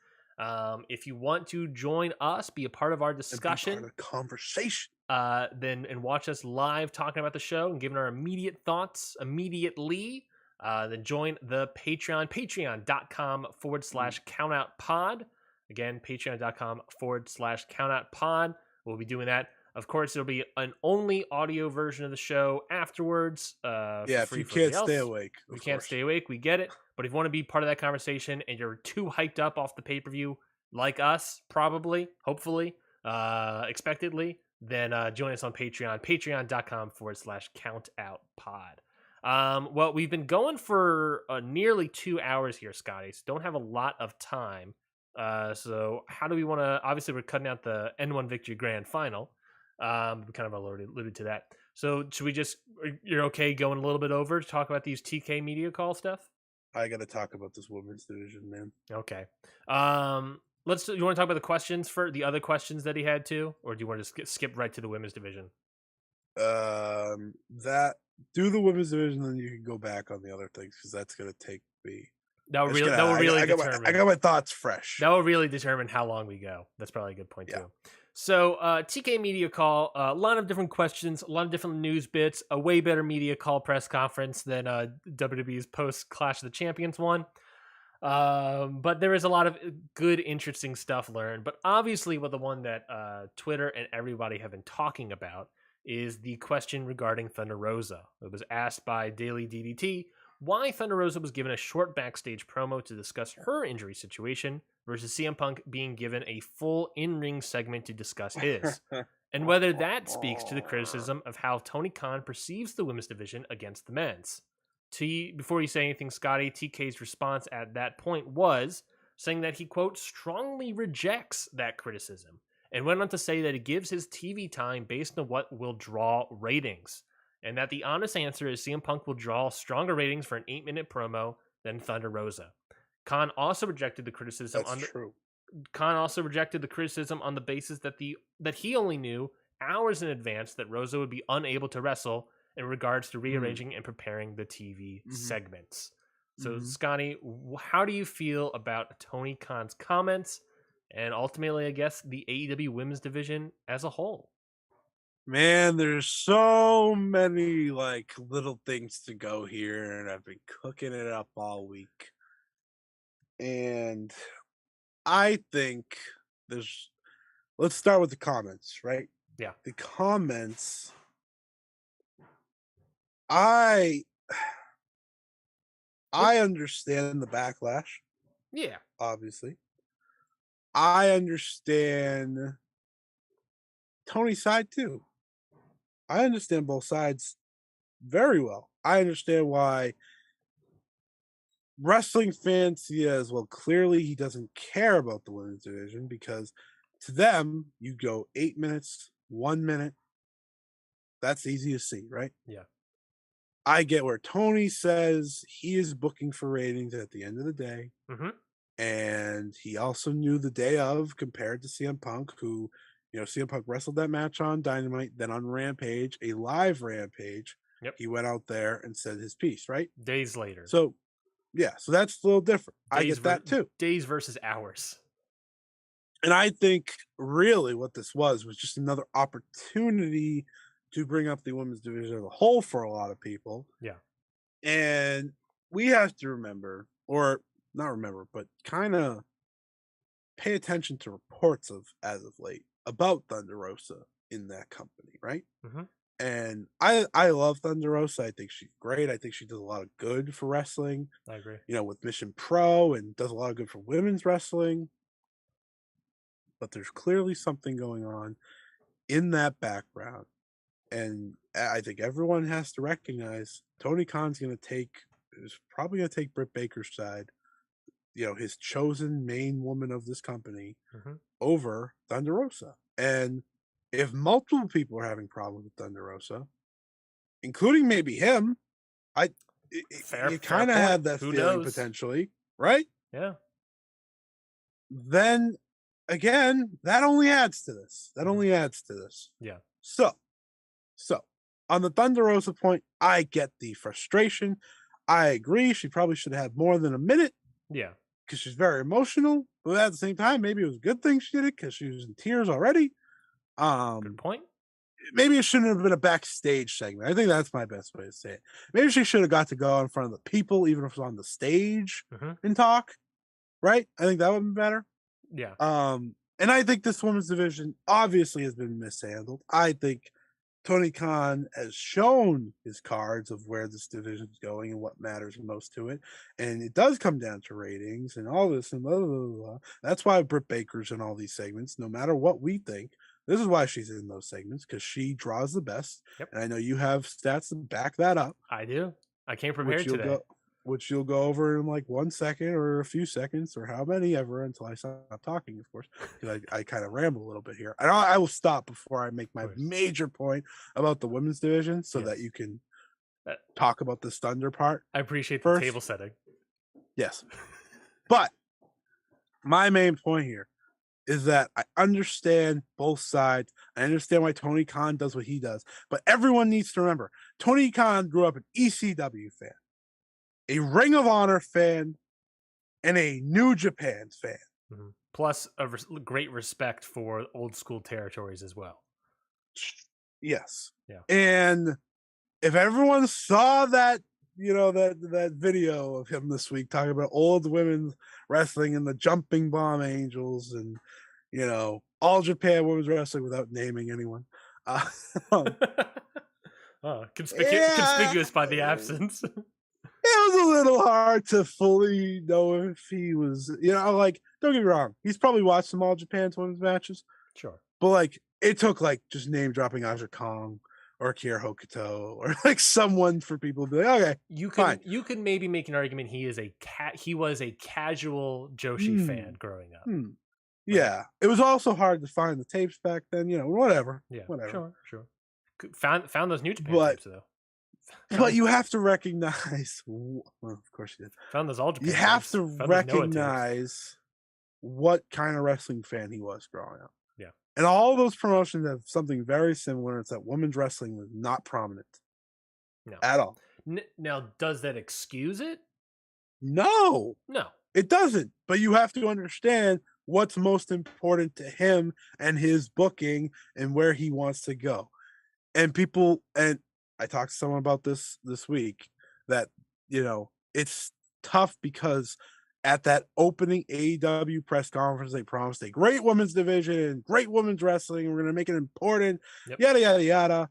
If you want to join us, be a part of our discussion, part of the conversation, and watch us live talking about the show and giving our immediate thoughts immediately, then join the Patreon, patreon.com/countoutpod. Again, patreon.com/countoutpod. We'll be doing that. Of course, there'll be an only audio version of the show afterwards. If you can't stay awake. If you can't stay awake, we get it. But if you want to be part of that conversation and you're too hyped up off the pay-per-view, like us, probably, hopefully, expectedly, then join us on Patreon, patreon.com/countoutpod. Well, we've been going for nearly 2 hours here, Scotty, so don't have a lot of time. So how do we want to, obviously we're cutting out the N1 Victory Grand Final. We kind of already alluded to that. So should we just, you're okay going a little bit over to talk about these TK media call stuff? I got to talk about this women's division, man. Okay. You want to talk about the questions for the other questions that he had too? Or do you want to just skip right to the women's division? Do the women's division, then you can go back on the other things, because that's going to take me. That will really determine. I got my thoughts fresh. That will really determine how long we go. That's probably a good point too. So TK media call, a lot of different questions, a lot of different news bits, a way better media call press conference than WWE's post Clash of the Champions one. But there is a lot of good, interesting stuff learned. But obviously, the one that Twitter and everybody have been talking about is the question regarding Thunder Rosa. It was asked by Daily DDT, why Thunder Rosa was given a short backstage promo to discuss her injury situation versus CM Punk being given a full in-ring segment to discuss his, and whether that speaks to the criticism of how Tony Khan perceives the women's division against the men's. Before you say anything, Scotty, TK's response at that point was saying that he, quote, strongly rejects that criticism, and went on to say that he gives his TV time based on what will draw ratings, and that the honest answer is CM Punk will draw stronger ratings for an 8-minute promo than Thunder Rosa. Khan also rejected the criticism Khan also rejected the criticism on the basis that he only knew hours in advance that Rosa would be unable to wrestle in regards to rearranging and preparing the TV segments. So, Scotty, how do you feel about Tony Khan's comments and ultimately, I guess, the AEW women's division as a whole? Man, there's so many like little things to go here, and I've been cooking it up all week. And I think let's start with the comments, right? Yeah. The comments, I understand the backlash. Yeah. Obviously. I understand Tony's side too. I understand both sides very well. I understand why wrestling fans see it as well. Clearly, he doesn't care about the women's division because to them, you go 8 minutes, 1 minute. That's easy to see, right? Yeah. I get where Tony says he is booking for ratings at the end of the day. And he also knew the day of compared to CM Punk, who, CM Punk wrestled that match on Dynamite, then on Rampage, a live Rampage. Yep. He went out there and said his piece, right? Days later. So, yeah, so that's a little different. I get that too. Days versus hours. And I think really what this was just another opportunity to bring up the women's division as a whole for a lot of people. Yeah. And we have to remember, or not remember, but kind of pay attention to reports as of late about Thunder Rosa in that company, right? And I love Thunder Rosa. I think she's great. I think she does a lot of good for wrestling. I agree. With Mission Pro, and does a lot of good for women's wrestling. But there's clearly something going on in that background. And I think everyone has to recognize Tony Khan's is probably going to take Britt Baker's side, his chosen main woman of this company, over Thunder Rosa. And if multiple people are having problems with Thunder Rosa, including maybe him, you kind of had that feeling potentially, right? Yeah. Then again, that only adds to this. Yeah. So on the Thunder Rosa point, I get the frustration. I agree. She probably should have had more than a minute. Yeah. Because she's very emotional. But at the same time, maybe it was a good thing she did it because she was in tears already. Good point. Maybe it shouldn't have been a backstage segment. I think that's my best way to say it. Maybe she should have got to go in front of the people, even if it was on the stage, and talk. Right? I think that would be better. Yeah. And I think this women's division obviously has been mishandled. I think Tony Khan has shown his cards of where this division is going and what matters most to it. And it does come down to ratings and all this and blah, blah, blah, blah. That's why Britt Baker's in all these segments, no matter what we think. This is why she's in those segments, because she draws the best. Yep. And I know you have stats to back that up. I do. I came prepared today. Which you'll go over in like 1 second or a few seconds or how many ever until I stop talking, of course, because I kind of ramble a little bit here. And I will stop before I make my major point about the women's division so that you can talk about the Thunder part. I appreciate first. The table setting. Yes. But my main point here is that I understand both sides. I understand why Tony Khan does what he does. But everyone needs to remember, Tony Khan grew up an ECW fan, a Ring of Honor fan, and a New Japan fan. Plus a great respect for old school territories as well. Yes. Yeah. And if everyone saw that, that video of him this week talking about old women's wrestling and the Jumping Bomb Angels and, all Japan women's wrestling without naming anyone. Conspicuous by the absence. it was a little hard to fully know if he was, like, don't get me wrong, he's probably watched some All Japan's women's matches, Sure. but like it took like just name dropping Aja Kong or Akira Hokuto or like someone for people to be like, okay, fine. You can maybe make an argument he was a casual Joshi Hmm. fan growing up. Hmm. Right? Yeah. It was also hard to find the tapes back then, whatever. Yeah. Whatever. Sure. Found those New Japan But tapes though. but you have to recognize well, of course you did. Found those All You Japan have tapes. to Found those Noah tapes. recognize what kind of wrestling fan he was growing up. Yeah. And all those promotions have something very similar. It's that women's wrestling was not prominent No. at all. Now, does that excuse it? No, No. it doesn't. But you have to understand what's most important to him and his booking and where he wants to go. And I talked to someone about this week that, it's tough because at that opening AEW press conference, they promised a great women's division, great women's wrestling. We're going to make it important, Yep. yada, yada, yada.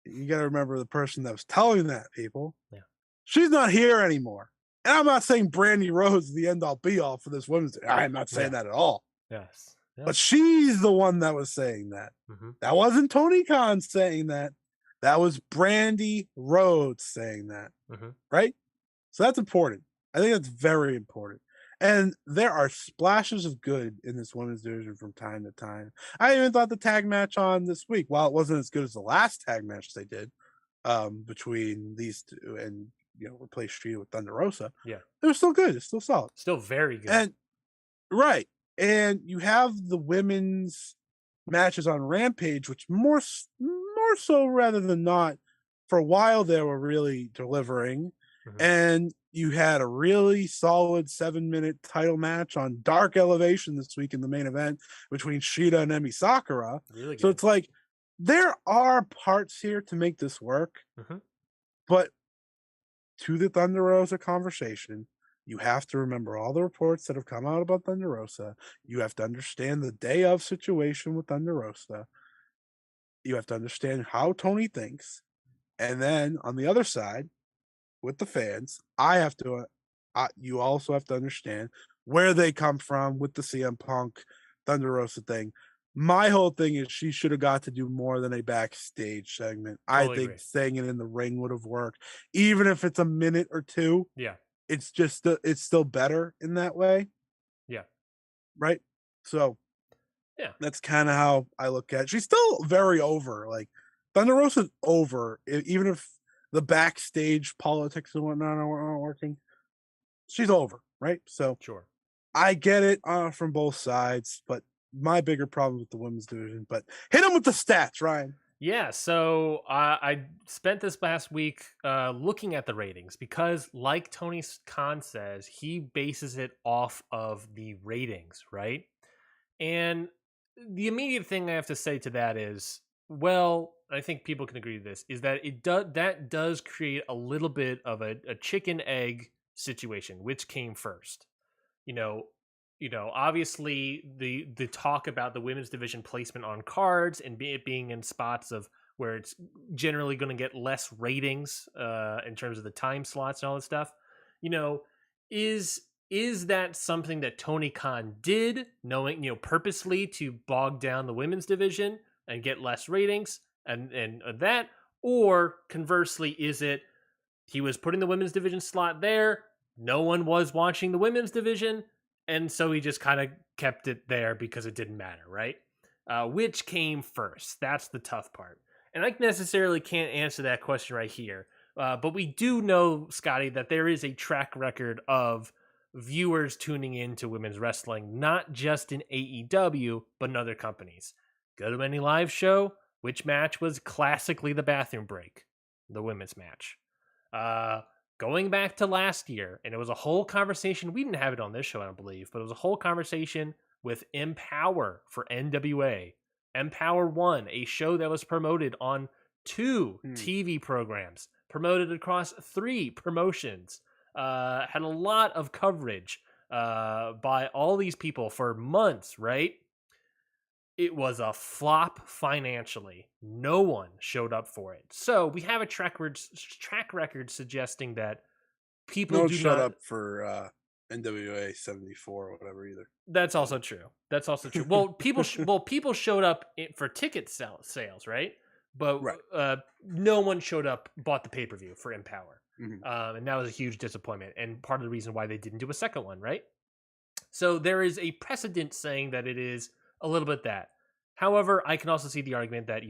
You got to remember the person that was telling that, people. Yeah. She's not here anymore. And I'm not saying Brandy Rose is the end all be all for this women's. I'm not saying that at all. Yes. But she's the one that was saying that. Mm-hmm. That wasn't Tony Khan saying that. That was Brandy Rhodes saying that. Mm-hmm. Right? So that's important. I think that's very important. And there are splashes of good in this women's division from time to time. I even thought the tag match on this week, while it wasn't as good as the last tag match they did between these two and replace Shida with Thunder Rosa. Yeah. It was still good. It's still solid. Still very good. And right. And you have the women's matches on Rampage, which more so rather than not, for a while they were really delivering. Mm-hmm. And you had a really solid 7-minute title match on Dark Elevation this week in the main event between Shida and Emi Sakura. Really good. So it's like there are parts here to make this work. Mm-hmm. But to the Thunder Rosa conversation, you have to remember all the reports that have come out about Thunder Rosa. You have to understand the day of situation with Thunder Rosa. You have to understand how Tony thinks. And then on the other side, with the fans, you also have to understand where they come from with the CM Punk Thunder Rosa thing. My whole thing is she should have got to do more than a backstage segment. Totally I think agree. Saying it in the ring would have worked, even if it's a minute or two. Yeah, it's still better in that way. Yeah, right. So yeah, that's kind of how I look at it. She's still very over. Like Thunder Rosa's over, even if the backstage politics and whatnot aren't working. She's over, right? So sure, I get it from both sides, but my bigger problem with the women's division. But hit them with the stats, Ryan. Yeah, so I spent this last week looking at the ratings because, like Tony Khan says, he bases it off of the ratings, right? And the immediate thing I have to say to that is, well, I think people can agree to this, is that that does create a little bit of a chicken egg situation. Which came first? Obviously the talk about the women's division placement on cards and it being in spots of where it's generally going to get less ratings in terms of the time slots and all this stuff, is that something that Tony Khan did, knowing, purposely to bog down the women's division and get less ratings and that, or conversely, is it he was putting the women's division slot there, no one was watching the women's division, and so he just kind of kept it there because it didn't matter, right? Which came first? That's the tough part. And I necessarily can't answer that question right here. But we do know, Scotty, that there is a track record of viewers tuning into women's wrestling, not just in AEW, but in other companies. Go to any live show, which match was classically the bathroom break? The women's match. Going back to last year, and it was a whole conversation. We didn't have it on this show, I don't believe, but it was a whole conversation with Empower for NWA. Empower One, a show that was promoted on 2 TV programs, promoted across 3 promotions, had a lot of coverage by all these people for months, right? it was a flop financially. No one showed up for it. So we have a track record suggesting that people No one do showed not. up for NWA 74 or whatever either. That's also true. That's also true. Well, people showed up for ticket sales, right? But Right. no one showed up, bought the pay per view for Empower, Mhm. and that was a huge disappointment. And part of the reason why they didn't do a second one, right? So there is a precedent saying that it is a little bit that. However, I can also see the argument that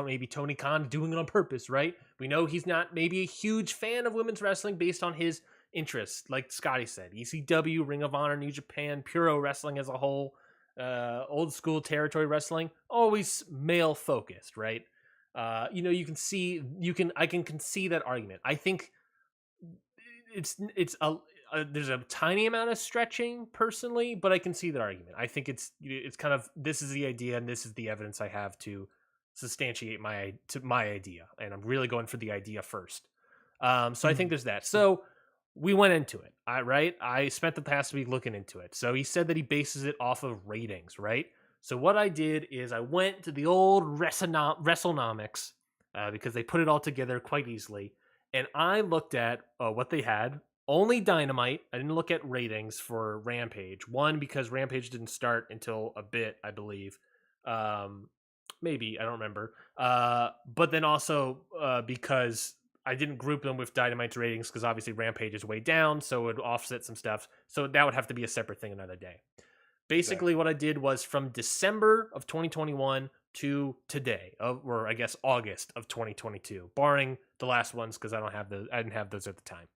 maybe Tony Khan doing it on purpose, right? We know he's not maybe a huge fan of women's wrestling based on his interests, like Scotty said, ECW, Ring of Honor, New Japan, Puro Wrestling as a whole, old school territory wrestling, always male focused, right? I can concede that argument. I think it's there's a tiny amount of stretching personally, but I can see that argument. I think it's kind of, this is the idea and this is the evidence I have to substantiate my idea, and I'm really going for the idea first. So I think there's that. So we went into it. I spent the past week looking into it. So he said that he bases it off of ratings, right? So what I did is I went to the old WrestleNomics because they put it all together quite easily, and I looked at what they had. Only Dynamite. I didn't look at ratings for Rampage. One, because Rampage didn't start until a bit, I believe. Maybe, I don't remember. But then also because I didn't group them with Dynamite's ratings, because obviously Rampage is way down, so it would offset some stuff. So that would have to be a separate thing another day. Basically, what I did was from December of 2021 to today, or I guess August of 2022, barring the last ones because I didn't have those at the time.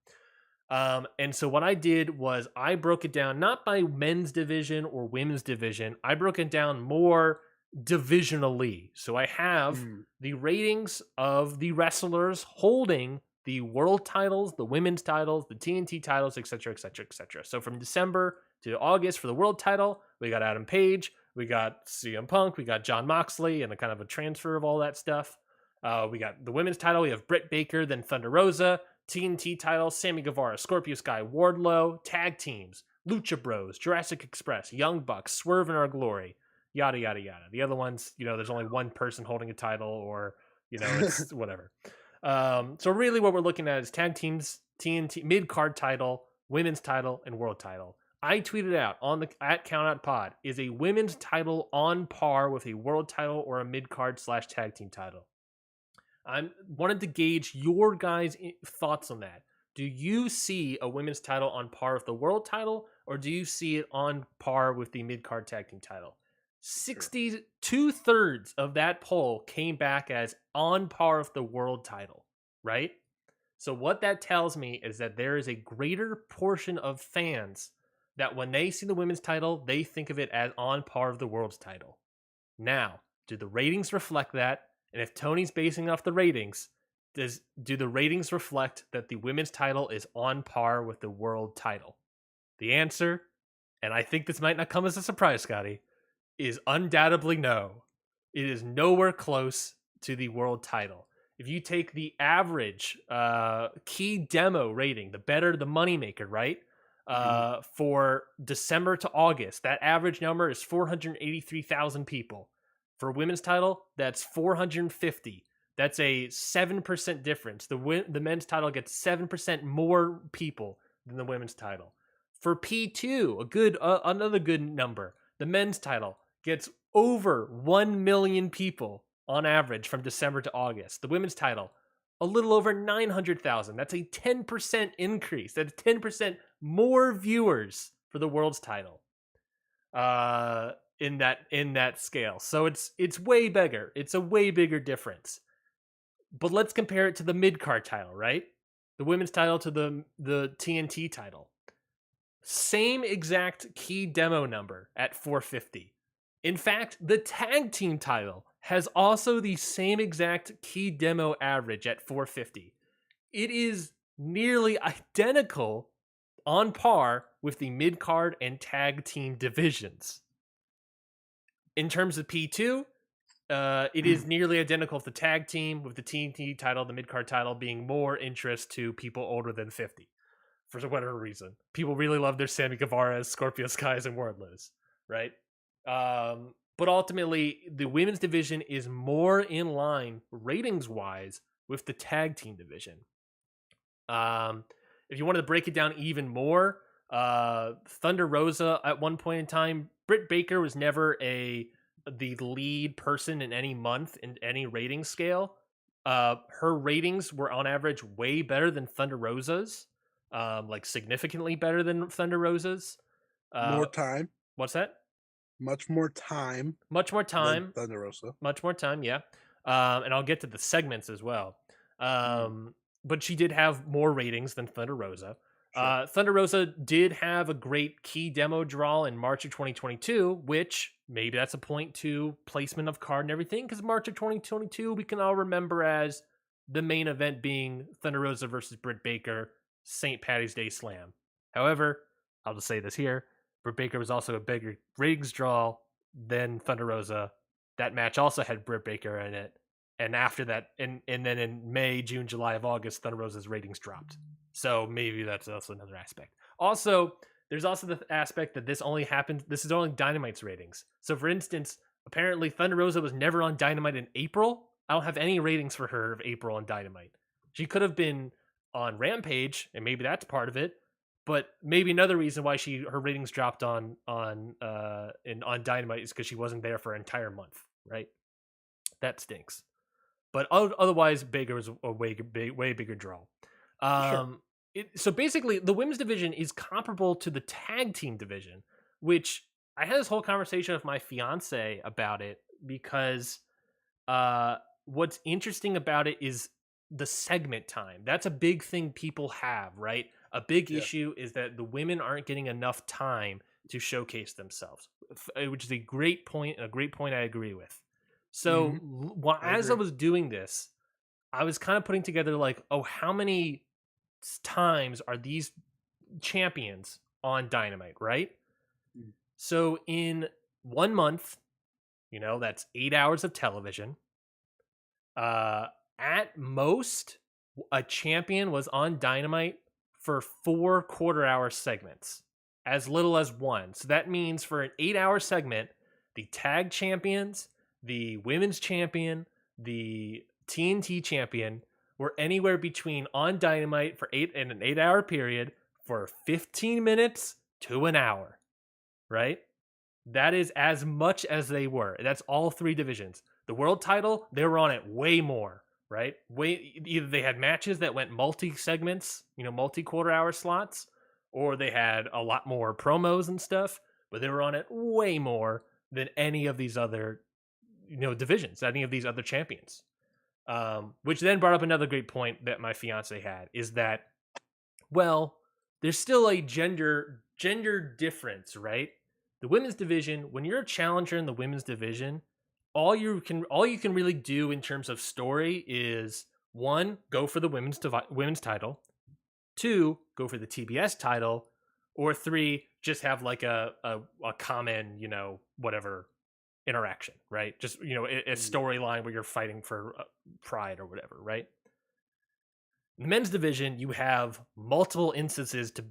And so what I did was I broke it down not by men's division or women's division. I broke it down more divisionally. So I have the ratings of the wrestlers holding the world titles, the women's titles, the TNT titles, etc., etc., etc. So from December to August for the world title, we got Adam Page, we got CM Punk, we got John Moxley, and a kind of a transfer of all that stuff. We got the women's title. We have Britt Baker, then Thunder Rosa. TNT title, Sammy Guevara, Scorpio Sky, Wardlow. Tag teams, Lucha Bros, Jurassic Express, Young Bucks, Swerve in Our Glory, yada, yada, yada. The other ones, there's only one person holding a title, or, it's whatever. So really what we're looking at is tag teams, TNT, mid-card title, women's title, and world title. I tweeted out at Countout Pod, is a women's title on par with a world title or a mid-card / tag team title? I wanted to gauge your guys' thoughts on that. Do you see a women's title on par with the world title, or do you see it on par with the mid-card tag team title? 2/3 of that poll came back as on par with the world title, right? So what that tells me is that there is a greater portion of fans that when they see the women's title, they think of it as on par with the world's title. Now, do the ratings reflect that? And if Tony's basing off the ratings, do the ratings reflect that the women's title is on par with the world title? The answer, and I think this might not come as a surprise, Scotty, is undoubtedly no. It is nowhere close to the world title. If you take the average key demo rating, the better the moneymaker, right? For December to August, that average number is 483,000 people. For women's title, that's 450. That's a 7% difference. The men's title gets 7% more people than the women's title. For P2, another good number, the men's title gets over 1 million people on average from December to August. The women's title, a little over 900,000. That's a 10% increase. That's 10% more viewers for the world's title. In that scale. So it's way bigger. It's a way bigger difference. But let's compare it to the mid-card title, right? The women's title to the TNT title. Same exact key demo number at 450. In fact, the tag team title has also the same exact key demo average at 450. It is nearly identical, on par with the mid-card and tag team divisions. In terms of P2, it is nearly identical with the tag team, with the TNT title, the mid-card title being more interest to people older than 50. For whatever reason. People really love their Sammy Guevara's, Scorpio Skies, and Wardlows, right? But ultimately, the women's division is more in line ratings wise with the tag team division. If you wanted to break it down even more, Thunder Rosa at one point in time, Britt Baker was never the lead person in any month in any rating scale. Her ratings were on average way better than Thunder Rosa's, like significantly better than Thunder Rosa's. More time, What's that? much more time Much more than time. Thunder Rosa. Much more time, yeah. And I'll get to the segments as well. Mm, But she did have more ratings than Thunder Rosa. sure. Thunder Rosa did have a great key demo draw in March of 2022, which maybe that's a point to placement of card and everything, because March of 2022 we can all remember as the main event being Thunder Rosa versus Britt Baker, St. Patty's Day Slam. However, I'll just say this here: Britt Baker was also a bigger ratings draw than Thunder Rosa. That match also had Britt Baker in it. And after that, and then in May, June, July, of August, Thunder Rosa's ratings dropped. So maybe that's also another aspect. Also, there's also the aspect that this only happened. This is only Dynamite's ratings. So, for instance, apparently Thunder Rosa was never on Dynamite in April. I don't have any ratings for her of April on Dynamite. She could have been on Rampage, and maybe that's part of it. But maybe another reason why her ratings dropped on Dynamite is because she wasn't there for an entire month, right? That stinks. But otherwise, Baker was a way bigger draw. Sure. So basically, the women's division is comparable to the tag team division, which I had this whole conversation with my fiance about it because what's interesting about it is the segment time. That's a big thing people have, right? A big Yeah. issue is that the women aren't getting enough time to showcase themselves, which is a great point, and a great point I agree with. So, I as I agree. was doing this, I was kind of putting together like, oh, how many times are these champions on Dynamite, right? Mm. So, in 1 month, that's 8 hours of television. At most, a champion was on Dynamite for 4 quarter-hour segments, as little as one. So that means for an 8 hour segment, the tag champions, the women's champion, the TNT champion were anywhere between on Dynamite for in an 8 hour period for 15 minutes to an hour, right? That is as much as they were. That's all three divisions. The world title, they were on it way more, right? Either they had matches that went multi segments, multi quarter-hour slots, or they had a lot more promos and stuff, but they were on it way more than any of these other divisions, any of these other champions. Which then brought up another great point that my fiance had is that, well, there's still a gender difference, right? The women's division, when you're a challenger in the women's division, all you can really do in terms of story is one, go for the women's title, two, go for the TBS title, or three, just have like a common, whatever interaction, right? Just a storyline where you're fighting for pride or whatever, right? In the men's division, you have multiple instances to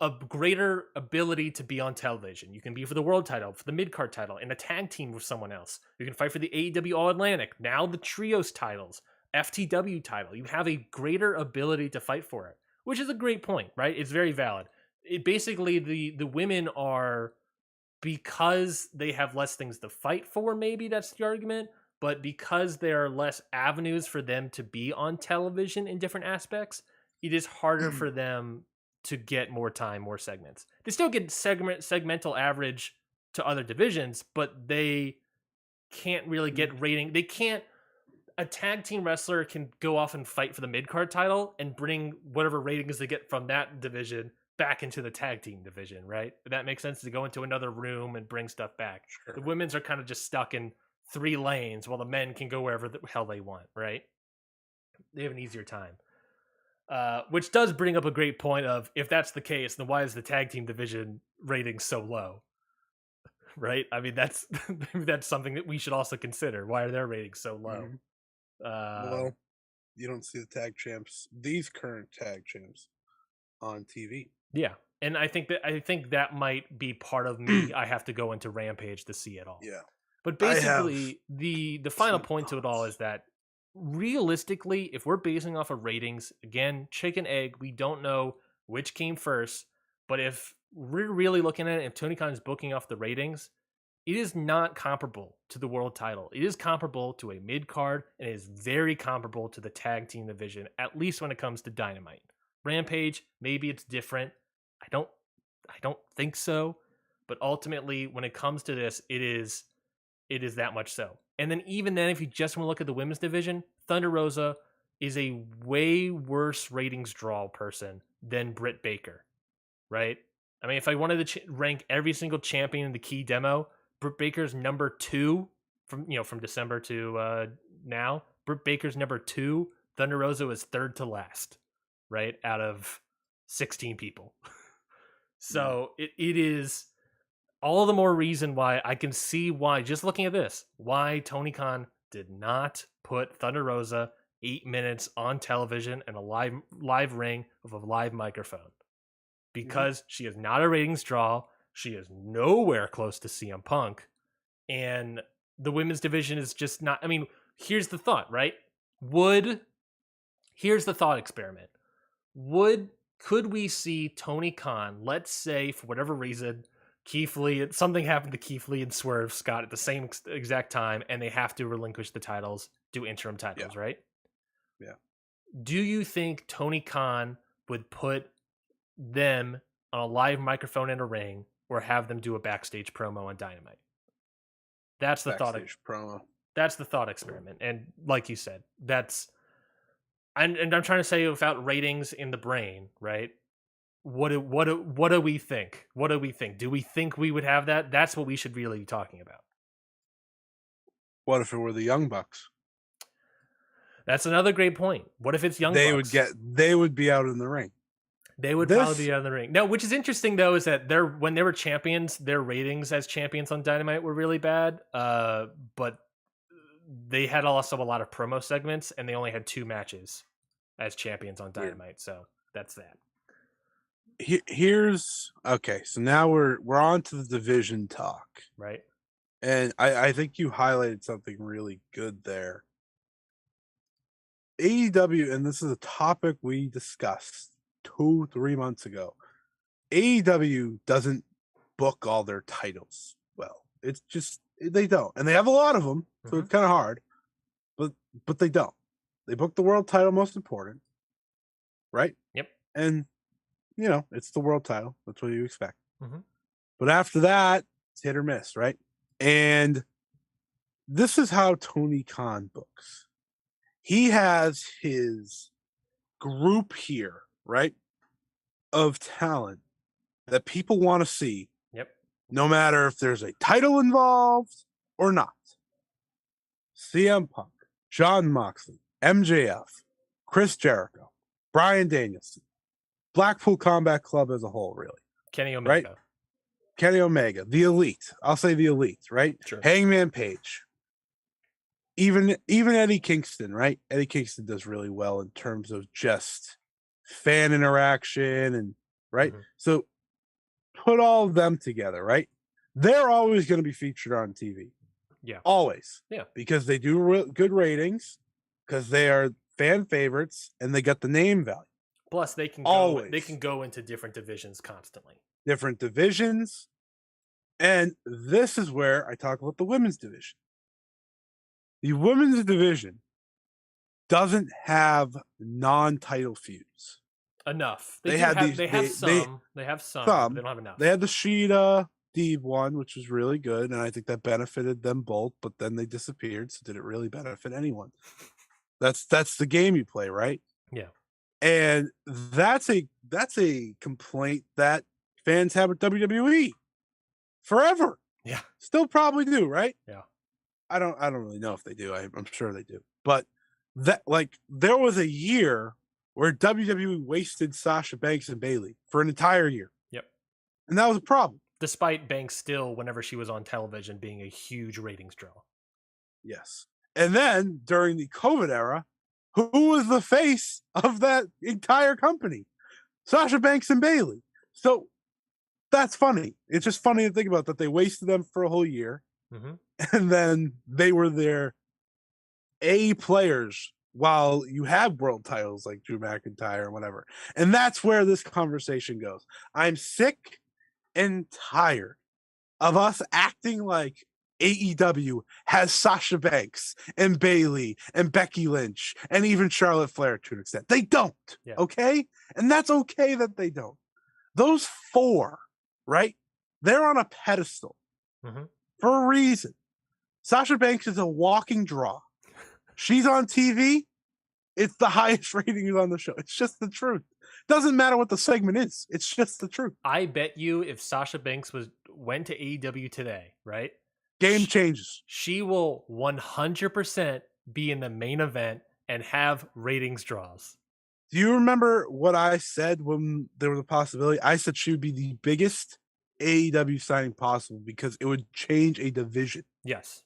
a greater ability to be on television. You can be for the world title, for the mid card title, in a tag team with someone else. You can fight for the AEW All Atlantic, now the trios titles, FTW title. You have a greater ability to fight for it, which is a great point, right? It's very valid. It basically the women are, because they have less things to fight for, maybe that's the argument, but because there are less avenues for them to be on television in different aspects, it is harder for them to get more time, more segments. They still get segmental average to other divisions, but they can't really get rating. They can't. A tag team wrestler can go off and fight for the mid card title and bring whatever ratings they get from that division back into the tag team division, right? If that makes sense, to go into another room and bring stuff back. Sure. The women's are kind of just stuck in 3 lanes while the men can go wherever the hell they want, right? They have an easier time. Which does bring up a great point of, if that's the case, then why is the tag team division rating so low? Right? I mean, that's that's something that we should also consider. Why are their ratings so low? Well, you don't see the tag champs, these current tag champs, on TV. Yeah. And I think that might be part of me. I have to go into Rampage to see it all. Yeah. But I have basically, the final some point to it all thoughts. is that realistically, if we're basing off of ratings, again, chicken egg, we don't know which came first. But if we're really looking at it, if Tony Khan is booking off the ratings, it is not comparable to the world title. It is comparable to a mid card, and it is very comparable to the tag team division, at least when it comes to Dynamite. Rampage, maybe it's different. I don't think so. But ultimately, when it comes to this, it is that much so. And then even then, if you just want to look at the women's division, Thunder Rosa is a way worse ratings draw person than Britt Baker, right? I mean, if I wanted to rank every single champion in the key demo, Britt Baker's number 2 from December to now. Britt Baker's number 2. Thunder Rosa is third to last, right? Out of 16 people. So it is all the more reason why I can see why, just looking at this, why Tony Khan did not put Thunder Rosa 8 minutes on television and a live ring of a live microphone. Because she is not a ratings draw. She is nowhere close to CM Punk. And the women's division is just not. I mean, here's the thought, right? Here's the thought experiment. Could we see Tony Khan, let's say for whatever reason, Keith Lee, something happened to Keith Lee and Swerve Scott at the same exact time, and they have to relinquish the titles, do interim titles, right? Yeah. Do you think Tony Khan would put them on a live microphone in a ring or have them do a backstage promo on Dynamite? That's the backstage promo. That's the thought experiment. And like you said, and I'm trying to say without ratings in the brain, right? What do we think? What do we think? Do we think we would have that? That's what we should really be talking about. What if it were the Young Bucks? That's another great point. What if it's Young Bucks? They would be out in the ring. They would probably be out of the ring. Now, which is interesting though, is that when they were champions, their ratings as champions on Dynamite were really bad. But they had also a lot of promo segments, and they only had 2 matches as champions on Dynamite. So that's that. Here's okay. So now we're on to the division talk, right? And I think you highlighted something really good there. AEW, and this is a topic we discussed 2-3 months ago. AEW doesn't book all their titles well. It's just they don't, and they have a lot of them, so it's kind of hard. But they don't. They book the world title, most important, right? Yep. And it's the world title. That's what you expect. But after that, it's hit or miss, right? And this is how Tony Khan books. He has his group here, right, of talent that people want to see. Yep. No matter if there's a title involved or not. CM Punk, Jon Moxley, MJF, Chris Jericho, Bryan Danielson, Blackpool Combat Club as a whole, really. Kenny Omega. Right? Kenny Omega, the Elite. I'll say the Elite, right? Sure. Hangman Page. Even Eddie Kingston, right? Eddie Kingston does really well in terms of just fan interaction and right. So put all of them together, right? They're always going to be featured on TV. Yeah, always. Yeah, because they do good ratings, because they are fan favorites, and they get the name value. Plus, they can go into different divisions constantly. Different divisions, and this is where I talk about the women's division. The women's division doesn't have non-title feuds. Enough. They have some. They don't have enough. They had the Shida Deeb one, which was really good, and I think that benefited them both. But then they disappeared. So did it really benefit anyone? That's the game you play, right? Yeah. And that's a complaint that fans have with WWE forever. Yeah. Still probably do, right? Yeah. I don't really know if they do. I'm sure they do. But there was a year where WWE wasted Sasha Banks and Bayley for an entire year. Yep. And that was a problem. Despite Banks still, whenever she was on television, being a huge ratings draw. Yes. And then during the COVID era, who was the face of that entire company? Sasha Banks and Bayley. So that's funny. It's just funny to think about that they wasted them for a whole year, Mm-hmm. and then they were their A players while you have world titles like Drew McIntyre or whatever. And that's where this conversation goes. I'm sick and tired of us acting like AEW has Sasha Banks and Bayley and Becky Lynch and even Charlotte Flair to an extent. They don't. Yeah. Okay? And that's okay that they don't. Those four, right? They're on a pedestal for a reason. Sasha Banks is a walking draw. She's on TV. It's the highest rating on the show. It's just the truth. Doesn't matter what the segment is. It's just the truth. I bet you if Sasha Banks went to AEW today, right? Game changes. She will 100% be in the main event and have ratings draws. Do you remember what I said when there was a possibility? I said she would be the biggest AEW signing possible because it would change a division. Yes.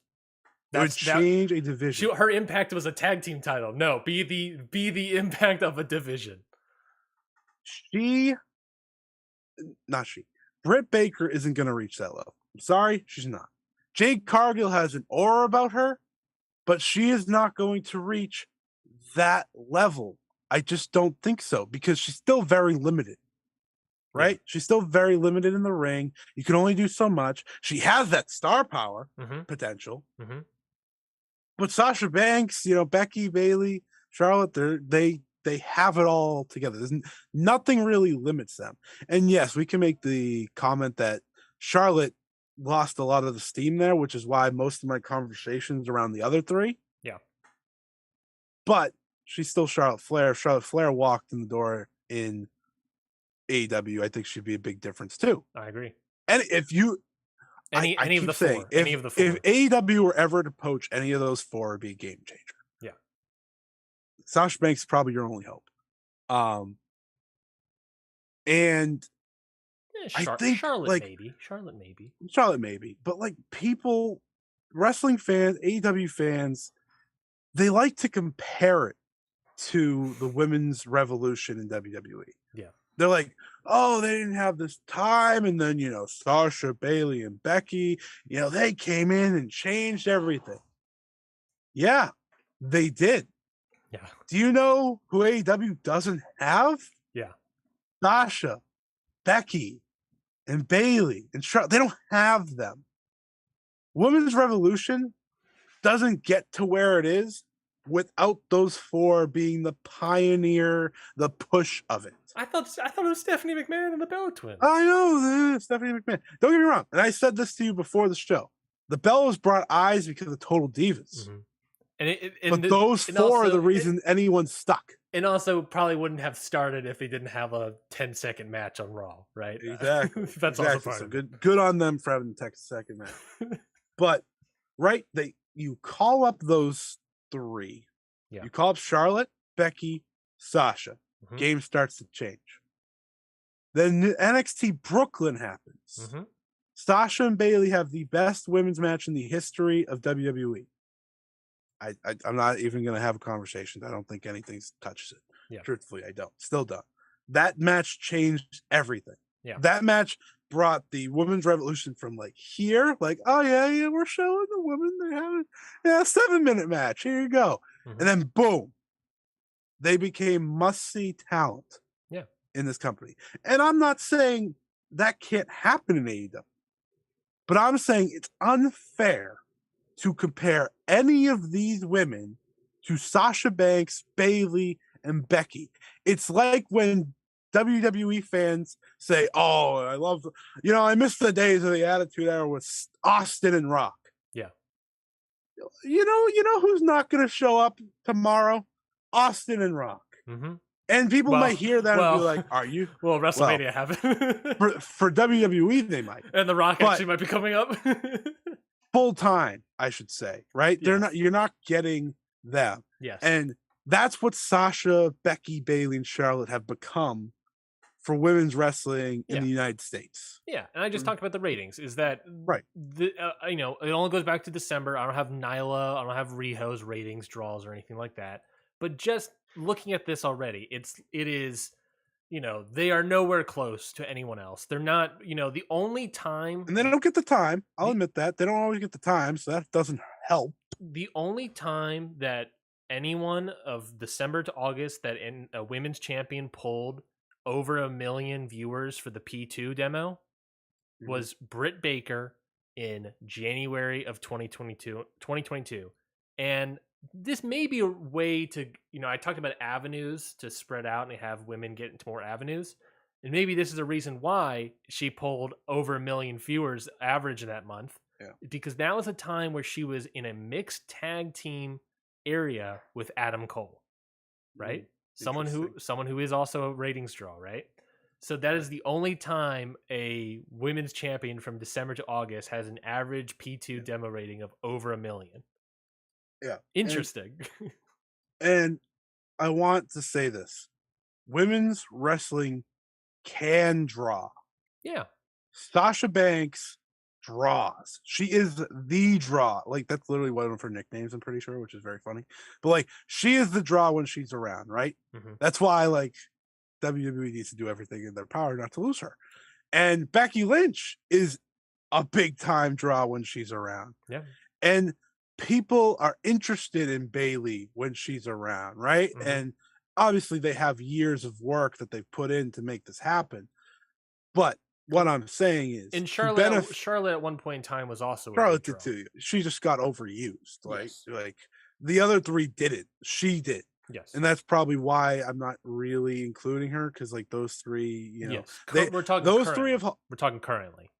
It would change a division. Her impact was a tag team title. No, be the impact of a division. Britt Baker isn't going to reach that level. I'm sorry, she's not. Jade Cargill has an aura about her, but she is not going to reach that level. I just don't think so because she's still very limited. Right? Yeah. She's still very limited in the ring. You can only do so much. She has that star power potential. Mm-hmm. But Sasha Banks, Becky, Bayley, Charlotte, they have it all together. Nothing really limits them. And yes, we can make the comment that Charlotte lost a lot of the steam there, which is why most of my conversations around the other three. Yeah. But she's still Charlotte Flair. If Charlotte Flair walked in the door in AEW, I think she'd be a big difference too. I agree. And if you any of the four, if AEW were ever to poach any of those four, it'd be a game changer. Yeah. Sasha Banks is probably your only hope. And I think Charlotte maybe. But like people, wrestling fans, AEW fans, they like to compare it to the women's revolution in WWE. Yeah. They're like, oh, they didn't have this time. And then, Sasha, Bayley, and Becky, they came in and changed everything. Yeah, they did. Yeah. Do you know who AEW doesn't have? Yeah. Sasha, Becky, and Bayley, and Charlotte. They don't have them. Women's Revolution doesn't get to where it is without those four being the pioneer, the push of it. I thought it was Stephanie McMahon and the Bella Twins. I know, Stephanie McMahon. Don't get me wrong. And I said this to you before the show. The Bellas brought eyes because of Total Divas. Mm-hmm. But those four are the reason anyone stuck. And also probably wouldn't have started if they didn't have a 10-second match on Raw, right? Exactly. That's also part of it. Good on them for having the 10-second match. But, right, you call up those three. Yeah. You call up Charlotte, Becky, Sasha. Mm-hmm. Game starts to change. Then NXT Brooklyn happens. Mm-hmm. Sasha and Bayley have the best women's match in the history of WWE. I'm not even going to have a conversation. I don't think anything touches it. Yeah. Truthfully, I don't. Still don't. That match changed everything. Yeah. That match brought the women's revolution from here, oh yeah, we're showing the women they have a 7-minute match. Here you go. Mm-hmm. And then boom, they became must-see talent. Yeah. In this company. And I'm not saying that can't happen in AEW, but I'm saying it's unfair to compare any of these women to Sasha Banks, Bayley, and Becky. It's like when WWE fans say, oh, I miss the days of the Attitude Era with Austin and Rock. Yeah. You know who's not going to show up tomorrow? Austin and Rock. Mm-hmm. And people might hear that and be like, are you? Well, WrestleMania happened. for WWE, they might. And The Rock actually might be coming up. Full time, I should say, right? Yes. You're not getting them. Yes. And that's what Sasha, Becky, Bayley, and Charlotte have become for women's wrestling in the United States. Yeah, and I just talked about the ratings. Is that right? It only goes back to December. I don't have Nyla, I don't have Riho's ratings draws or anything like that. But just looking at this already, it is they are nowhere close to anyone else. They're not, the only time And they don't get the time. I'll the admit that. They don't always get the time, so that doesn't help. the only time that anyone of December to August that in a women's champion pulled over 1 million viewers for the P2 demo Mhm. was Britt Baker in January of 2022. And this may be a way to, I talked about avenues to spread out and have women get into more avenues. And maybe this is a reason why she pulled over 1 million viewers average in that month. Yeah. Because now is a time where she was in a mixed tag team area with Adam Cole, right? Interesting. Someone who is also a ratings draw, right? So that is the only time a women's champion from December to August has an average P2 Yeah. demo rating of over 1 million. Yeah. Interesting. And I want to say this. Women's wrestling can draw. Yeah. Sasha Banks draws. She is the draw. Like that's literally one of her nicknames, I'm pretty sure, which is very funny. But like she is the draw when she's around, right? Mm-hmm. That's why like WWE needs to do everything in their power not to lose her. And Becky Lynch is a big time draw when she's around. Yeah. And people are interested in Bailey when she's around, right? Mm-hmm. And obviously they have years of work that they've put in to make this happen. But what I'm saying is, And Charlotte Charlotte at one point in time was also a big did draw. too. She just got overused. Yes. Like the other three didn't. She did. Yes. And that's probably why I'm not really including her because like those three, yes. they We're talking those currently. three We're talking currently.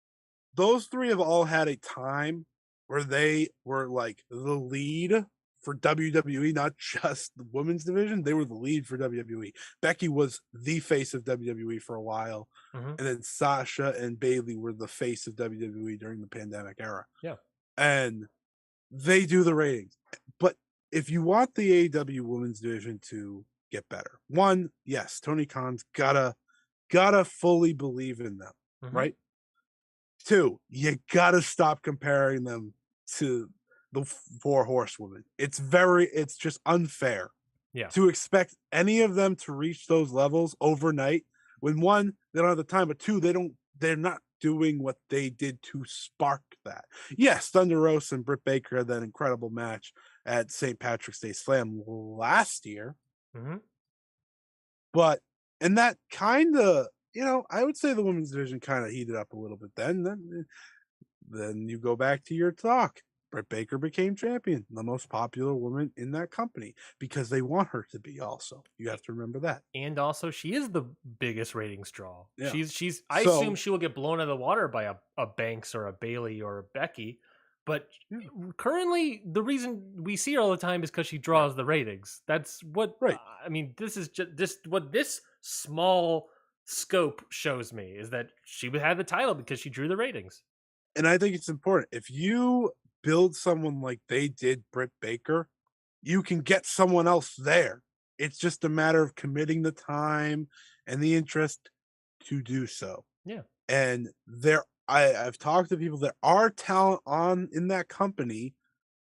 those three have all had a time where they were like the lead for WWE, not just the women's division. They were the lead for WWE. Becky was the face of WWE for a while. Mm-hmm. And then Sasha and Bailey were the face of WWE during the pandemic era. Yeah. And they do the ratings. But if you want the AEW women's division to get better, one, yes, Tony Khan's gotta fully believe in them, Mm-hmm. right? Two, you gotta stop comparing them to the four horsewomen. It's just unfair to expect any of them to reach those levels overnight when one, they don't have the time, but two, they're not doing what they did to spark that. Yes, Thunder Rosa and Britt Baker had that incredible match at St. Patrick's Day Slam last year. Mm-hmm. But and that kind of, I would say the women's division kind of heated up a little bit then you go back to your talk. Britt Baker became champion, the most popular woman in that company, because they want her to be also. You have to remember that. And also, she is the biggest ratings draw. Yeah. I assume she will get blown out of the water by a Banks or a Bailey or a Becky. But currently, the reason we see her all the time is because she draws the ratings. That's what, I mean, this is just what this small scope shows me is that she had the title because she drew the ratings. And I think it's important. If you build someone like they did Britt Baker, you can get someone else there. It's just a matter of committing the time and the interest to do so. Yeah. And I've talked to people that are talent in that company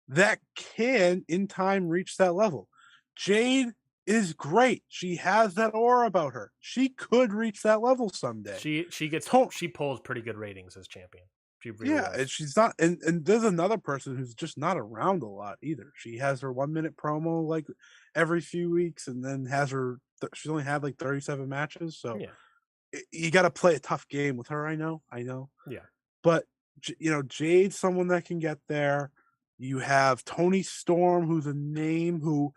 that can in time reach that level. Jade is great. She has that aura about her. She could reach that level someday. She pulls pretty good ratings as champion. Really does. And she's not, and there's another person who's just not around a lot either. She has her 1 minute promo like every few weeks, and then she's only had like 37 matches. So you got to play a tough game with her. I know. Yeah. But Jade's someone that can get there. You have Tony Storm, who's a name who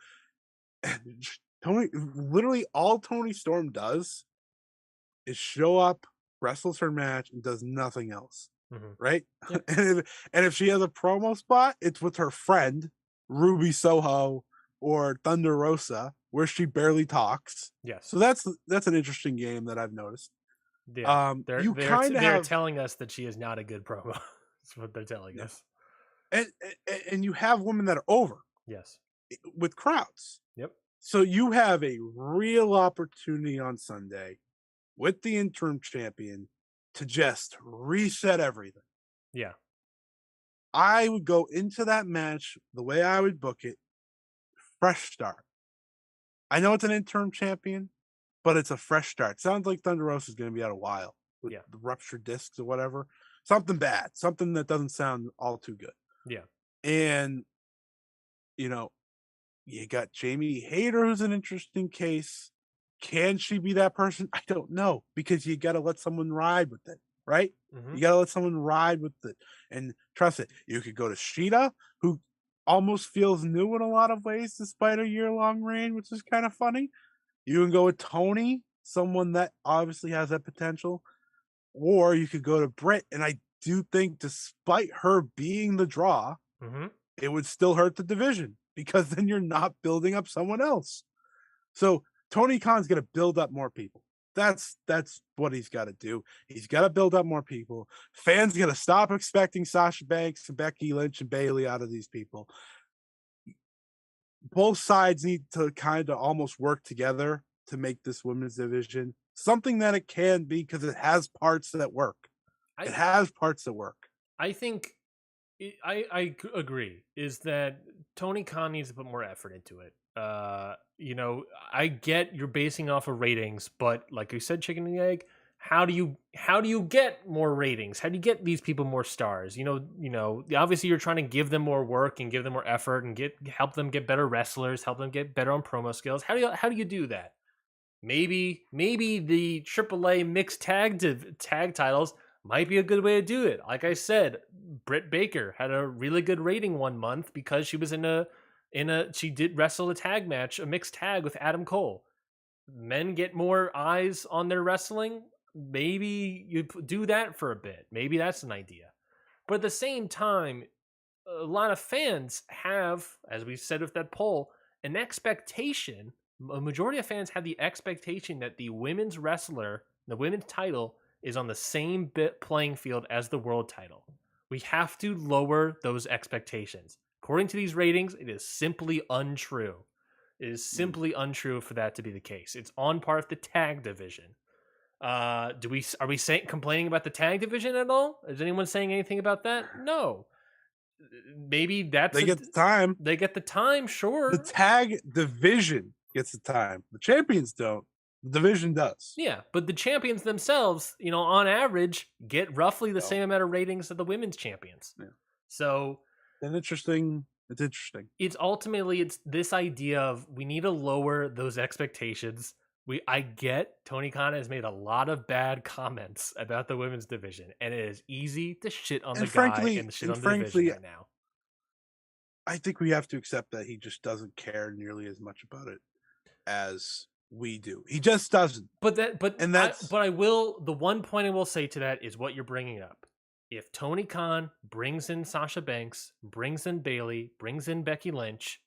literally all Tony Storm does is show up, wrestles her match, and does nothing else. Mm-hmm. Right? Yep. And if she has a promo spot, it's with her friend Ruby Soho or Thunder Rosa, where she barely talks. Yes. So that's an interesting game that I've noticed. Yeah. They're telling us that she is not a good promo. That's what they're telling us. And you have women that are over. Yes. With crowds. Yep. So you have a real opportunity on Sunday with the interim champion to just reset everything. Yeah. I would go into that match the way I would book it, fresh start. I know it's an interim champion, but it's a fresh start. Sounds like Thunder Rosa is going to be out a while with Yeah. the ruptured discs or whatever. Something bad, something that doesn't sound all too good. Yeah. And, you know, you got Jamie Hayter, who's an interesting case. Can she be that person? I don't know because you got to let someone ride with it, right? Hmm. You got to let someone ride with it and trust it. You could go to Sheeta, who almost feels new in a lot of ways despite a year-long reign, which is kind of funny. You can go with Tony, someone that obviously has that potential, or you could go to Britt. And I do think, despite her being the draw, Hmm. it would still hurt the division because then you're not building up someone else. So Tony Khan's going to build up more people. That's what he's got to do. He's got to build up more people. Fans got to stop expecting Sasha Banks and Becky Lynch and Bailey out of these people. Both sides need to kind of almost work together to make this women's division something that it can be because it has parts that work. It I has parts that work. I think agree is that Tony Khan needs to put more effort into it. I get you're basing off of ratings, but like you said, chicken and the egg. How do you get more ratings? How do you get these people more stars? Obviously you're trying to give them more work and give them more effort and help them get better wrestlers, help them get better on promo skills. How do you do that? Maybe the AAA mixed tag titles might be a good way to do it. Like I said, Britt Baker had a really good rating one month because she was she did wrestle a tag match, a mixed tag with Adam Cole. Men get more eyes on their wrestling. Maybe you do that for a bit. Maybe that's an idea. But at the same time, a lot of fans have, as we said with that poll, an expectation. A majority of fans have the expectation that the women's wrestler, the women's title, is on the same playing field as the world title. We have to lower those expectations. According to these ratings, it is simply untrue. It is simply untrue for that to be the case. It's on par with the tag division. Are we saying complaining about the tag division at all? Is anyone saying anything about that? No. Maybe They get the time. they get the time, The sure. tag division gets the time. The champions don't. The division does. Yeah, but the champions themselves, on average, get roughly the So, same amount of ratings of the women's champions. yeah. So And interesting. It's interesting. it's this idea of we need to lower those expectations. I get Tony Khan has made a lot of bad comments about the women's division, and it is easy to shit on the guy and shit on the division right now. I think we have to accept that he just doesn't care nearly as much about it as we do. He just doesn't. And that's The one point I will say to that is what you're bringing up. If Tony Khan brings in Sasha Banks, brings in Bailey, brings in Becky Lynch,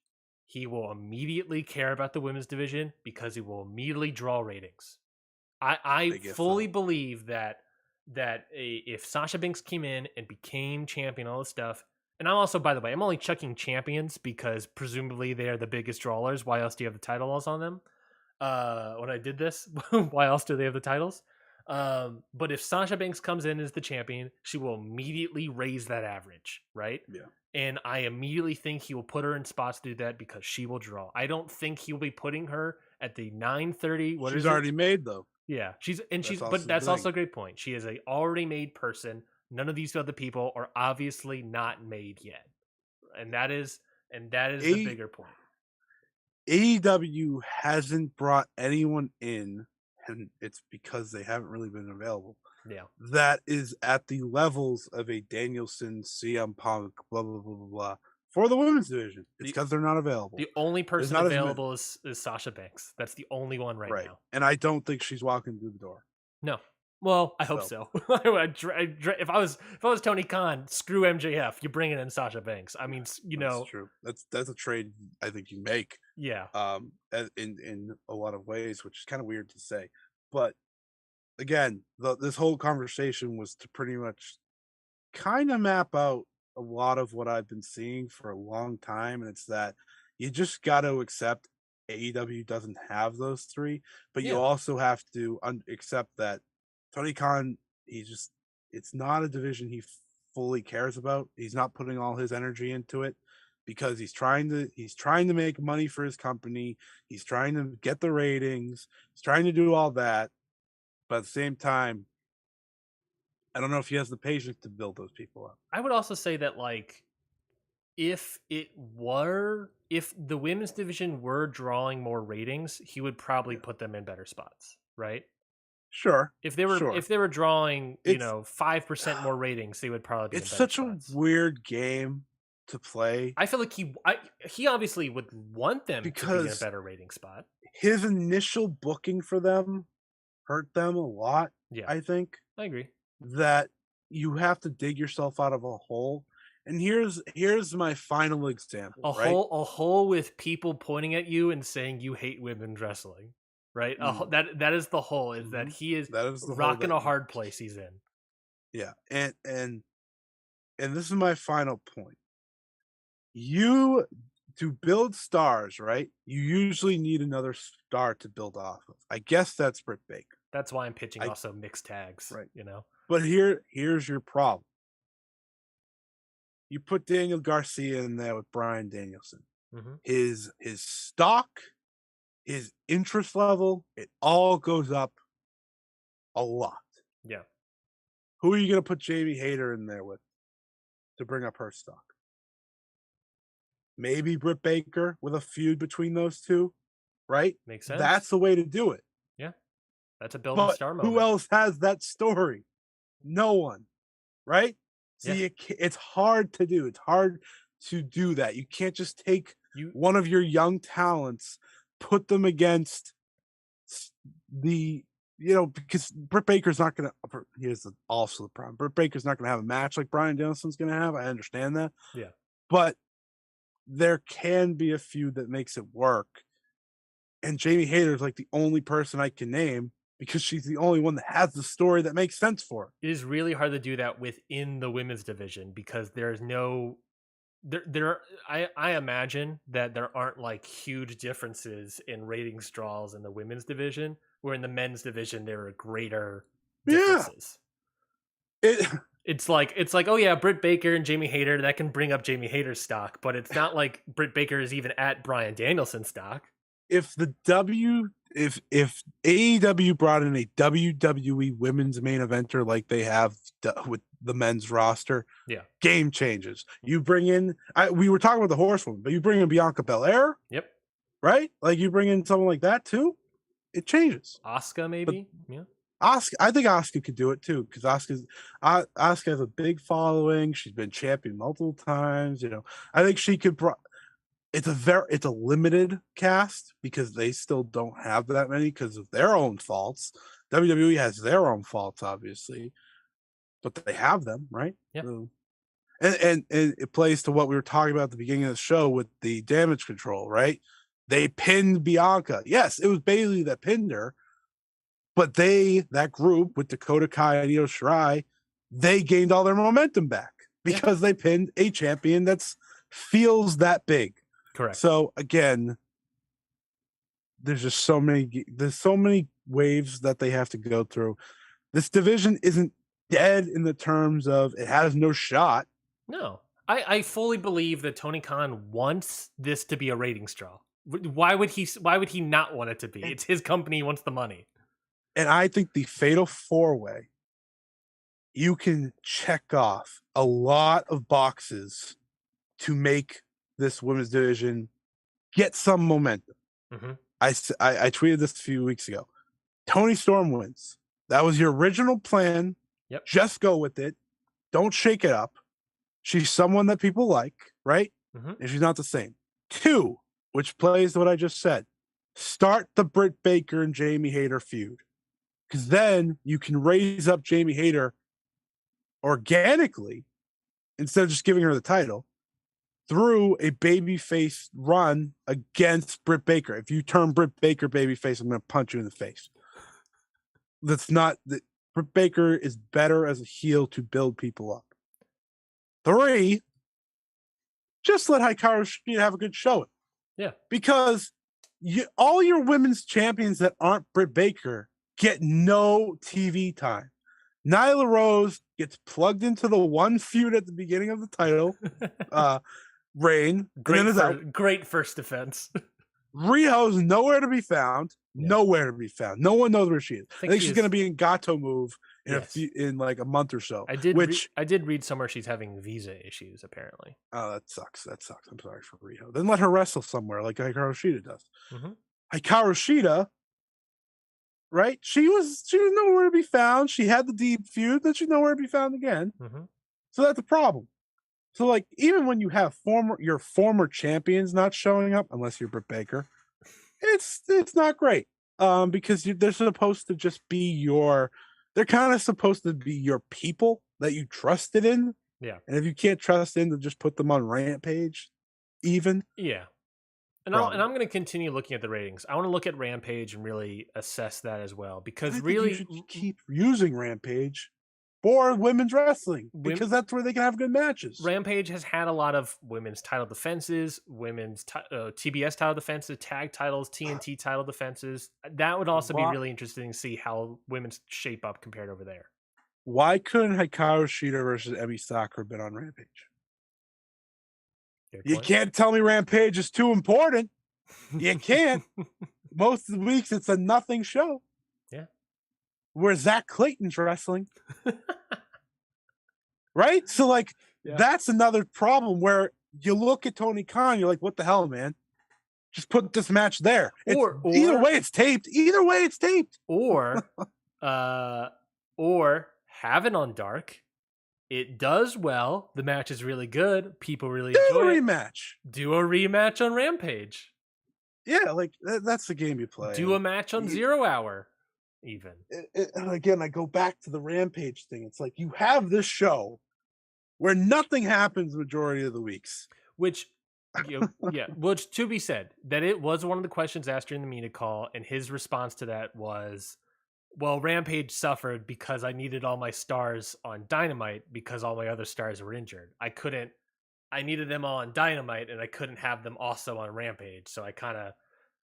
he will immediately care about the women's division because he will immediately draw ratings. I fully believe that if Sasha Banks came in and became champion, all this stuff, and I'm also, by the way, I'm only chucking champions because presumably they are the biggest drawers. Why else do you have the titles on them? When I did this, why else do they have the titles? But if Sasha Banks comes in as the champion, she will immediately raise that average, right? Yeah. And I immediately think he will put her in spots to do that because she will draw. I don't think he'll be putting her at the 9:30. She's already made though. Yeah, But that's also a great point. She is a already made person. None of these other people are obviously not made yet, and that is the bigger point. AEW hasn't brought anyone in, and it's because they haven't really been available. Yeah, that is at the levels of a Danielson, CM Punk, blah blah blah blah blah. For the women's division, it's because they're not available. The only person available is Sasha Banks. That's the only one right now. And I don't think she's walking through the door. No. Well, I hope so. If I was Tony Khan, screw MJF. You're bringing in Sasha Banks. I mean, That's true. That's a trade I think you make. Yeah. In a lot of ways, which is kind of weird to say, but again, this whole conversation was to pretty much kind of map out a lot of what I've been seeing for a long time, and it's that you just got to accept AEW doesn't have those three, but you also have to accept that Tony Khan, it's not a division he fully cares about. He's not putting all his energy into it. because he's trying to make money for his company. He's trying to get the ratings. He's trying to do all that, but at the same time, I don't know if he has the patience to build those people up. I would also say that like if the women's division were drawing more ratings, he would probably put them in better spots, right? Sure, If they were sure. drawing, It's 5% more ratings, they would probably be in it's better such a spots. weird game to play I feel like he obviously would want them to be in a because better rating spot. his initial booking for them hurt them a lot. Yeah, I think I agree. that you have to dig yourself out of a hole. And here's my final example, right? A hole with people pointing at you and saying you hate women's wrestling, right? That is the hole. Is that Mhm. he is That is the hole rocking that a hard place he's in. yeah. And this is my final point. You to build stars, right? You usually need another star to build off of. I guess that's Britt Baker. That's why I'm pitching I also mixed tags. right. You know. But here's your problem. You put Daniel Garcia in there with Brian Danielson. Mm-hmm. His stock, his interest level, it all goes up a lot. Yeah. Who are you going to put Jamie Hayter in there with to bring up her stock? Maybe Britt Baker with a feud between those two, right? Makes sense. That's the way to do it. Yeah. That's a building But star moment. who else has that story? No one, right? Yeah. See, it's hard to do. It's hard to do that. You can't just take one of your young talents, put them against because Britt Baker's not going to. Here's also the problem. Britt Baker's not going to have a match like Brian Danielson's going to have. I understand that. Yeah. But there can be a feud that makes it work. And Jamie Hayter is like the only person I can name because she's the only one that has the story that makes sense for her. It is really hard to do that within the women's division because there's no I imagine that there aren't like huge differences in ratings draws in the women's division, where in the men's division there are greater differences. Yeah. It's like, oh yeah, Britt Baker and Jamie Hayter, that can bring up Jamie Hayter's stock, but it's not like Britt Baker is even at Brian Danielson's stock. If AEW brought in a WWE women's main eventer like they have with the men's roster, yeah, game changes. You bring in, we were talking about the Horsewoman, but you bring in Bianca Belair, yep, right? Like you bring in someone like that too, it changes. Asuka maybe, yeah. Asuka, I think Asuka could do it too because Asuka has a big following. She's been champion multiple times. I think she could. It's a limited cast because they still don't have that many because of their own faults. WWE has their own faults, obviously, but they have them, right? Yeah. So, and it plays to what we were talking about at the beginning of the show with the damage control, right? They pinned Bianca. Yes, it was Bayley that pinned her, but that group with Dakota Kai and Io Shirai, they gained all their momentum back because they pinned a champion that feels that big. Correct. So again, there's so many waves that they have to go through. This division isn't dead in the terms of it has no shot. No, I fully believe that Tony Khan wants this to be a ratings draw. Why would he not want it to be? It's his company. He wants the money. And I think the Fatal 4-Way, you can check off a lot of boxes to make this women's division get some momentum. Mm-hmm. I tweeted this a few weeks ago. Tony Storm wins. That was your original plan. Yep. Just go with it. Don't shake it up. She's someone that people like, right? Mm-hmm. And she's not the same. 2, which plays to what I just said. Start the Britt Baker and Jamie Hayter feud. Because then you can raise up Jamie Hayter organically instead of just giving her the title through a babyface run against Britt Baker. If you turn Britt Baker babyface, I'm going to punch you in the face. Britt Baker is better as a heel to build people up. 3, just let Hikaru Shida have a good showing. Yeah. Because all your women's champions that aren't Britt Baker get no TV time. Nyla Rose gets plugged into the one feud at the beginning of the title. Rain, and then is out. Great first defense. Riho's nowhere to be found. Yeah. Nowhere to be found. No one knows where she is. I think she's going to be in Gato Move in like a month or so. I did read somewhere she's having visa issues apparently. Oh, that sucks. I'm sorry for Riho. Then let her wrestle somewhere like Hikaru Shida does. Hikaru Shida, right? She was nowhere to be found. She had the deep feud, then she's nowhere to be found again. So that's a problem. So like even when you have your former champions not showing up, unless you're Britt Baker, it's not great. Because they're supposed to just be they're kind of supposed to be your people that you trusted in. Yeah. And if you can't trust in, to just put them on Rampage, even. Yeah. And I'm going to continue looking at the ratings. I want to look at Rampage and really assess that as well, because really you should keep using Rampage for women's wrestling, because that's where they can have good matches. Rampage has had a lot of women's title defenses, women's TBS title defenses, tag titles, TNT title defenses. That would also be really interesting to see how women's shape up compared over there. Why couldn't Hikaru Shida versus Emi Sakura been on Rampage? You can't tell me Rampage is too important. You can't. Most of the weeks it's a nothing show. Yeah. Where Zach Clayton's wrestling. Right? So like that's another problem where you look at Tony Khan, you're like, what the hell, man? Just put this match there. Or either way it's taped. Or have it on Dark. It does well. The match is really good. People really enjoy it. Do a rematch on Rampage. Yeah, like that's the game you play. Do a match on 0 Hour, even. And again, I go back to the Rampage thing. It's like you have this show where nothing happens majority of the weeks. Which to be said, that it was one of the questions asked during the media call, and his response to that was, well, Rampage suffered because I needed all my stars on Dynamite because all my other stars were injured. I needed them all on Dynamite and I couldn't have them also on Rampage. So I kind of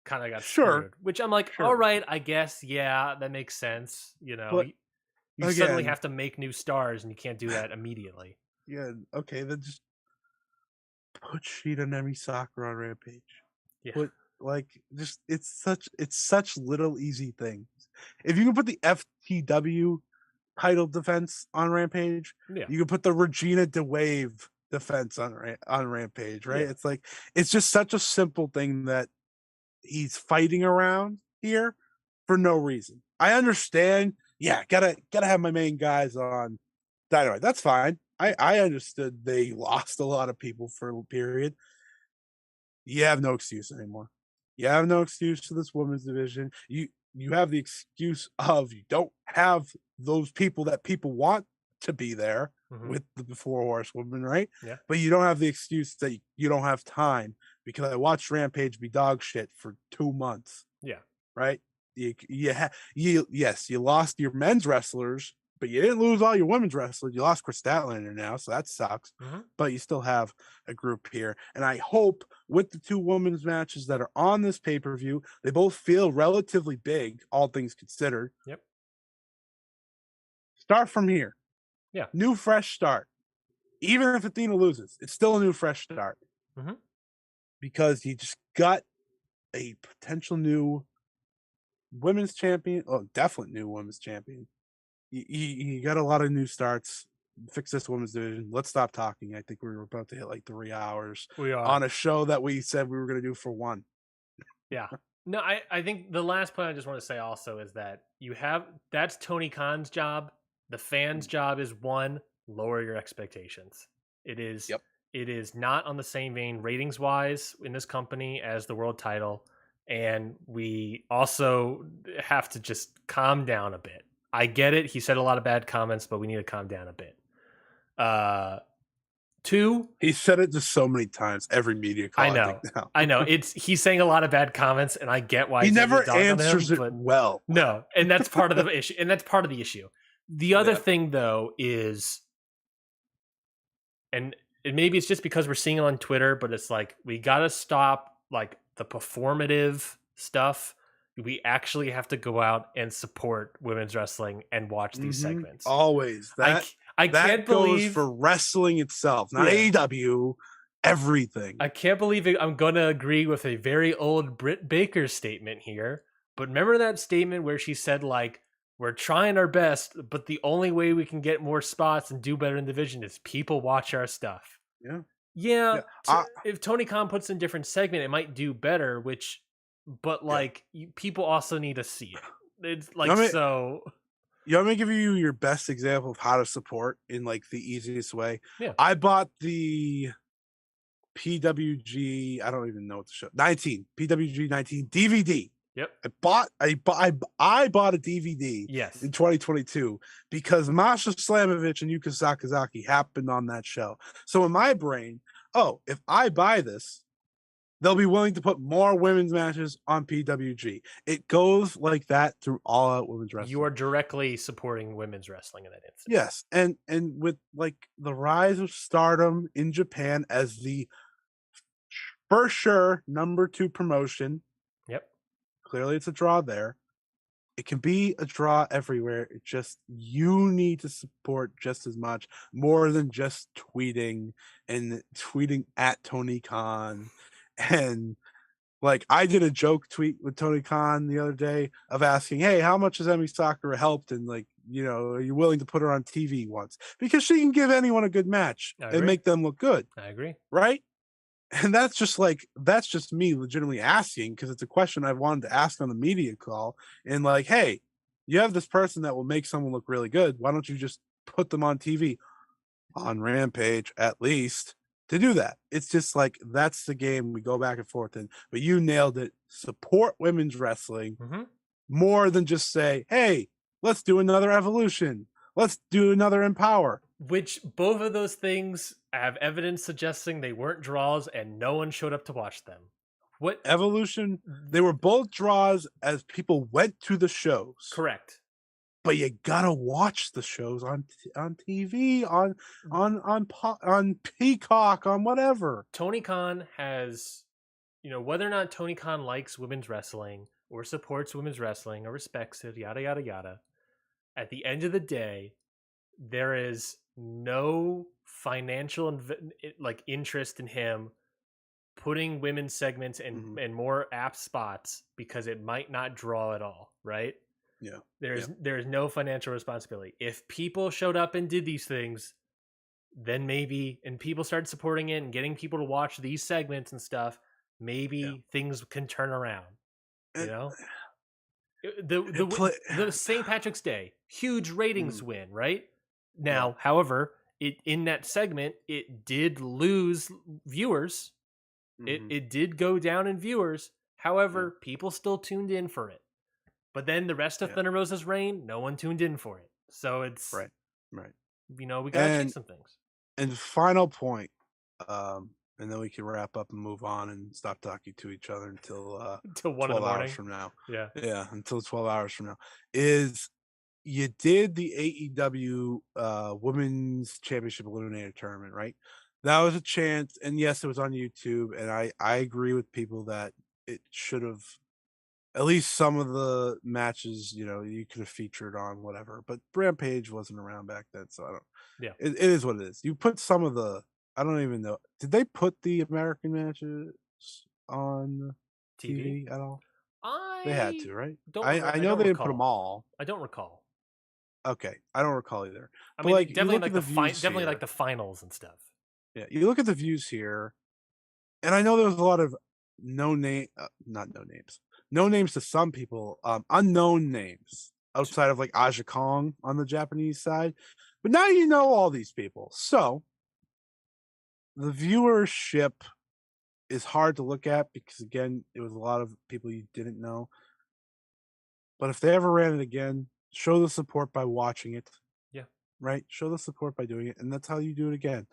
got screwed, which I'm like, all right, I guess. Yeah, that makes sense. You know, you suddenly have to make new stars and you can't do that immediately. Yeah. Okay. Then just put Shida and Emi Sakura on Rampage. Yeah. It's such little easy things. If you can put the FTW title defense on Rampage, you can put the Regina DeWave defense on Rampage, right? Yeah. It's like it's just such a simple thing that he's fighting around here for no reason. I understand. Yeah, gotta have my main guys on Dynamite. That's fine. I understood they lost a lot of people for a period. You have no excuse anymore. You have no excuse to this women's division. You have the excuse of you don't have those people that people want to be there with the Four Horsewomen, right? Yeah. But you don't have the excuse that you don't have time, because I watched Rampage be dog shit for 2 months. Yeah. Right? You lost your men's wrestlers, but you didn't lose all your women's wrestlers. You lost Chris Statlander now, so that sucks. But you still have a group here. And I hope with the 2 women's matches that are on this pay-per-view, they both feel relatively big, all things considered. Yep. Start from here. Yeah. New, fresh start. Even if Athena loses, it's still a new, fresh start. Because you just got a potential new women's champion. Oh, definitely new women's champion. You got a lot of new starts. Fix this women's division. Let's stop talking. I think we were about to hit like 3 hours. We are on a show that we said we were going to do for 1. Yeah. No, I think the last point I just want to say also is that that's Tony Khan's job. The fans' job is 1, lower your expectations. It is. Yep. It is not on the same vein ratings wise in this company as the world title. And we also have to just calm down a bit. I get it. He said a lot of bad comments, but we need to calm down a bit. 2, he said it just so many times. Every media call. I know. He's saying a lot of bad comments, and I get why he never answers it well. No, and that's part of the issue. And that's part of the issue. The other thing, though, is, and maybe it's just because we're seeing it on Twitter, but it's like we got to stop like the performative stuff. We actually have to go out and support women's wrestling and watch these segments. Always. I can't believe for wrestling itself, not AEW, everything. I can't believe it. I'm going to agree with a very old Britt Baker statement here. But remember that statement where she said, like, we're trying our best, but the only way we can get more spots and do better in the division is people watch our stuff. Yeah. Yeah, Yeah. if Tony Khan puts in a different segment, it might do better, but Yeah. like, people also need to see it. It's like, You want me, so, you want me to give you your best example of how to support in like the easiest way? yeah. I bought the PWG, I don't even know what the show 19 PWG 19 DVD. Yep. I bought a DVD Yes. in 2022 because Masha Slamovich and Yuka Sakazaki happened on that show. So in my brain, oh, if I buy this, they'll be willing to put more women's matches on PWG. It goes like that through All Out Women's Wrestling. You are directly supporting women's wrestling in that instance. Yes, and with like the rise of Stardom in Japan as the for sure number 2 promotion. Yep. Clearly, it's a draw there. It can be a draw everywhere. It just you need to support just as much, more than just tweeting at Tony Khan. And like I did a joke tweet with Tony Khan the other day of asking, "Hey, how much has Emi Sakura helped? And like, are you willing to put her on TV once? Because she can give anyone a good match and make them look good." I agree. Right? And that's just me legitimately asking because it's a question I've wanted to ask on the media call. And like, hey, you have this person that will make someone look really good. Why don't you just put them on TV, on Rampage at least, to do that? It's just like that's the game we go back and forth in. But you nailed it. Support women's wrestling more than just say, hey, let's do another Evolution. Let's do another Empower. Which both of those things have evidence suggesting they weren't draws and no one showed up to watch them. What Evolution, they were both draws as people went to the shows. Correct. But you gotta watch the shows on TV, on Peacock, on whatever. Tony Khan has, whether or not Tony Khan likes women's wrestling or supports women's wrestling or respects it, yada yada yada. At the end of the day, there is no financial interest in him putting women's segments and more app spots because it might not draw at all, right? Yeah. There's no financial responsibility. If people showed up and did these things, then maybe, and people started supporting it and getting people to watch these segments and stuff, maybe things can turn around. The St. Patrick's Day, huge ratings win, right? Now, however, in that segment, it did lose viewers. It did go down in viewers. However, people still tuned in for it. But then the rest of Thunder Rosa's reign, no one tuned in for it. So it's right. We gotta change some things. And final point, and then we can wrap up and move on and stop talking to each other until 1 hours from now. Yeah, until 12 hours from now. Is you did the AEW Women's Championship Eliminator Tournament, right? That was a chance, and yes, it was on YouTube, and I agree with people that it should have at least some of the matches, you could have featured on whatever, but Rampage wasn't around back then, so I don't. Yeah, it is what it is. You put some of the. I don't even know. Did they put the American matches on TV at all? They had to, right? I know they didn't put them all. I don't recall. Okay, I don't recall either. I mean, definitely like the finals and stuff. Yeah, you look at the views here, and I know there was a lot of no names to some people, unknown names outside of like Aja Kong on the Japanese side. But now you know all these people. So the viewership is hard to look at because, again, it was a lot of people you didn't know. But if they ever ran it again, show the support by watching it. Yeah. Right? Show the support by doing it. And that's how you do it again.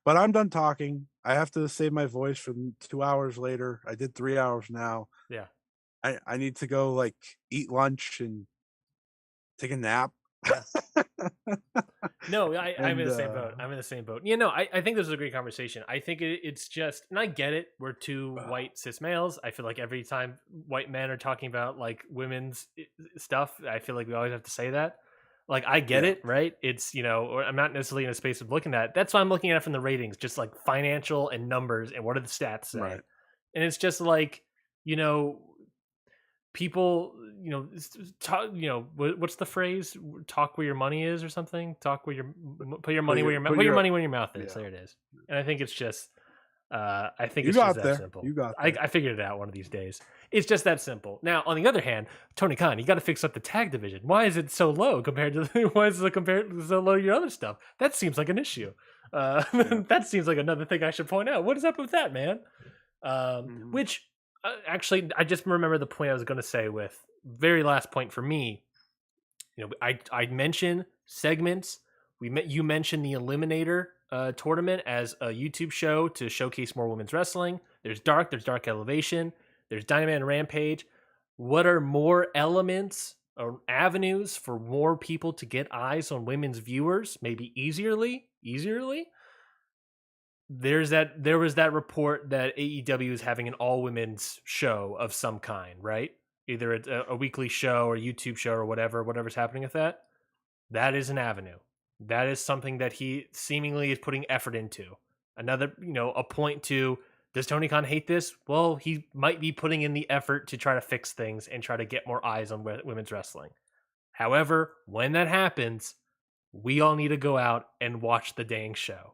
But I'm done talking. I have to save my voice for 2 hours later. I did 3 hours now. Yeah. I need to go like eat lunch and take a nap. No, I'm in the same boat. I'm in the same boat. I think this is a great conversation. I think it's just, and I get it. We're two white cis males. I feel like every time white men are talking about like women's stuff, I feel like we always have to say that. Like, I get Yeah. it, right? It's, or I'm not necessarily in a space of looking at it. That's why I'm looking at it from the ratings, just like financial and numbers and what do the stats say. Right. And it's just like, you know, people, talk, what's the phrase? Talk where your money is or something. Talk where put your money where your money where your mouth is. Yeah. There it is. And I think it's just, I think You it's just got that there. simple. You got I there. figured it out one of these days. It's just that simple. Now, on the other hand, Tony Khan, you got to fix up the tag division. Why is it so low compared to why is it compared so low to your other stuff? That seems like an issue. That seems like another thing I should point out. What is up with that, man? Which actually, I just remember the point I was going to say with very last point for me. I mentioned segments. You mentioned the Eliminator tournament as a YouTube show to showcase more women's wrestling. There's Dark Elevation, there's Dynamite and Rampage. What are more elements or avenues for more people to get eyes on women's viewers? Maybe easierly. There was that report that AEW is having an all women's show of some kind, right? Either a weekly show or YouTube show or whatever's happening with that. That is an avenue. That is something that he seemingly is putting effort into. Another, a point to, does Tony Khan hate this? Well, he might be putting in the effort to try to fix things and try to get more eyes on women's wrestling. However, when that happens, we all need to go out and watch the dang show.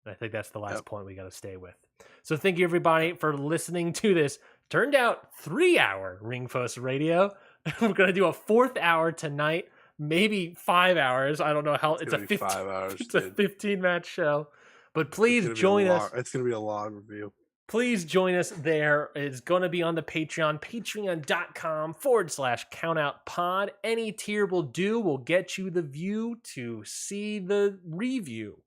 And I think that's the last point we got to stay with. So thank you, everybody, for listening to this turned out 3-hour Ring Post Radio. We're going to do a 4th hour tonight. Maybe 5 hours. I don't know how. It's a 15, 5 hours. It's a 15-match show. But please join us. It's going to be a long review. Please join us there. It's going to be on the Patreon, patreon.com/countoutpod. Any tier will do. Will get you the view to see the review.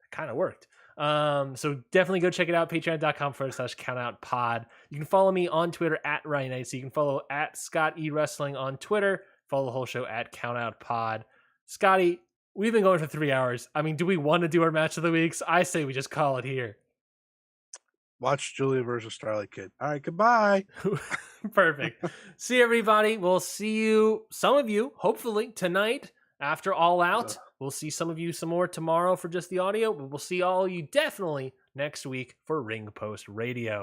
It kind of worked. So definitely go check it out. Patreon.com/countoutpod. You can follow me on Twitter at Ryan Knight. You can follow at Scott E Wrestling on Twitter. Follow the whole show at CountOutPod. Scotty, we've been going for 3 hours. I mean, do we want to do our match of the weeks? I say we just call it here. Watch Julia versus Starlight Kid. All right, goodbye. Perfect. See everybody. We'll see you, some of you, hopefully tonight after All Out. We'll see some of you some more tomorrow for just the audio, but we'll see all of you definitely next week for Ring Post Radio.